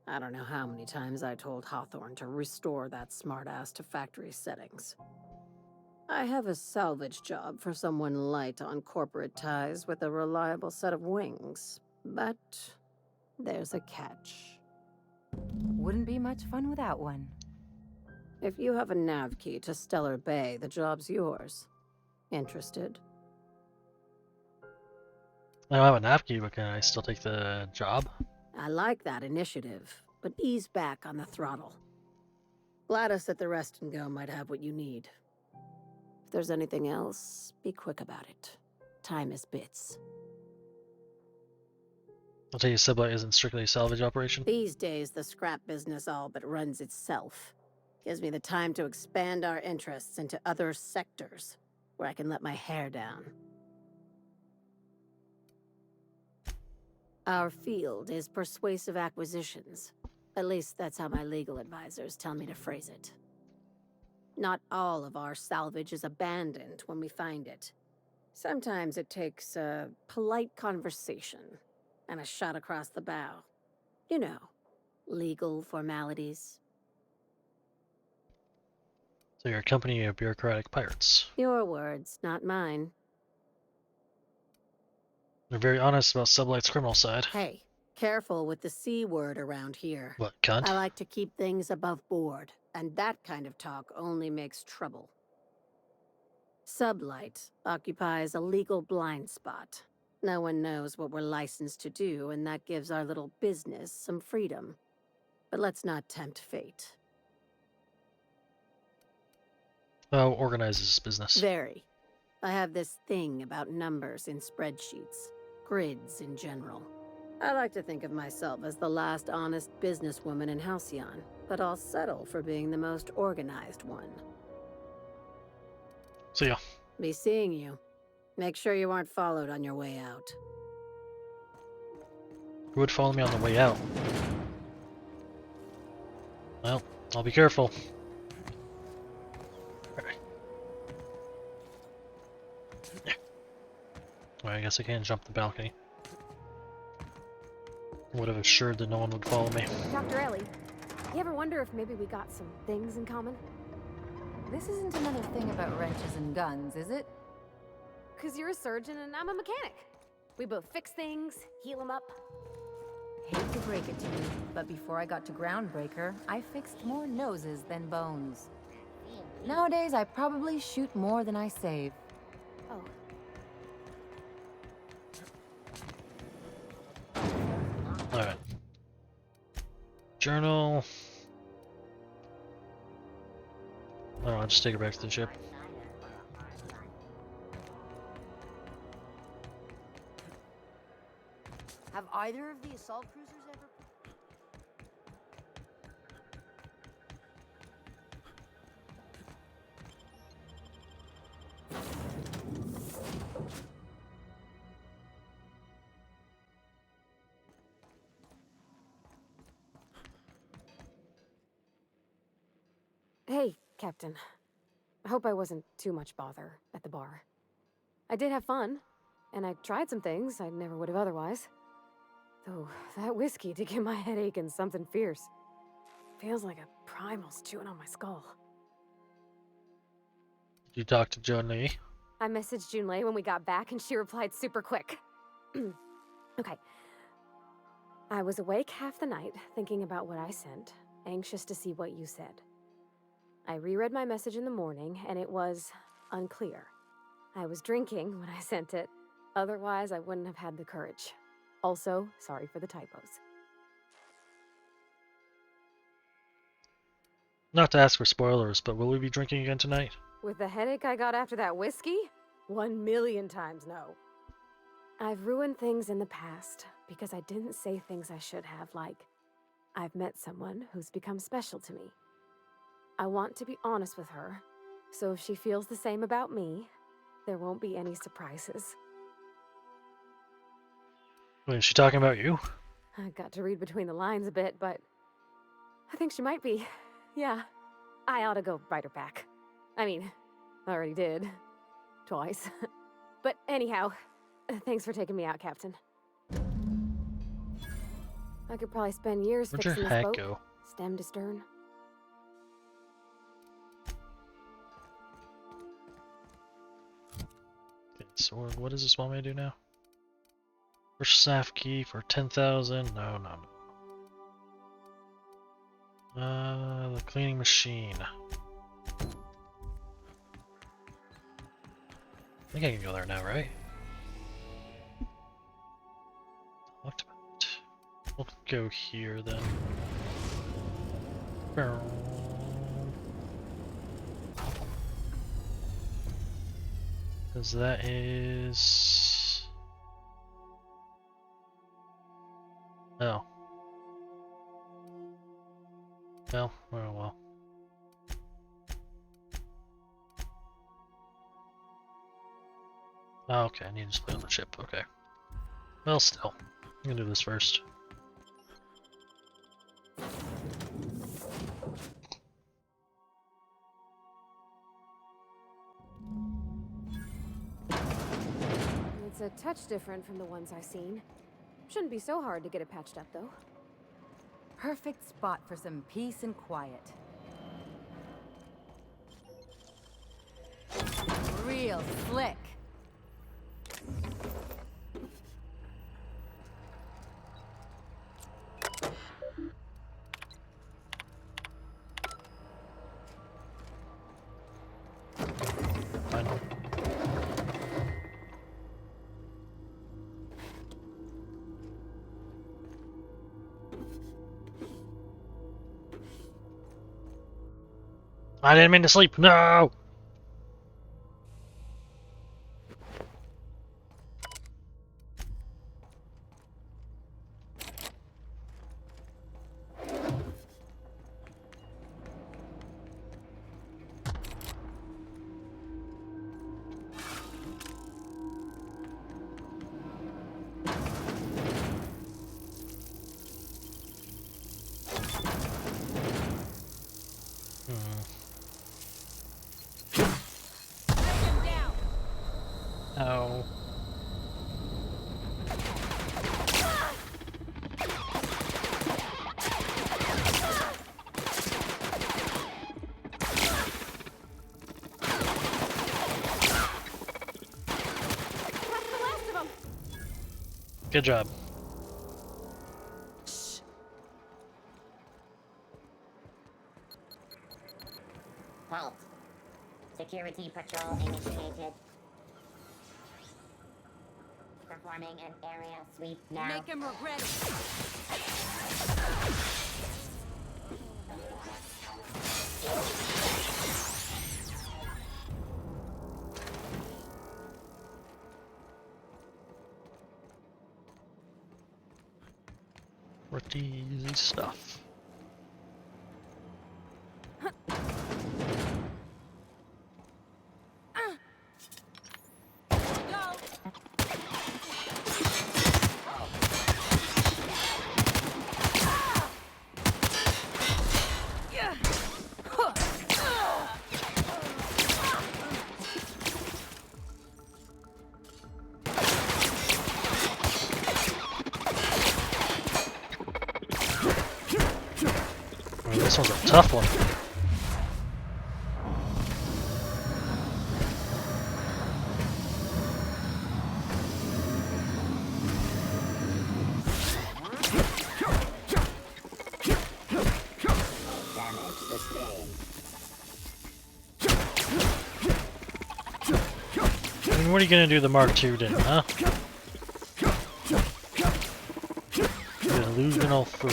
Speaker 7: I don't know how many times I told Hawthorne to restore that smartass to factory settings. I have a salvage job for someone light on corporate ties with a reliable set of wings, but there's a catch.
Speaker 9: Wouldn't be much fun without one.
Speaker 7: If you have a nav key to Stellar Bay, the job's yours. Interested?
Speaker 1: I don't have a nav key, but can I still take the job?
Speaker 7: I like that initiative, but ease back on the throttle. Gladys at the Rest and Go might have what you need. If there's anything else, be quick about it. Time is bits.
Speaker 1: I'll tell you, Sublight isn't strictly a salvage operation.
Speaker 7: These days, the scrap business all but runs itself. Gives me the time to expand our interests into other sectors. where I can let my hair down. Our field is persuasive acquisitions. At least that's how my legal advisors tell me to phrase it. Not all of our salvage is abandoned when we find it. Sometimes it takes a polite conversation and a shot across the bow. You know, legal formalities.
Speaker 1: So you're a company of bureaucratic pirates.
Speaker 7: Your words, not mine.
Speaker 1: They're very honest about Sublight's criminal side.
Speaker 7: Hey, careful with the C word around here.
Speaker 1: What, cunt?
Speaker 7: I like to keep things above board, and that kind of talk only makes trouble. Sublight occupies a legal blind spot. No one knows what we're licensed to do, and that gives our little business some freedom. But let's not tempt fate.
Speaker 1: How organized is this business?
Speaker 7: Very. I have this thing about numbers in spreadsheets, grids in general. I like to think of myself as the last honest businesswoman in Halcyon, but I'll settle for being the most organized one.
Speaker 1: See ya.
Speaker 7: Be seeing you. Make sure you aren't followed on your way out.
Speaker 1: Who would follow me on the way out? Well, I'll be careful. Well, I guess I can't jump the balcony. Would have assured that no one would follow me.
Speaker 4: Dr. Ellie, you ever wonder if maybe we got some things in common?
Speaker 9: This isn't another thing about wrenches and guns, is it?
Speaker 4: 'Cause you're a surgeon and I'm a mechanic. We both fix things, heal them up.
Speaker 9: Hate to break it to you, but before I got to Groundbreaker, I fixed more noses than bones. Nowadays, I probably shoot more than I save.
Speaker 4: Oh.
Speaker 1: Alright. Journal. Oh, I'll just take her back to the ship.
Speaker 5: Have either of the assault cruisers ever...
Speaker 4: Hey, Captain. I hope I wasn't too much bother at the bar. I did have fun, and I tried some things I never would have otherwise. Though, that whiskey did give my head aching something fierce. Feels like a primal's chewing on my skull.
Speaker 1: You talked to Junlei?
Speaker 4: I messaged Junlei when we got back, and she replied super quick. Okay. I was awake half the night, thinking about what I sent, anxious to see what you said. I reread my message in the morning, and it was unclear. I was drinking when I sent it. Otherwise, I wouldn't have had the courage. Also, sorry for the typos.
Speaker 1: Not to ask for spoilers, but will we be drinking again tonight?
Speaker 4: With the headache I got after that whiskey? 1,000,000 times no. I've ruined things in the past because I didn't say things I should have, like, I've met someone who's become special to me. I want to be honest with her, so if she feels the same about me, there won't be any surprises.
Speaker 1: Wait, is she talking about you?
Speaker 4: I got to read between the lines a bit, but I think she might be. Yeah, I ought to go write her back. I mean, I already did. Twice. But anyhow, thanks for taking me out, Captain. I could probably spend years
Speaker 1: Where'd
Speaker 4: fixing
Speaker 1: your
Speaker 4: this
Speaker 1: hat
Speaker 4: boat,
Speaker 1: go?
Speaker 4: stem to stern.
Speaker 1: Okay, so what does this want me to do now? First staff key for 10,000. No. The cleaning machine. I think I can go there now, right? Talked about. We'll go here then. Because that is. Oh. No, oh well. Oh, okay, I need to display on the chip. Okay. Well, still, I'm gonna do this first.
Speaker 4: It's a touch different from the ones I've seen. Shouldn't be so hard to get it patched up, though.
Speaker 9: Perfect spot for some peace and quiet. Real slick.
Speaker 1: Final. I didn't mean to sleep. No. Oh. Good job.
Speaker 14: Halt. Security patrol initiated. Performing an area sweep now.
Speaker 9: Make him regret
Speaker 1: Pretty easy stuff. This one's a tough one. I mean, what are you gonna do the Mark II then, huh? You're a delusional fool.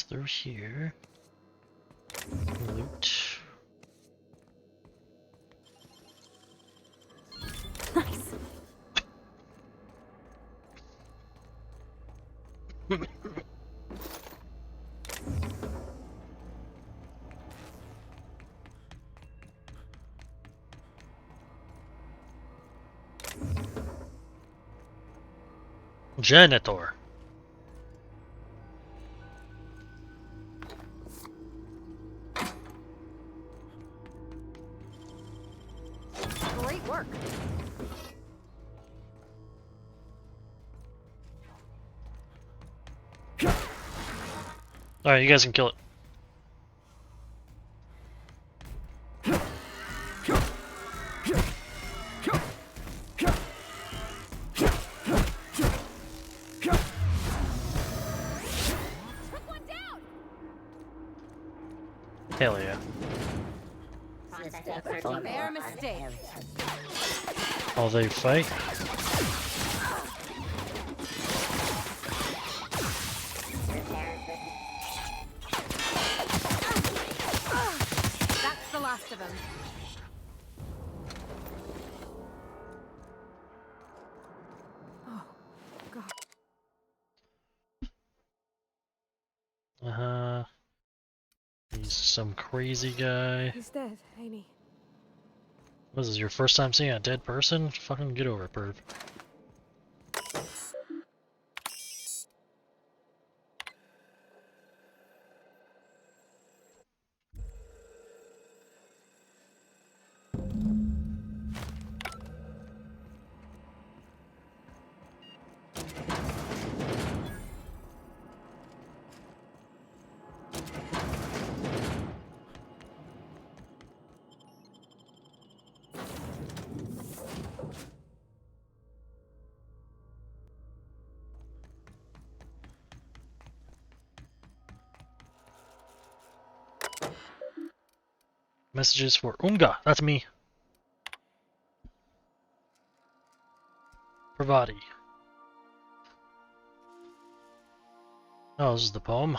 Speaker 1: Through here. Loot.
Speaker 4: Nice.
Speaker 1: Janitor.
Speaker 4: Great work.
Speaker 1: Alright, you guys can kill it. Hell yeah.
Speaker 9: Fair mistake.
Speaker 1: Oh, they fight?
Speaker 4: That's the last of them. Oh, God.
Speaker 1: He's some crazy guy.
Speaker 4: He's dead, ain't he?
Speaker 1: What is this, your first time seeing a dead person? Fucking get over it, perv. Messages for Unga. That's me. Pravati. Oh, this is the poem.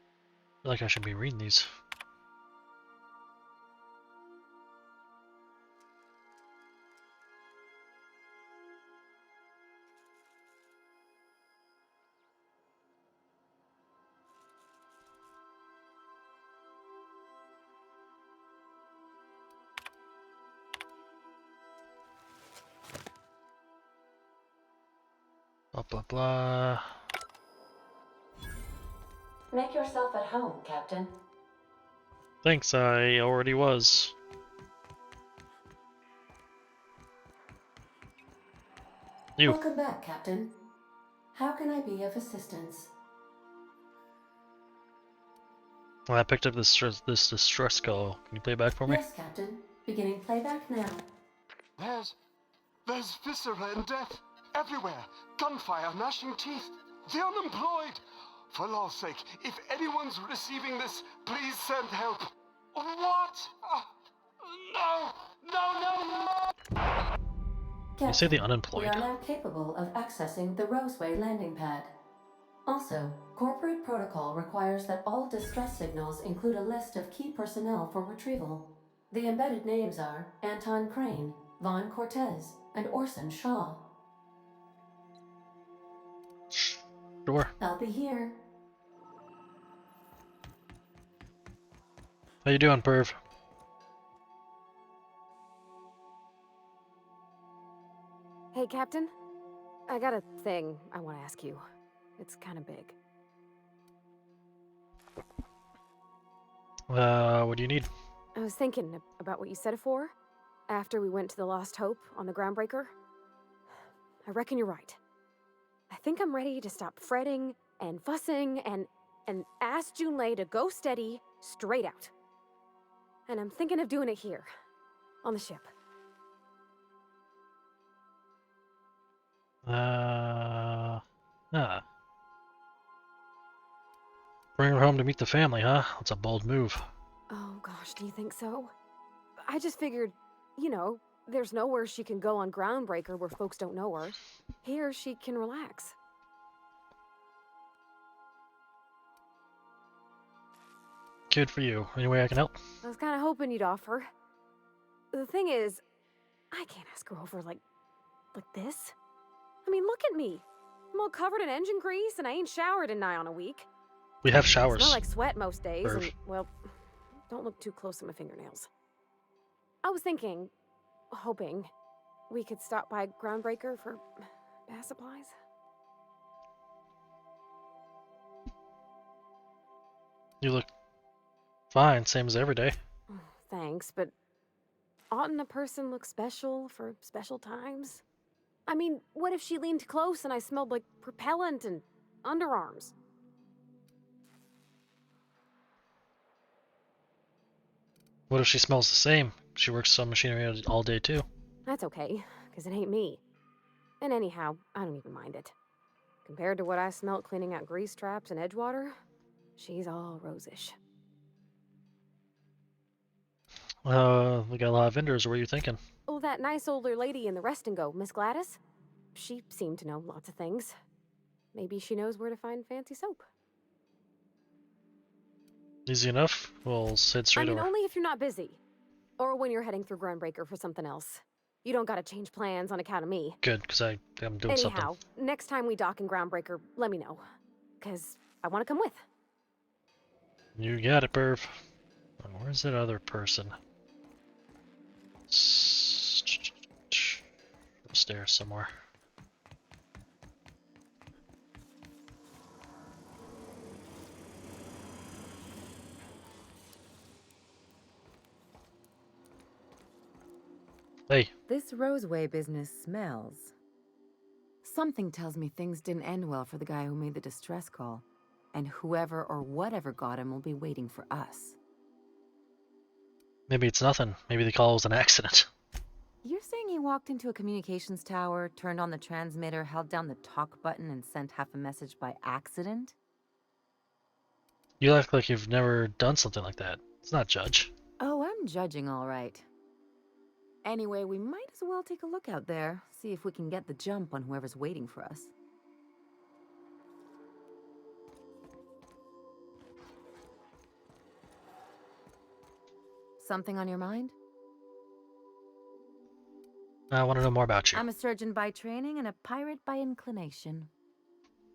Speaker 1: I feel like I should be reading these. Blah blah blah.
Speaker 21: Make yourself at home, Captain.
Speaker 1: Thanks, I already was. You.
Speaker 21: Welcome back, Captain. How can I be of assistance?
Speaker 1: Well, I picked up this distress call. Can you play it back for me?
Speaker 21: Yes, Captain. Beginning playback now.
Speaker 2: There's viscera and death everywhere. Gunfire, gnashing teeth. The unemployed. For law's sake, if anyone's receiving this, please send help. What? No!
Speaker 1: You say the
Speaker 21: We
Speaker 1: unemployed.
Speaker 21: are now capable of accessing the Roseway landing pad. Also, corporate protocol requires that all distress signals include a list of key personnel for retrieval. The embedded names are Anton Crane, Vaughn Cortez, and Orson Shaw.
Speaker 1: Sure.
Speaker 21: I'll be here.
Speaker 1: How you doing, perv?
Speaker 4: Hey, Captain. I got a thing I want to ask you. It's kind of big.
Speaker 1: What do you need?
Speaker 4: I was thinking about what you said afore, after we went to the Lost Hope on the Groundbreaker. I reckon you're right. I think I'm ready to stop fretting and fussing and ask Junlei to go steady, straight out. And I'm thinking of doing it here, on the ship.
Speaker 1: Bring her home to meet the family, huh? That's a bold move.
Speaker 4: Oh gosh, do you think so? I just figured, you know, there's nowhere she can go on Groundbreaker where folks don't know her. Here she can relax.
Speaker 1: Good for you. Any way I can help?
Speaker 4: I was kind of hoping you'd offer. The thing is, I can't ask her over like this. I mean, look at me. I'm all covered in engine grease and I ain't showered in nigh on a week.
Speaker 1: We have
Speaker 4: I
Speaker 1: showers.
Speaker 4: smell like sweat most days
Speaker 1: Perv.
Speaker 4: and, well, don't look too close at my fingernails. I was thinking, hoping, we could stop by Groundbreaker for bath supplies.
Speaker 1: You look fine, same as every day.
Speaker 4: Thanks, but oughtn't a person look special for special times? I mean, what if she leaned close and I smelled like propellant and underarms?
Speaker 1: What if she smells the same? She works on machinery all day too.
Speaker 4: That's okay, because it ain't me. And anyhow, I don't even mind it. Compared to what I smelt cleaning out grease traps in Edgewater, she's all rosish.
Speaker 1: We got a lot of vendors. What were you thinking?
Speaker 4: Oh, that nice older lady in the rest and go, Miss Gladys? She seemed to know lots of things. Maybe she knows where to find fancy soap.
Speaker 1: Easy enough. We'll head straight
Speaker 4: I mean,
Speaker 1: over.
Speaker 4: only if you're not busy. Or when you're heading through Groundbreaker for something else. You don't gotta change plans on account of me.
Speaker 1: Good, because I'm doing
Speaker 4: Anyhow,
Speaker 1: something.
Speaker 4: next time we dock in Groundbreaker, let me know. Because I want to come with.
Speaker 1: You got it, Perv. Where's that other person? Upstairs somewhere. Hey.
Speaker 9: This Roseway business smells. Something tells me things didn't end well for the guy who made the distress call. And whoever or whatever got him will be waiting for us.
Speaker 1: Maybe it's nothing. Maybe the call was an accident.
Speaker 9: You're saying he walked into a communications tower, turned on the transmitter, held down the talk button, and sent half a message by accident?
Speaker 1: You act like you've never done something like that. It's not judge.
Speaker 9: Oh, I'm judging all right. Anyway, we might as well take a look out there, see if we can get the jump on whoever's waiting for us. Something on your mind?
Speaker 1: I want to know more about you.
Speaker 9: I'm a surgeon by training and a pirate by inclination.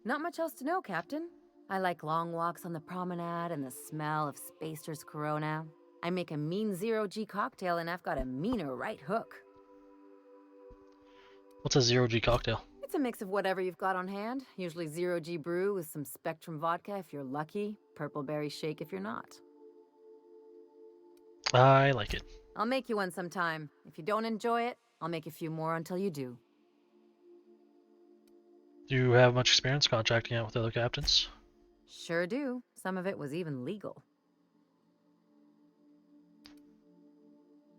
Speaker 9: Not much else to know, Captain. I like long walks on the promenade and the smell of Spacer's Corona. I make a mean zero-G cocktail and I've got a meaner right hook.
Speaker 1: What's a zero-G cocktail?
Speaker 9: It's a mix of whatever you've got on hand. Usually zero-G brew with some Spectrum vodka if you're lucky, purple berry shake if you're not.
Speaker 1: I like it.
Speaker 9: I'll make you one sometime. If you don't enjoy it, I'll make a few more until you do.
Speaker 1: Do you have much experience contracting out with other captains?
Speaker 9: Sure do. Some of it was even legal.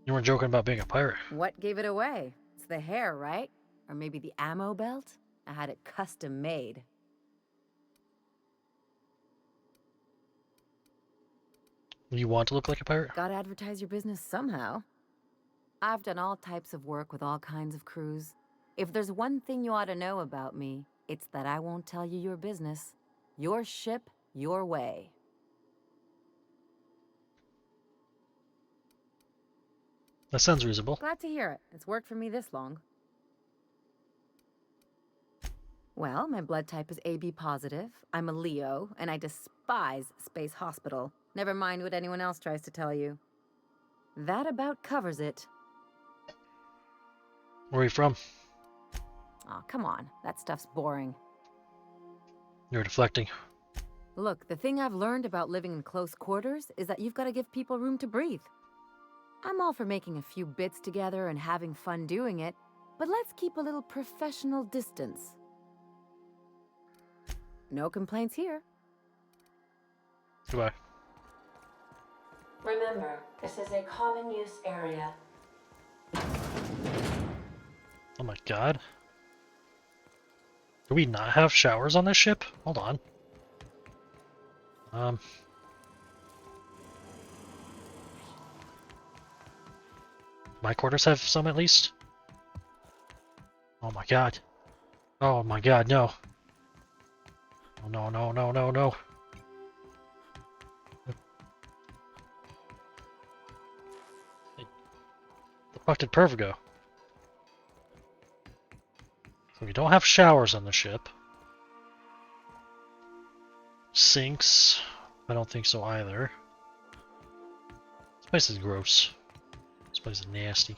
Speaker 1: You weren't joking about being a pirate.
Speaker 9: What gave it away? It's the hair, right? Or maybe the ammo belt? I had it custom made.
Speaker 1: You want to look like a pirate?
Speaker 9: Gotta advertise your business somehow. I've done all types of work with all kinds of crews. If there's one thing you ought to know about me, it's that I won't tell you your business. Your ship, your way.
Speaker 1: That sounds reasonable.
Speaker 9: Glad to hear it. It's worked for me this long. Well, my blood type is AB positive. I'm a Leo, and I despise Space Hospital. Never mind what anyone else tries to tell you. That about covers it.
Speaker 1: Where are you from?
Speaker 9: Aw, come on. That stuff's boring.
Speaker 1: You're deflecting.
Speaker 9: Look, the thing I've learned about living in close quarters is that you've got to give people room to breathe. I'm all for making a few bits together and having fun doing it, but let's keep a little professional distance. No complaints here.
Speaker 1: Goodbye.
Speaker 21: Remember, this is a common use area.
Speaker 1: Oh my god. Do we not have showers on this ship? Hold on. My quarters have some at least? Oh my god. Oh my god, no. Oh no, no, no, no, no. The fuck did Perv go? So we don't have showers on the ship. Sinks. I don't think so either. This place is gross. This place is nasty.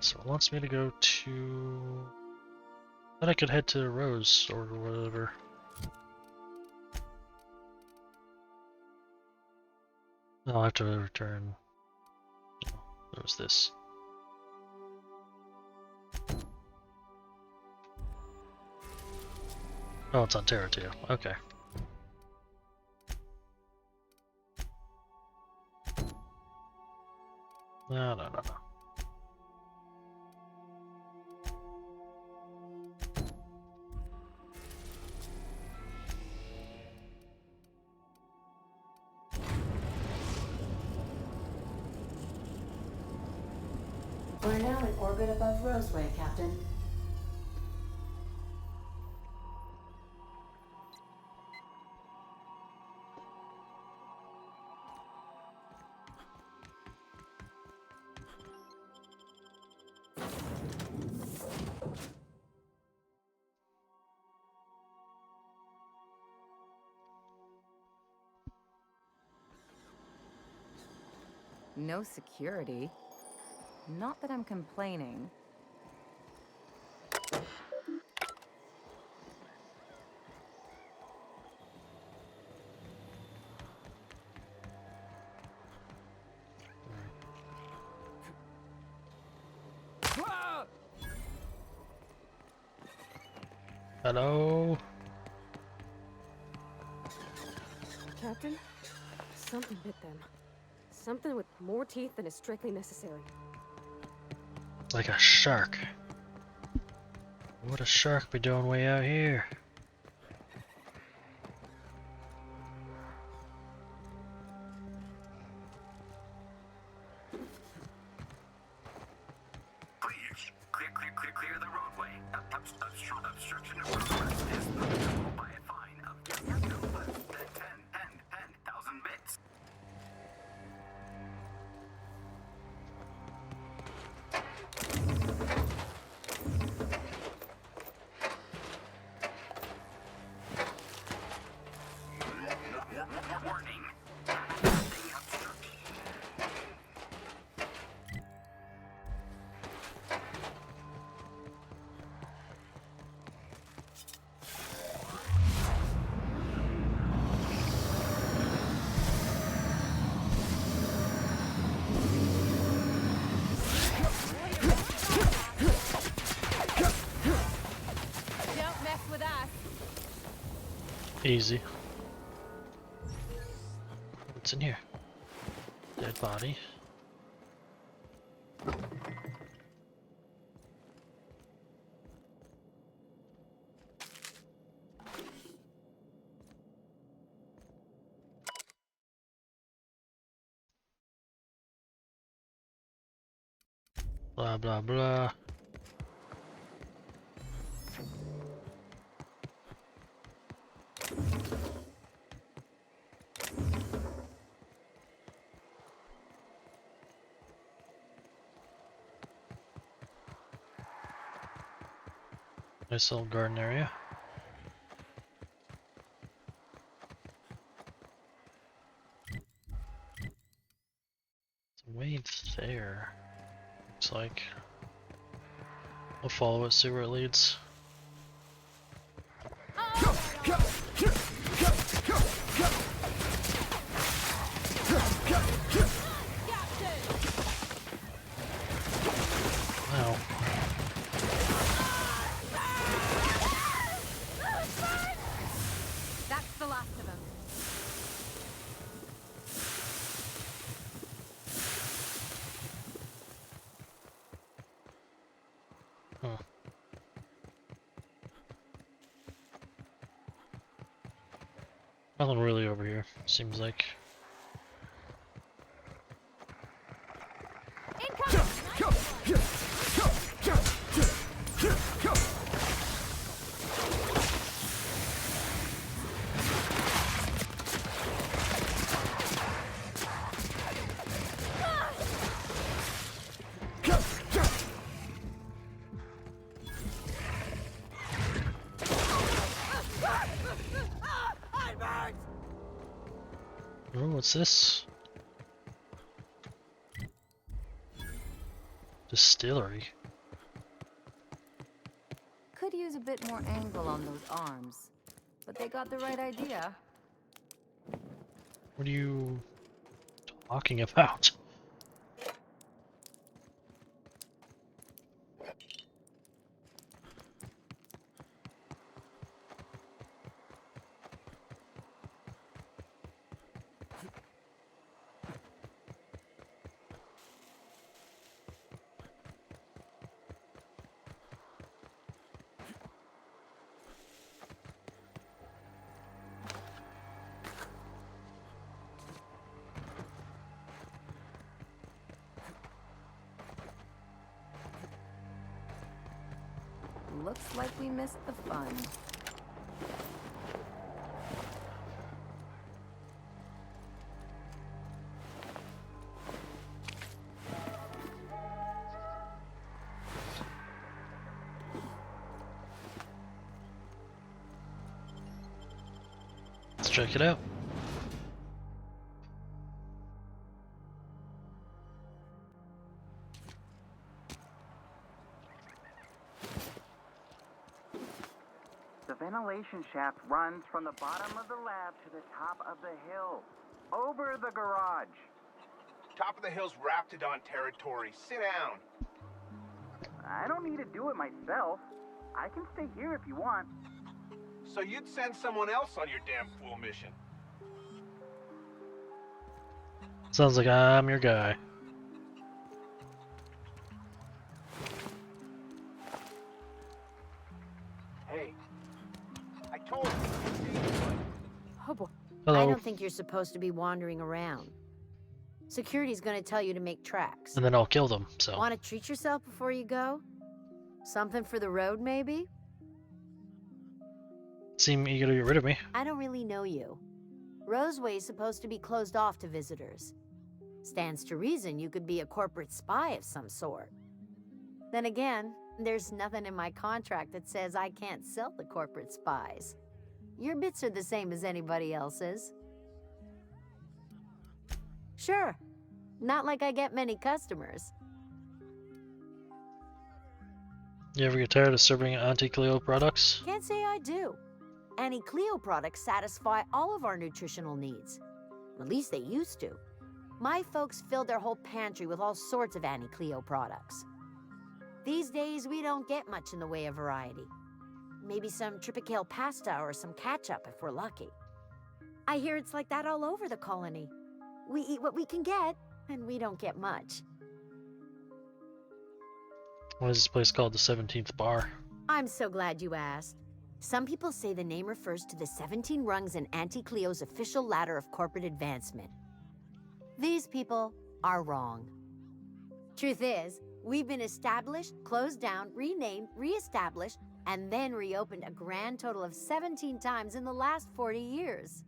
Speaker 1: So it wants me to go to... Then I could head to Rose or whatever. I'll have to return. Oh, there was this. Oh, it's on Terra too. Okay. No, no, no, no.
Speaker 21: We're now in orbit above Roseway, Captain.
Speaker 9: No security. Not that I'm complaining.
Speaker 1: Hello?
Speaker 4: Captain, something bit them. Something with more teeth than is strictly necessary.
Speaker 1: Like a shark. What would a shark be doing way out here?
Speaker 11: Clear the roadway. Obstruction of progress is punishable by a fine of no less than 10,000 bits. Warning.
Speaker 9: Don't mess with us.
Speaker 1: Easy. What's in here? Dead body. Blah blah blah. Nice little garden area. It's way there. Looks like. We'll follow it, see where it leads. Wow.
Speaker 9: That's the last of them.
Speaker 1: Huh. Nothing really over here, seems like. Oh, what's this? Distillery.
Speaker 9: Could use a bit more angle on those arms, but they got the right idea.
Speaker 1: What are you talking about?
Speaker 5: looks like we missed the fun.
Speaker 1: Let's check it out.
Speaker 19: The ventilation shaft runs from the bottom of the lab to the top of the hill, over the garage.
Speaker 11: Top of the hill's Raptidon territory. Sit down.
Speaker 19: I don't need to do it myself. I can stay here if you want.
Speaker 11: So you'd send someone else on your damn fool mission.
Speaker 1: Sounds like I'm your guy.
Speaker 11: Hey, I told you.
Speaker 5: Oh boy.
Speaker 1: Hello.
Speaker 5: I don't think you're supposed to be wandering around. Security's gonna tell you to make tracks.
Speaker 1: And then I'll kill them, so.
Speaker 5: Want to treat yourself before you go? Something for the road, maybe?
Speaker 1: Seem eager to get rid of me.
Speaker 5: I don't really know you. Roseway's supposed to be closed off to visitors. Stands to reason you could be a corporate spy of some sort. Then again, there's nothing in my contract that says I can't sell to corporate spies. Your bits are the same as anybody else's. Sure. Not like I get many customers.
Speaker 1: You ever get tired of serving Auntie Cleo products?
Speaker 5: Can't say I do. Annie Cleo products satisfy all of our nutritional needs. At least they used to. My folks filled their whole pantry with all sorts of Annie Cleo products. These days, we don't get much in the way of variety. Maybe some Tripicale pasta or some ketchup if we're lucky. I hear it's like that all over the colony. We eat what we can get, and we don't get much.
Speaker 1: Why is this place called the 17th Bar?
Speaker 5: I'm so glad you asked. Some people say the name refers to the 17 rungs in Auntie Cleo's official ladder of corporate advancement. These people are wrong. Truth is, we've been established, closed down, renamed, reestablished, and then reopened a grand total of 17 times in the last 40 years.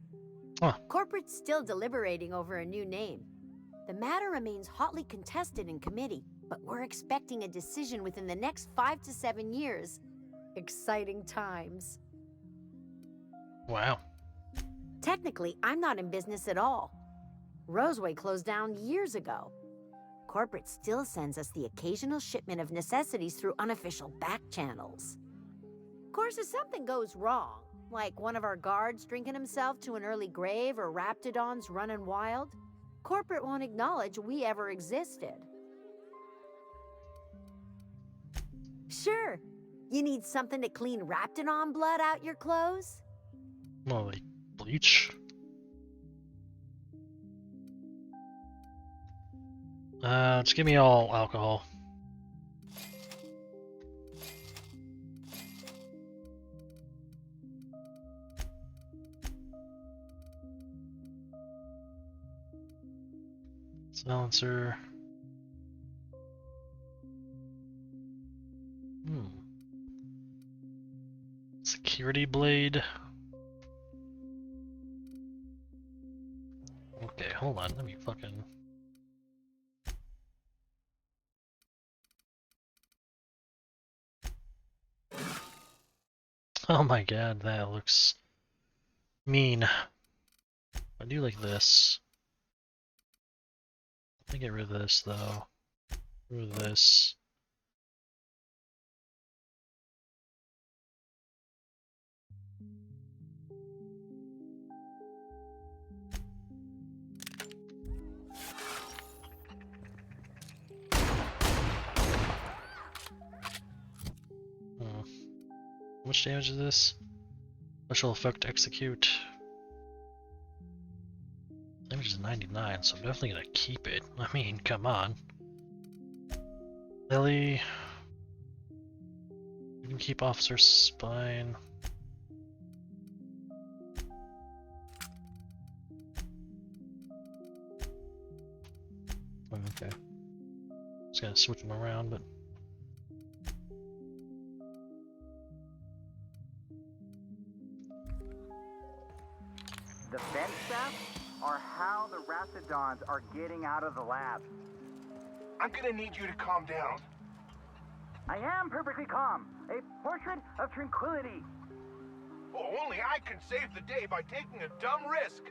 Speaker 1: Huh.
Speaker 5: Corporate's still deliberating over a new name. The matter remains hotly contested in committee, but we're expecting a decision within the next 5 to 7 years. Exciting times.
Speaker 1: Wow.
Speaker 5: Technically, I'm not in business at all. Roseway closed down years ago. Corporate still sends us the occasional shipment of necessities through unofficial back channels. Of course, if something goes wrong, like one of our guards drinking himself to an early grave or Raptidons running wild, corporate won't acknowledge we ever existed. Sure. You need something to clean Raptidon blood out your clothes?
Speaker 1: Well, like bleach. Just give me all alcohol. Silencer. Security blade. Okay, hold on, let me fucking... Oh my god, that looks mean. I do like this. Let me get rid of this though. Get rid of this. How much damage is this? Special effect execute. Damage is 99, so I'm definitely gonna keep it. I mean, come on. Lily. You can keep Officer Spine. Okay. Just gonna switch them around, but
Speaker 19: Rathodons are getting out of the lab.
Speaker 11: I'm gonna need you to calm down.
Speaker 19: I am perfectly calm. A portrait of tranquility.
Speaker 11: Oh, only I can save the day by taking a dumb risk.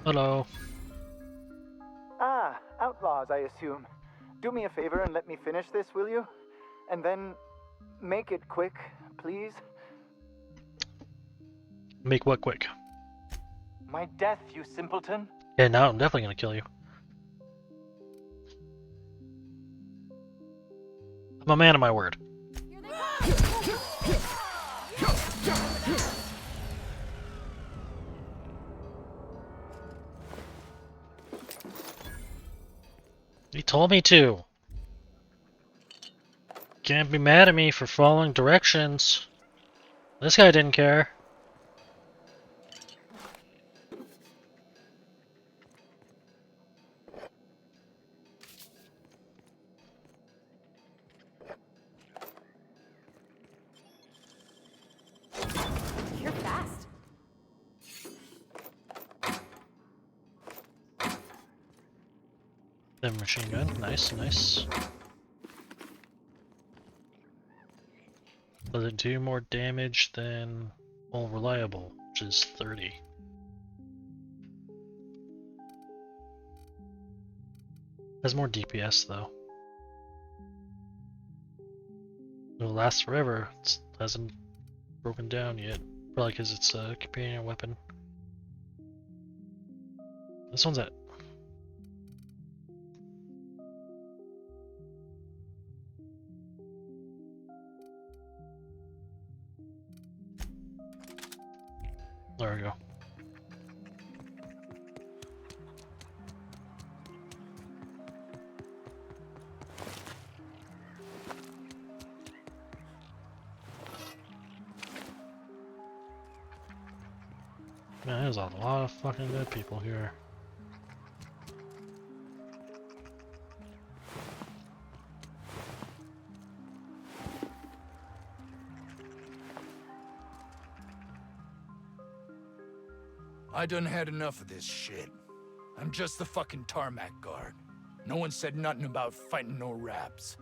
Speaker 1: Hello.
Speaker 16: Ah, outlaws, I assume. Do me a favor and let me finish this, will you? And then make it quick, please.
Speaker 1: Make what quick?
Speaker 16: My death, you simpleton.
Speaker 1: Yeah, now I'm definitely gonna kill you. I'm a man of my word. He told me to. Can't be mad at me for following directions. This guy didn't care.
Speaker 4: You're fast.
Speaker 1: The machine gun, nice, nice. Does it do more damage than all reliable, which is 30? Has more DPS though. It'll last forever. It hasn't broken down yet. Probably because it's a companion weapon. This one's at. There we go. Man, there's a lot of fucking dead people here.
Speaker 20: I done had enough of this shit. I'm just the fucking tarmac guard. No one said nothing about fighting no raps.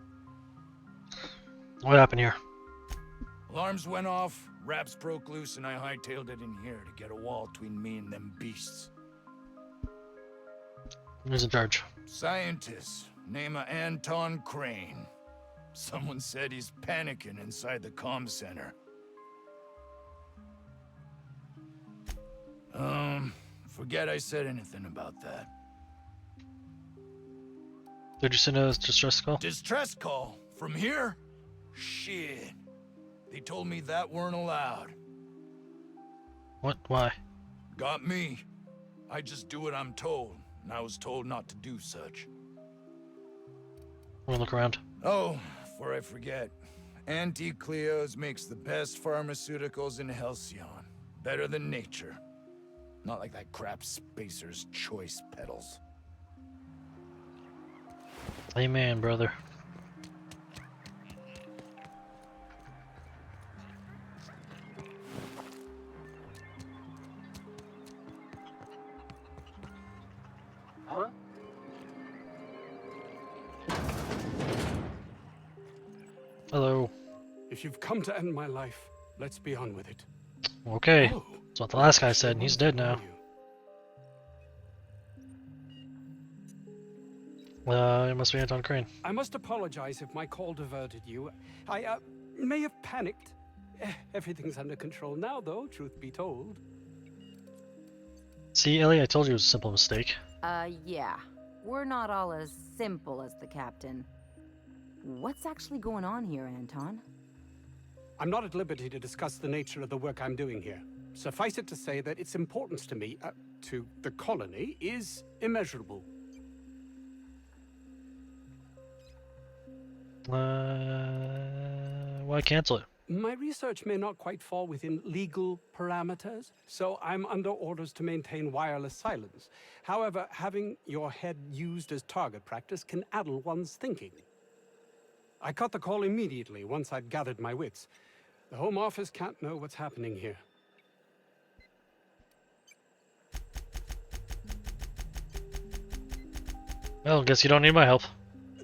Speaker 1: What happened here?
Speaker 20: Alarms went off, raps broke loose, and I hightailed it in here to get a wall between me and them beasts.
Speaker 1: Who's in charge?
Speaker 20: Scientist, name of Anton Crane. Someone said he's panicking inside the comm center. Forget I said anything about that.
Speaker 1: Did you send a distress call?
Speaker 20: Distress call? From here? Shit. They told me that weren't allowed.
Speaker 1: What? Why?
Speaker 20: Got me. I just do what I'm told, and I was told not to do such.
Speaker 1: Wanna look around?
Speaker 20: Oh, before I forget. Auntie Cleo's makes the best pharmaceuticals in Halcyon. Better than nature. Not like that crap Spacer's Choice pedals.
Speaker 1: Amen, brother.
Speaker 16: Huh?
Speaker 1: Hello.
Speaker 22: If you've come to end my life, let's be on with it.
Speaker 1: Okay.
Speaker 22: Oh,
Speaker 1: That's what the last guy said, and he's dead now. It must be Anton Crane.
Speaker 22: I must apologize if my call diverted you. I may have panicked. Everything's under control now, though, truth be told.
Speaker 1: See, Ellie, I told you it was a simple mistake.
Speaker 9: Yeah. We're not all as simple as the captain. What's actually going on here, Anton?
Speaker 22: I'm not at liberty to discuss the nature of the work I'm doing here. Suffice it to say that its importance to me, to the colony, is immeasurable.
Speaker 1: Why cancel it?
Speaker 22: My research may not quite fall within legal parameters, so I'm under orders to maintain wireless silence. However, having your head used as target practice can addle one's thinking. I cut the call immediately once I'd gathered my wits. The Home Office can't know what's happening here.
Speaker 1: Well, guess you don't need my help.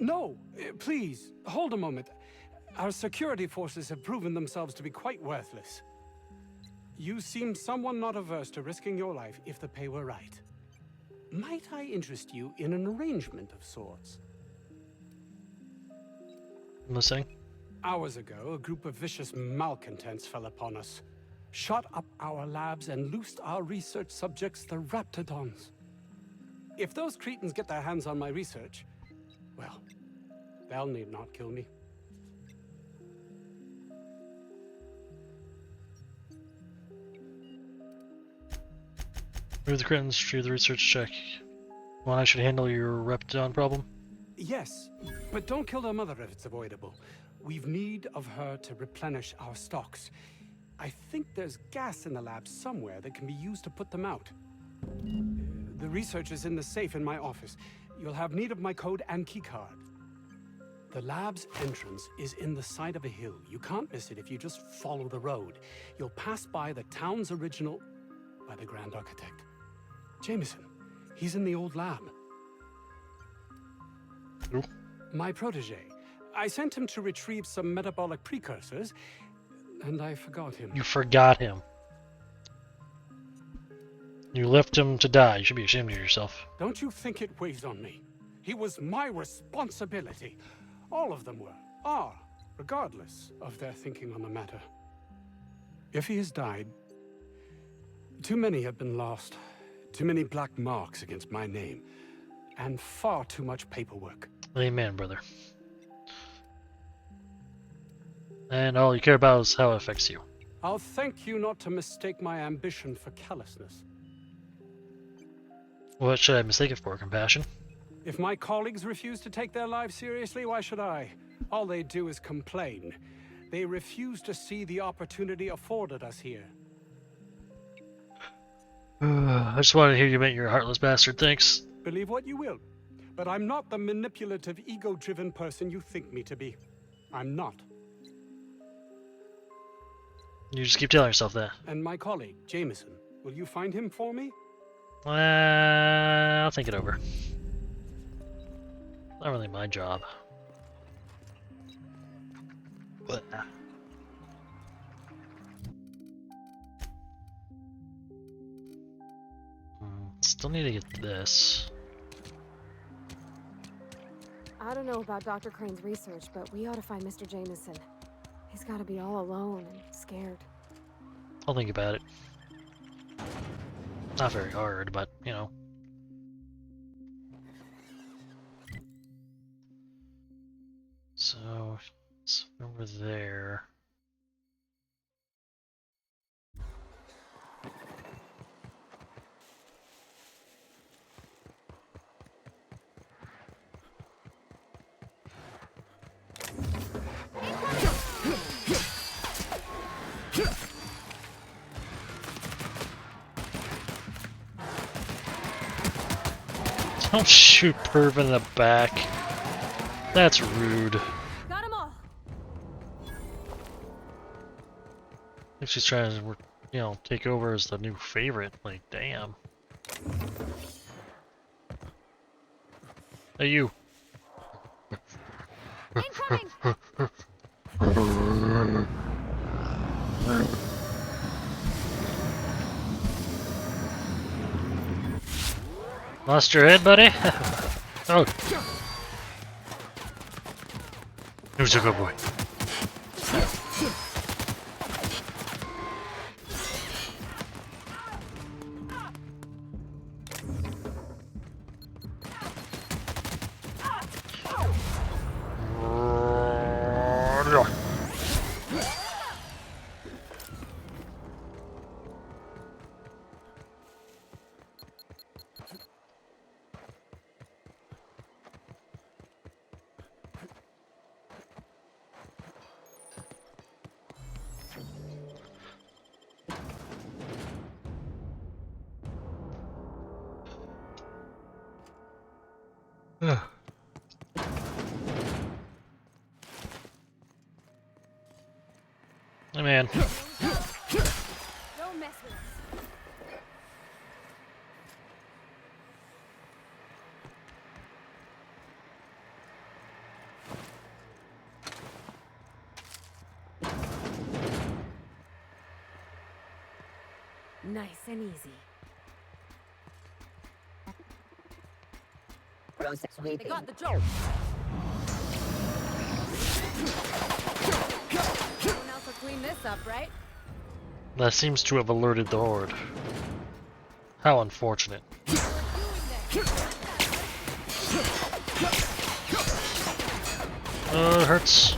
Speaker 22: No, please, hold a moment. Our security forces have proven themselves to be quite worthless. You seem someone not averse to risking your life if the pay were right. Might I interest you in an arrangement of sorts?
Speaker 1: I'm listening.
Speaker 22: Hours ago, a group of vicious malcontents fell upon us, shot up our labs and loosed our research subjects, the Raptidons. If those cretins get their hands on my research, well, they'll need not kill me.
Speaker 1: Move the critins, trigger the research check. One, I should handle your Reptidon problem.
Speaker 22: Yes, but don't kill their mother if it's avoidable. We've need of her to replenish our stocks. I think there's gas in the lab somewhere that can be used to put them out. The research is in the safe in my office. You'll have need of my code and keycard. The lab's entrance is in the side of a hill. You can't miss it if you just follow the road. You'll pass by the town's original... by the Grand Architect. Jameson. He's in the old lab.
Speaker 1: Who?
Speaker 22: My protege. I sent him to retrieve some metabolic precursors, and I forgot him.
Speaker 1: You forgot him. You left him to die. You should be ashamed of yourself.
Speaker 22: Don't you think it weighs on me? He was my responsibility. All of them are, regardless of their thinking on the matter. If he has died, too many have been lost. Too many black marks against my name. And far too much paperwork.
Speaker 1: Amen, brother. And all you care about is how it affects you.
Speaker 22: I'll thank you not to mistake my ambition for callousness.
Speaker 1: What should I mistake it for? Compassion?
Speaker 22: If my colleagues refuse to take their lives seriously, why should I? All they do is complain. They refuse to see the opportunity afforded us here.
Speaker 1: I just wanted to hear you admit you're a heartless bastard, thanks.
Speaker 22: Believe what you will, but I'm not the manipulative, ego-driven person you think me to be. I'm not.
Speaker 1: You just keep telling yourself that.
Speaker 22: And my colleague, Jameson, will you find him for me?
Speaker 1: I'll think it over. Not really my job. But still need to get this.
Speaker 4: I don't know about Dr. Crane's research, but we ought to find Mr. Jameson. He's got to be all alone and scared.
Speaker 1: I'll think about it. Not very hard, but, you know. So, it's over there. Don't shoot Perv in the back. That's rude.
Speaker 4: Got 'em all.
Speaker 1: I think she's trying to, you know, take over as the new favorite. Like, damn. Hey, you. Lost your head, buddy? Oh. Who's a good boy? Hey man.
Speaker 4: Don't mess with us. Nice and easy.
Speaker 14: Process
Speaker 4: They
Speaker 14: sweeping.
Speaker 4: got the joke. Someone else will clean this up, right?
Speaker 1: That seems to have alerted the horde. How unfortunate. It hurts.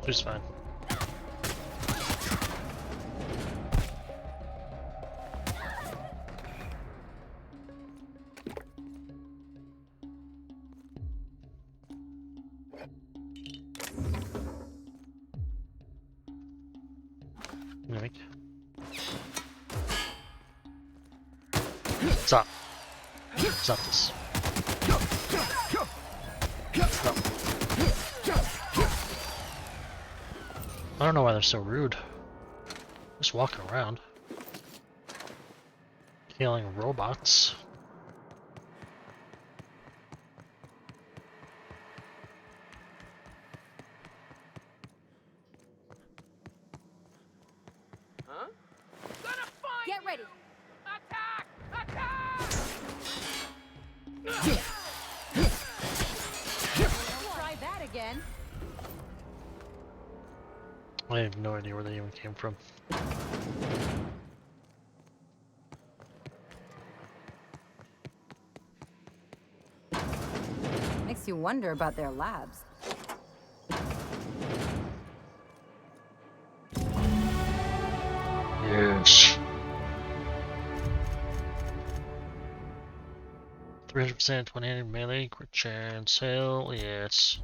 Speaker 1: She's fine. Mimic. Stop. Stop this. No. I don't know why they're so rude. Just walking around. Killing robots.
Speaker 4: Huh? Get ready. Attack! Attack! Try that again.
Speaker 1: I have no idea where they even came from.
Speaker 9: Makes you wonder about their labs.
Speaker 1: Yes. 300% 100 melee, crit chance, hell yes.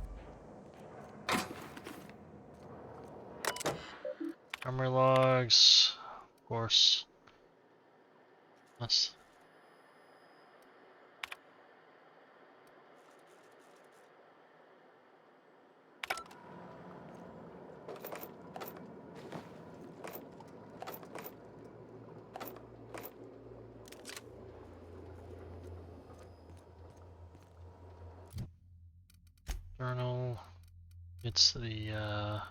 Speaker 1: Armor logs, of course. That's journal. It's the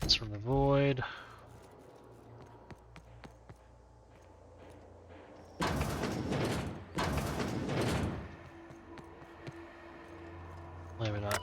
Speaker 1: it's from the void. Maybe not.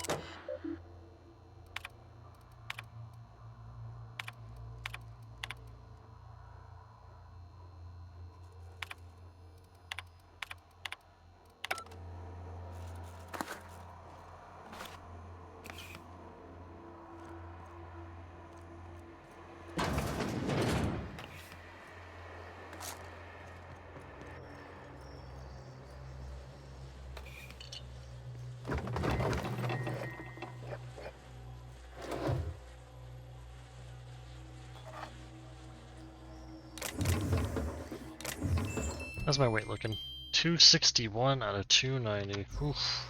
Speaker 1: How's my weight looking? 261 out of 290. Oof.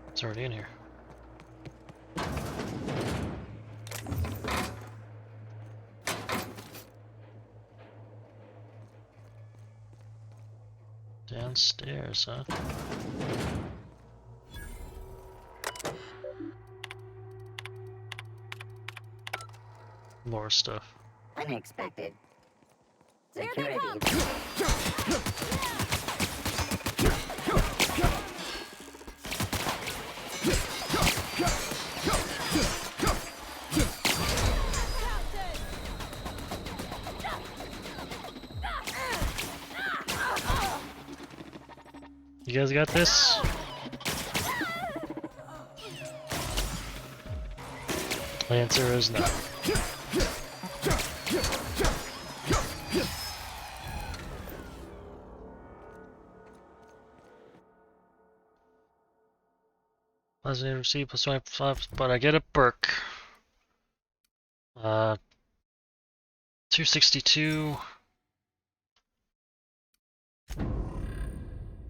Speaker 1: It's already in here. Downstairs, huh? More stuff.
Speaker 14: Unexpected.
Speaker 4: Here they
Speaker 14: Security.
Speaker 4: come!
Speaker 1: You guys got this? The answer is no. Positive receive plus 5, but I get a perk. 262.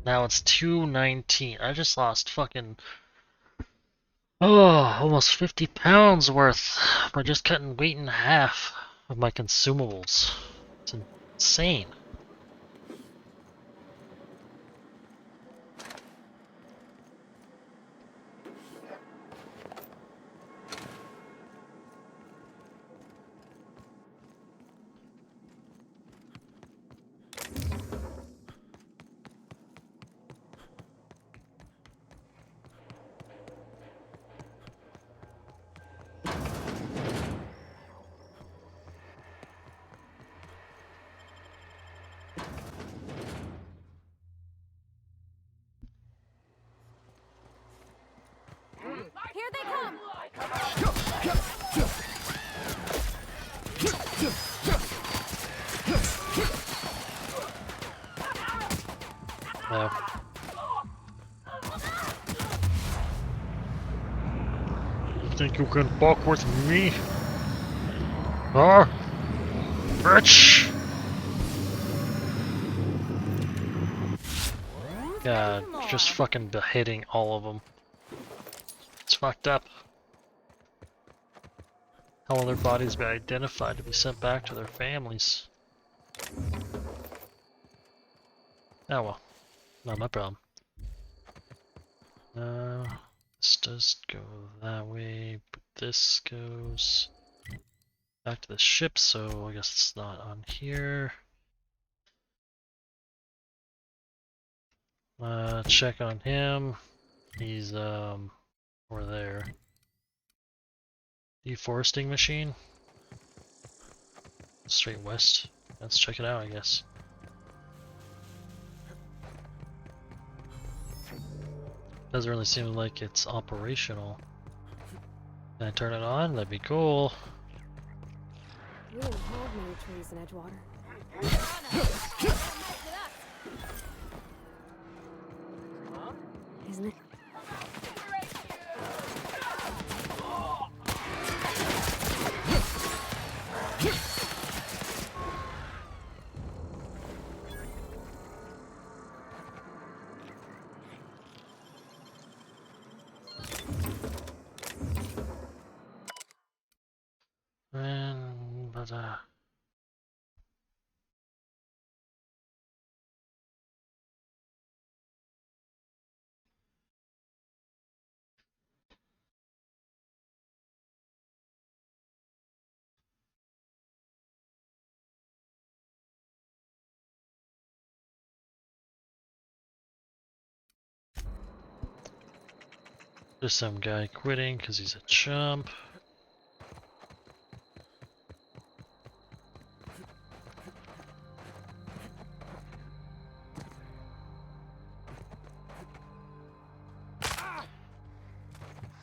Speaker 1: Now it's 219. I just lost fucking almost 50 pounds worth by just cutting weight in half of my consumables. It's insane.
Speaker 4: Here they come!
Speaker 1: No. You think you can fuck with me? Huh? Bitch! God, just fucking beheading all of them. It's fucked up. How will their bodies be identified to be sent back to their families? Oh well, not my problem. This does go that way, but this goes back to the ship, so I guess it's not on here. Check on him. He's over there. Deforesting machine. Straight west. Let's check it out, I guess. Doesn't really seem like it's operational. Can I turn it on? That'd be cool.
Speaker 4: We don't have many trees in Edgewater. Isn't it?
Speaker 1: Just some guy quitting because he's a chump.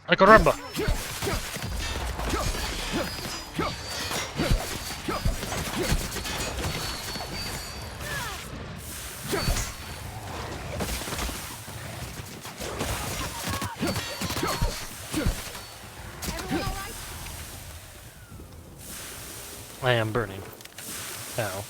Speaker 1: Ay, caramba! I am burning. Ow.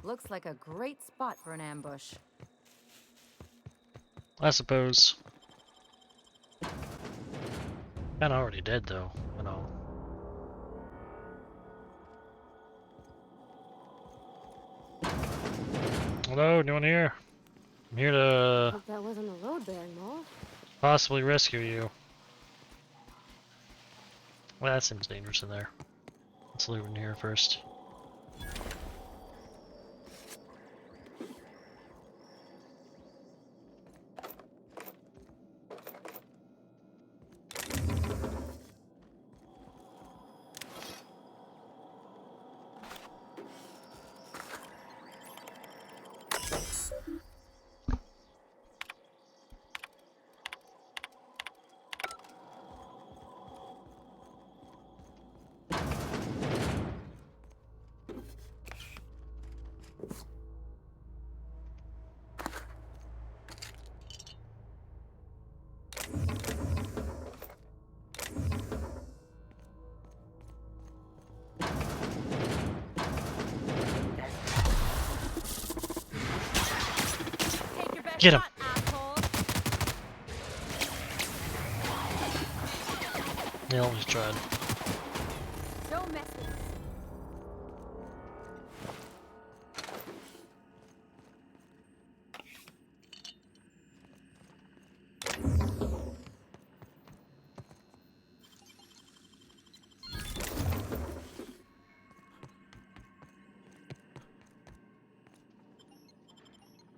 Speaker 9: Looks like a great spot for an ambush.
Speaker 1: I suppose. Kinda already dead though, you know. Hello, anyone here? I'm here to
Speaker 4: Hope that wasn't a load-bearing mole.
Speaker 1: possibly rescue you. Well, that seems dangerous in there. Let's loot in here first. Get him! They always tried.
Speaker 4: Don't mess with us.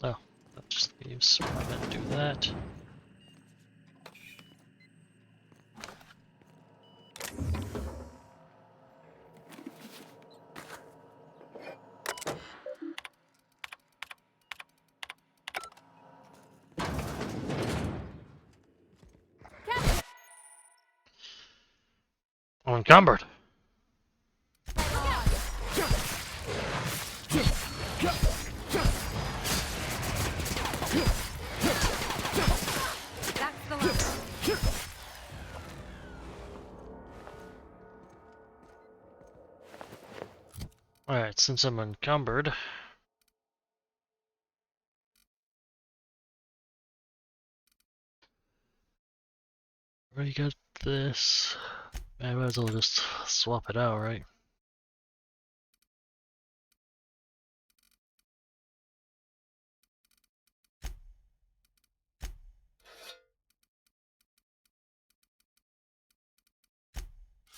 Speaker 1: Oh, that just leaves. We're not gonna do that. Unencumbered. Alright, since I'm encumbered, already got this. I might as well just swap it out, right?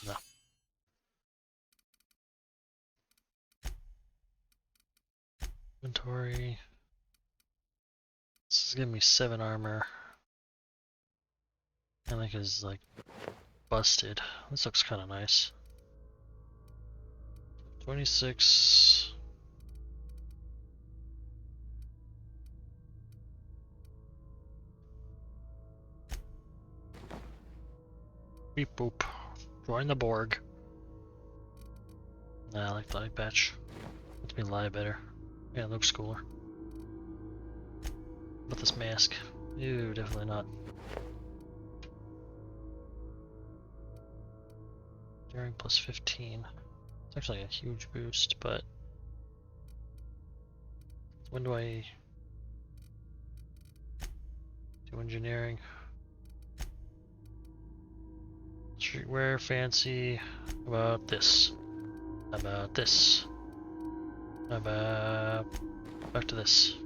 Speaker 1: No. Inventory. This is giving me 7 armor. I think it's like busted. This looks kind of nice. 26. Beep boop. Join the Borg. Nah, I like the eye patch. Lets me lie better. Yeah, it looks cooler. But this mask. Ew, definitely not. Daring plus 15. It's actually a huge boost, but when do I do engineering? Streetwear, fancy. How about this? How about this? How about back to this?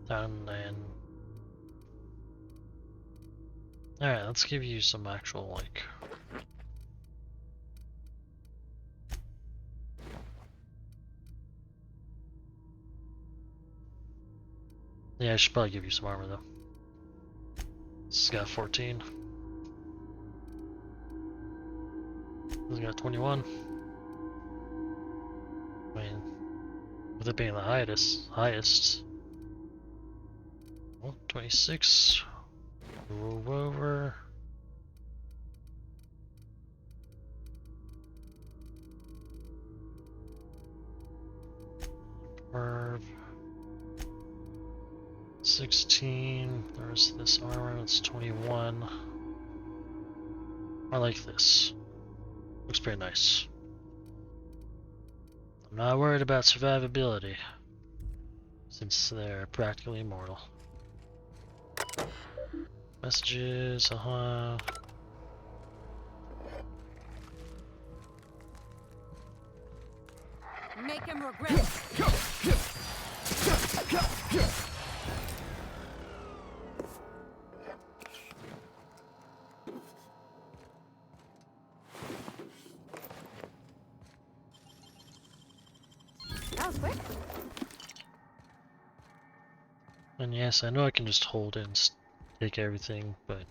Speaker 1: Down and alright, let's give you some actual like yeah, I should probably give you some armor though. This has got 14. This has got 21. I mean, with it being the highest. Well, 26. Move over. Curve. 16. There's this armor. It's 21. I like this. Looks pretty nice. I'm not worried about survivability, since they're practically immortal. Messages,
Speaker 17: Make
Speaker 9: him regret it.
Speaker 4: That was quick.
Speaker 1: And yes, I know I can just hold it and take everything, but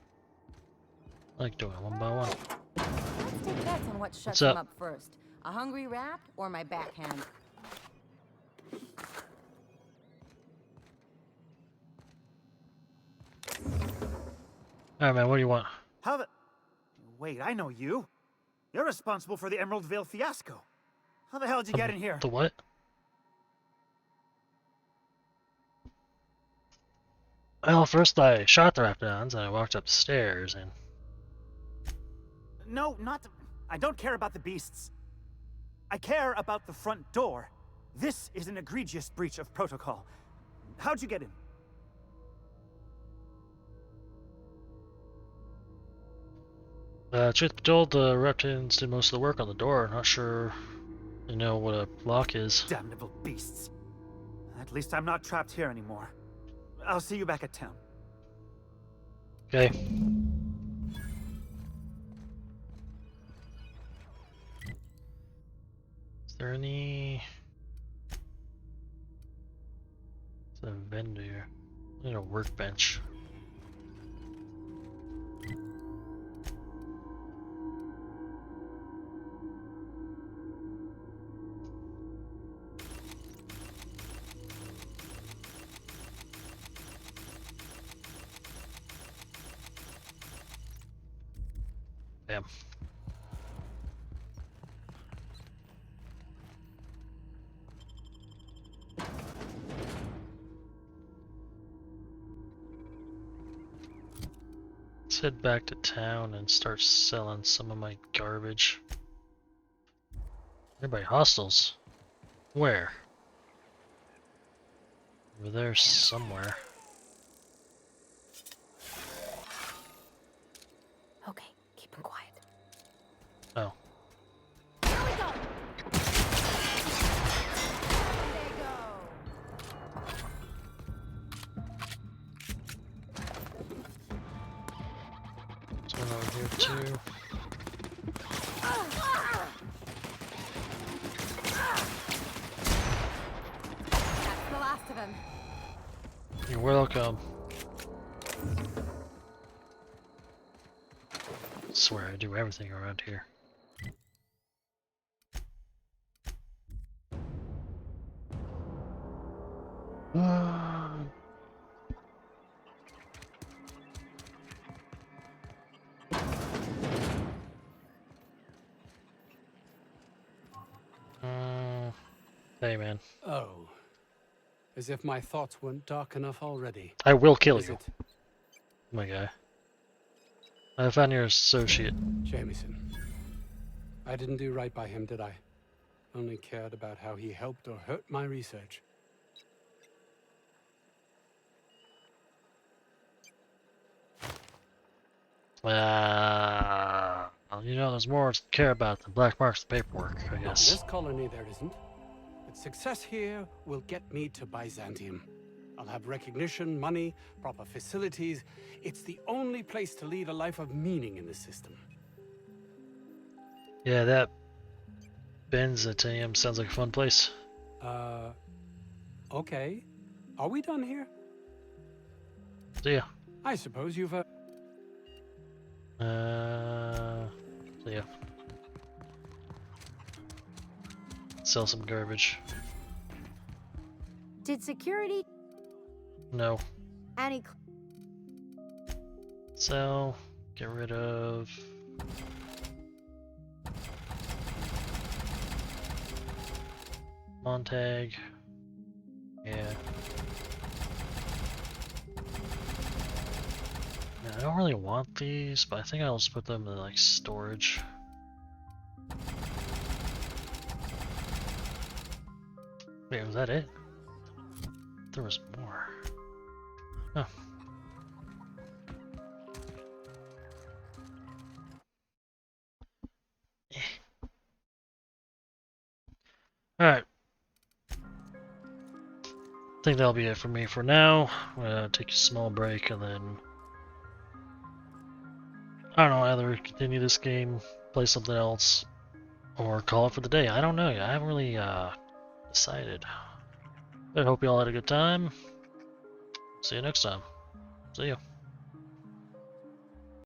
Speaker 1: I like doing it one by one.
Speaker 9: Let's take bets on what shuts
Speaker 1: What's
Speaker 9: him
Speaker 1: up?
Speaker 9: up first. A hungry rat or my backhand?
Speaker 1: Alright, man, what do you want?
Speaker 16: How the... Wait, I know you. You're responsible for the Emerald Vale fiasco. How the hell did you get in here?
Speaker 1: The what? Well, first I shot the Raptidons, and I walked up the stairs, and...
Speaker 16: No, not... I don't care about the beasts. I care about the front door. This is an egregious breach of protocol. How'd you get in?
Speaker 1: Truth be told, the Reptilians did most of the work on the door. Not sure you know what a lock is.
Speaker 16: Damnable beasts. At least I'm not trapped here anymore. I'll see you back at town.
Speaker 1: Okay. Is there any... It's a vendor. I need a workbench. Damn. Let's head back to town and start selling some of my garbage. Nearby hostels? Where? Over there somewhere.
Speaker 4: Okay, keep him quiet.
Speaker 1: Oh.
Speaker 4: Here we go. There you go.
Speaker 1: There's one over here too.
Speaker 4: That's the last of him.
Speaker 1: You're welcome. Swear I do everything around here. Hey man.
Speaker 22: Oh. As if my thoughts weren't dark enough already.
Speaker 1: I will kill
Speaker 22: Is
Speaker 1: you.
Speaker 22: it
Speaker 1: My guy. I found your associate.
Speaker 22: Jameson? I didn't do right by him, did I? Only cared about how he helped or hurt my research.
Speaker 1: You know, there's more to care about than black marks and paperwork, I
Speaker 22: Not in
Speaker 1: guess.
Speaker 22: this colony there isn't. But success here will get me to Byzantium. I'll have recognition, money, proper facilities. It's the only place to lead a life of meaning in the system.
Speaker 1: Yeah, that Byzantium sounds like a fun place.
Speaker 22: Okay. Are we done here?
Speaker 1: See ya.
Speaker 22: I suppose you've
Speaker 1: See ya. Sell some garbage.
Speaker 5: Did security...
Speaker 1: No.
Speaker 5: Annie...
Speaker 1: Sell. Get rid of. Montag. Yeah. Yeah, I don't really want these, but I think I'll just put them in like storage. Wait, was that it? There was more. Oh. Alright. think that'll be it for me for now. I'm gonna take a small break and then I don't know, either continue this game, play something else, or call it for the day. I don't know. I haven't really decided. But I hope you all had a good time. See you next time. See ya.